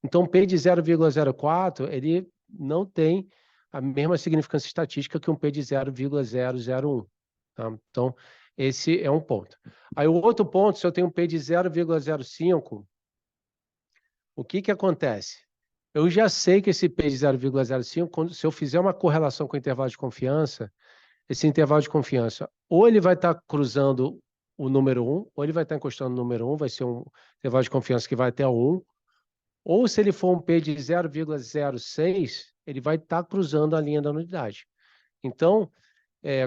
[SPEAKER 2] Então, o P de 0,04, ele não tem a mesma significância estatística que um P de 0,001. Tá? Então, esse é um ponto. Aí, o outro ponto, se eu tenho um P de 0,05, o que acontece? Eu já sei que esse P de 0,05, se eu fizer uma correlação com o intervalo de confiança, esse intervalo de confiança, ou ele vai estar cruzando o número 1, ou ele vai estar encostando no número 1, vai ser um intervalo de confiança que vai até o 1, ou se ele for um P de 0,06, ele vai estar cruzando a linha da unidade. Então,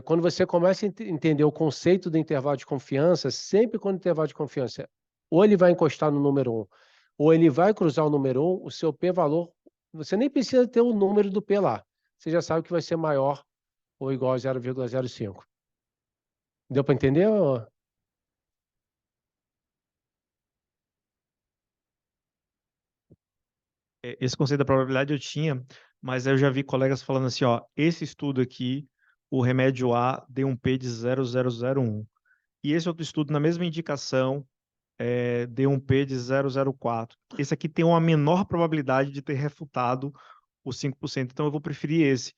[SPEAKER 2] quando você começa a entender o conceito do intervalo de confiança, sempre quando o intervalo de confiança ou ele vai encostar no número 1, ou ele vai cruzar o número 1, o seu p-valor, você nem precisa ter o número do p lá. Você já sabe que vai ser maior ou igual a 0,05. Deu para entender?
[SPEAKER 4] Esse conceito da probabilidade eu tinha, mas eu já vi colegas falando assim, ó, esse estudo aqui, o remédio A deu um P de 0,001. E esse outro estudo, na mesma indicação, deu um P de 0,04. Esse aqui tem uma menor probabilidade de ter refutado os 5%, então eu vou preferir esse.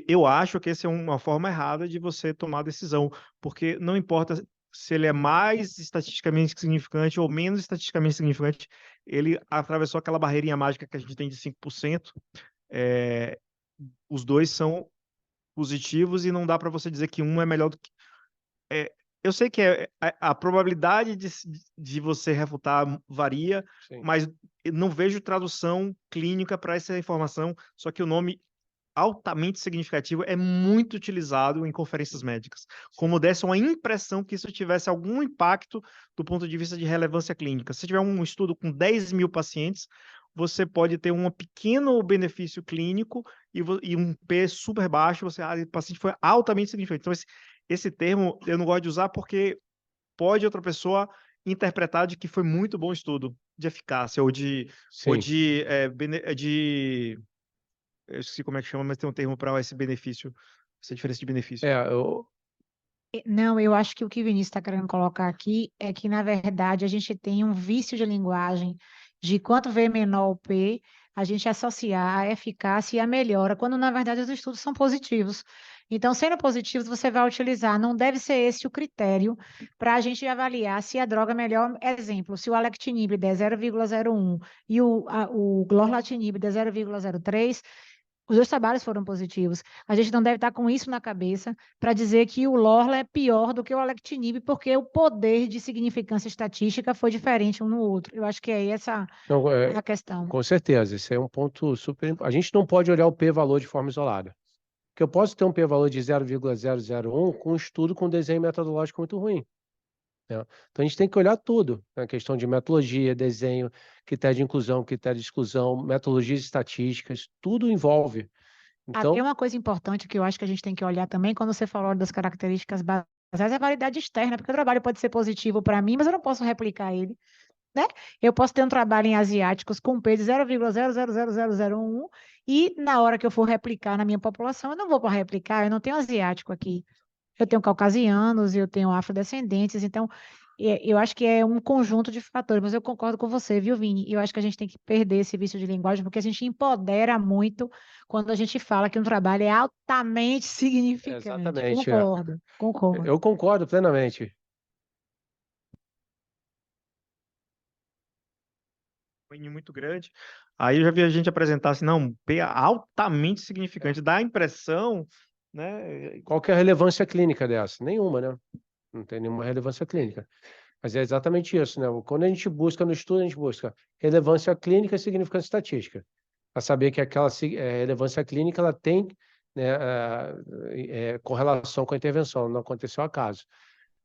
[SPEAKER 4] Eu acho que essa é uma forma errada de você tomar a decisão, porque não importa se ele é mais estatisticamente significante ou menos estatisticamente significante, ele atravessou aquela barreirinha mágica que a gente tem de 5%. É, os dois são positivos e não dá para você dizer que um é melhor do que. Eu sei que a probabilidade de você refutar varia,
[SPEAKER 2] Sim.
[SPEAKER 4] mas eu não vejo tradução clínica para essa informação, só que o nome altamente significativo é muito utilizado em conferências médicas, como desse uma impressão que isso tivesse algum impacto do ponto de vista de relevância clínica. Se tiver um estudo com 10 mil pacientes, você pode ter um pequeno benefício clínico e um P super baixo, o paciente foi altamente significante. Então, esse termo eu não gosto de usar porque pode outra pessoa interpretar de que foi muito bom estudo de eficácia ou de
[SPEAKER 2] Sim.
[SPEAKER 4] eu esqueci como é que chama, mas tem um termo para esse benefício, essa diferença de benefício.
[SPEAKER 3] Não, eu acho que o que o Vinícius está querendo colocar aqui é que, na verdade, a gente tem um vício de linguagem de quanto V menor o P, a gente associar a eficácia e a melhora, quando, na verdade, os estudos são positivos. Então, sendo positivos, você vai utilizar, não deve ser esse o critério para a gente avaliar se a droga é melhor. Exemplo, se o alectinib der 0,01 e o lorlatinib der 0,03, os dois trabalhos foram positivos. A gente não deve estar com isso na cabeça para dizer que o Lorla é pior do que o alectinib, porque o poder de significância estatística foi diferente um no outro. Eu acho que é essa
[SPEAKER 2] Não,
[SPEAKER 3] a questão.
[SPEAKER 2] com certeza, esse é um ponto super importante. A gente não pode olhar o p-valor de forma isolada. Porque eu posso ter um p-valor de 0,001 com um estudo com desenho metodológico muito ruim, né? Então a gente tem que olhar tudo, né? Questão de metodologia, desenho, critério de inclusão, critério de exclusão, metodologias estatísticas, tudo envolve.
[SPEAKER 3] Tem
[SPEAKER 2] Então,
[SPEAKER 3] uma coisa importante que eu acho que a gente tem que olhar também, quando você falou das características basadas, é a validade externa, porque o trabalho pode ser positivo para mim, mas eu não posso replicar ele, né? Eu posso ter um trabalho em asiáticos com P de 0,000001 e na hora que eu for replicar na minha população, eu não vou para replicar, eu não tenho asiático aqui. Eu tenho caucasianos, eu tenho afrodescendentes, então eu acho que é um conjunto de fatores, mas eu concordo com você, viu, Vini? Eu acho que a gente tem que perder esse vício de linguagem, porque a gente empodera muito quando a gente fala que um trabalho é altamente significante.
[SPEAKER 2] exatamente,
[SPEAKER 3] Concordo.
[SPEAKER 2] eu concordo plenamente.
[SPEAKER 4] Muito grande. Aí eu já vi a gente apresentar assim, não, P altamente significante, dá a impressão, né?
[SPEAKER 2] Qual que é a relevância clínica dessa? Nenhuma, né? Não tem nenhuma relevância clínica. Mas é exatamente isso, né? Quando a gente busca no estudo, a gente busca relevância clínica e significância estatística. Para saber que aquela relevância clínica ela tem, né, correlação com a intervenção, não aconteceu acaso.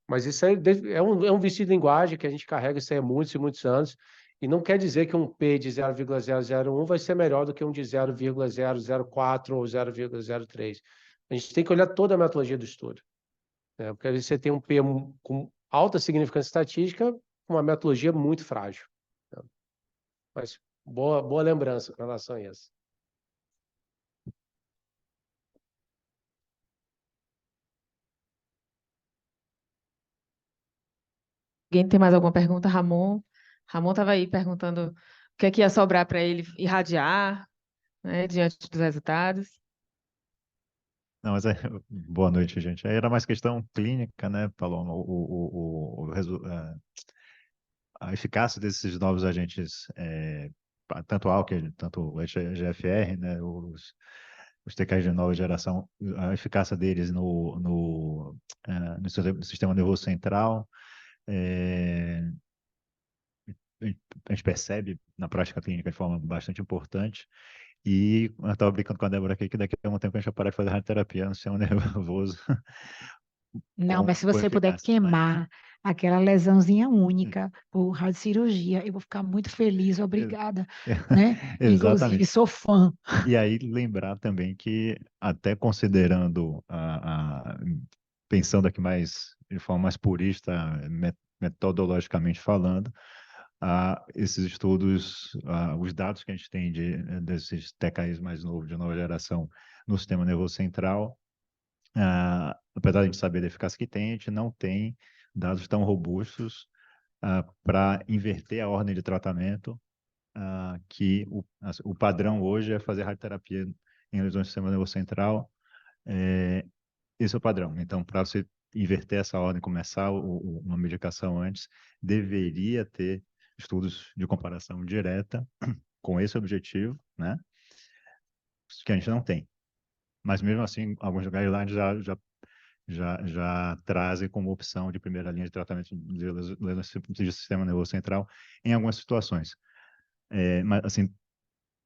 [SPEAKER 2] Mas isso é um vício de linguagem que a gente carrega isso aí há muitos e muitos anos, e não quer dizer que um P de 0,001 vai ser melhor do que um de 0,004 ou 0,03. A gente tem que olhar toda a metodologia do estudo, né? Porque às vezes você tem um P com alta significância estatística, com uma metodologia muito frágil, né? Mas boa lembrança com relação a isso.
[SPEAKER 5] Alguém tem mais alguma pergunta? Ramon? Ramon estava aí perguntando o que é que ia sobrar para ele irradiar, né, diante dos resultados.
[SPEAKER 6] Não, mas boa noite, gente. Aí era mais questão clínica, né, Paloma? A eficácia desses novos agentes, tanto o álcool, tanto o GFR, né, os TKIs de nova geração, a eficácia deles no sistema nervoso central, a gente percebe na prática clínica de forma bastante importante. E eu estava brincando com a Débora aqui que daqui a um tempo a gente vai parar de fazer radioterapia no sistema nervoso.
[SPEAKER 3] Não, mas se você puder
[SPEAKER 6] eficácia, né?
[SPEAKER 3] queimar aquela lesãozinha única por radiocirurgia. Eu vou ficar muito feliz, obrigada, né? Inclusive,
[SPEAKER 6] Exatamente.
[SPEAKER 3] sou fã.
[SPEAKER 6] E aí lembrar também que até considerando pensando aqui mais de forma mais purista, metodologicamente falando, esses estudos, os dados que a gente tem desses TKIs mais novos, de nova geração, no sistema nervoso central, apesar de a gente saber da eficácia que tem, a gente não tem dados tão robustos para inverter a ordem de tratamento, que o padrão hoje é fazer radioterapia em lesões do sistema nervoso central. Esse é o padrão. Então, para você inverter essa ordem, começar uma medicação antes, deveria ter estudos de comparação direta com esse objetivo, né? Que a gente não tem. Mas mesmo assim, alguns guidelines já trazem como opção de primeira linha de tratamento de lesões do sistema nervoso central em algumas situações. Mas, assim,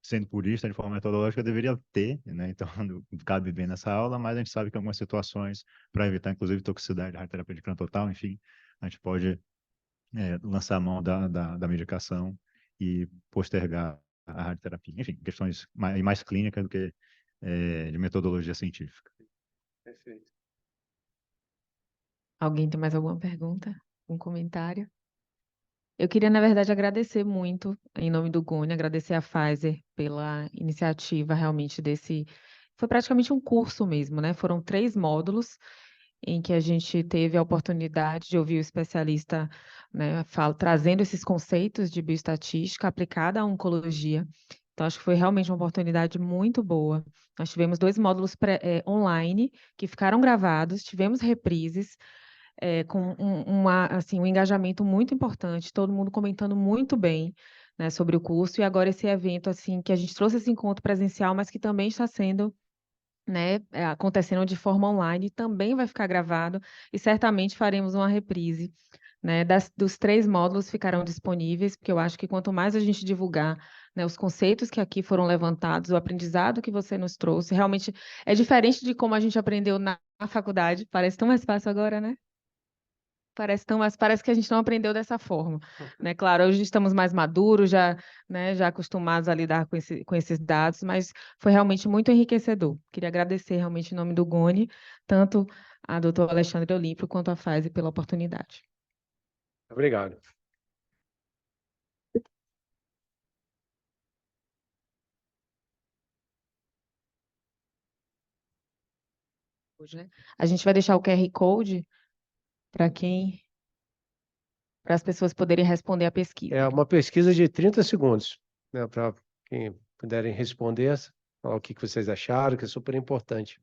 [SPEAKER 6] sendo purista de forma metodológica, deveria ter, né? Então, cabe bem nessa aula, mas a gente sabe que em algumas situações, para evitar, inclusive, toxicidade, radioterapia de crânio total, enfim, a gente pode lançar a mão da medicação e postergar a radioterapia. Enfim, questões mais clínicas do que de metodologia científica.
[SPEAKER 2] Perfeito.
[SPEAKER 5] Alguém tem mais alguma pergunta? Um comentário? Eu queria, na verdade, agradecer muito, em nome do Goni, agradecer a Pfizer pela iniciativa realmente desse. Foi praticamente um curso mesmo, né? Foram 3 módulos em que a gente teve a oportunidade de ouvir o especialista, né, trazendo esses conceitos de bioestatística aplicada à oncologia. Então, acho que foi realmente uma oportunidade muito boa. Nós tivemos 2 módulos online que ficaram gravados, tivemos reprises com assim, um engajamento muito importante, todo mundo comentando muito bem, né, sobre o curso, e agora esse evento, assim, que a gente trouxe esse encontro presencial, mas que também está sendo, né, acontecendo de forma online, também vai ficar gravado, e certamente faremos uma reprise, né, dos 3 módulos ficarão disponíveis, porque eu acho que quanto mais a gente divulgar, né, os conceitos que aqui foram levantados, o aprendizado que você nos trouxe, realmente é diferente de como a gente aprendeu na faculdade, parece tão mais fácil agora, né? Mas parece que a gente não aprendeu dessa forma, né? Claro, hoje estamos mais maduros, já, né, já acostumados a lidar com esses dados, mas foi realmente muito enriquecedor. Queria agradecer realmente em nome do Goni, tanto a doutora Alexandre Olímpio quanto a Pfizer pela oportunidade.
[SPEAKER 2] Obrigado.
[SPEAKER 5] Hoje, né? A gente vai deixar o QR Code para para as pessoas poderem responder a pesquisa.
[SPEAKER 2] É uma pesquisa de 30 segundos, né, para quem puderem responder, falar o que vocês acharam, que é super importante.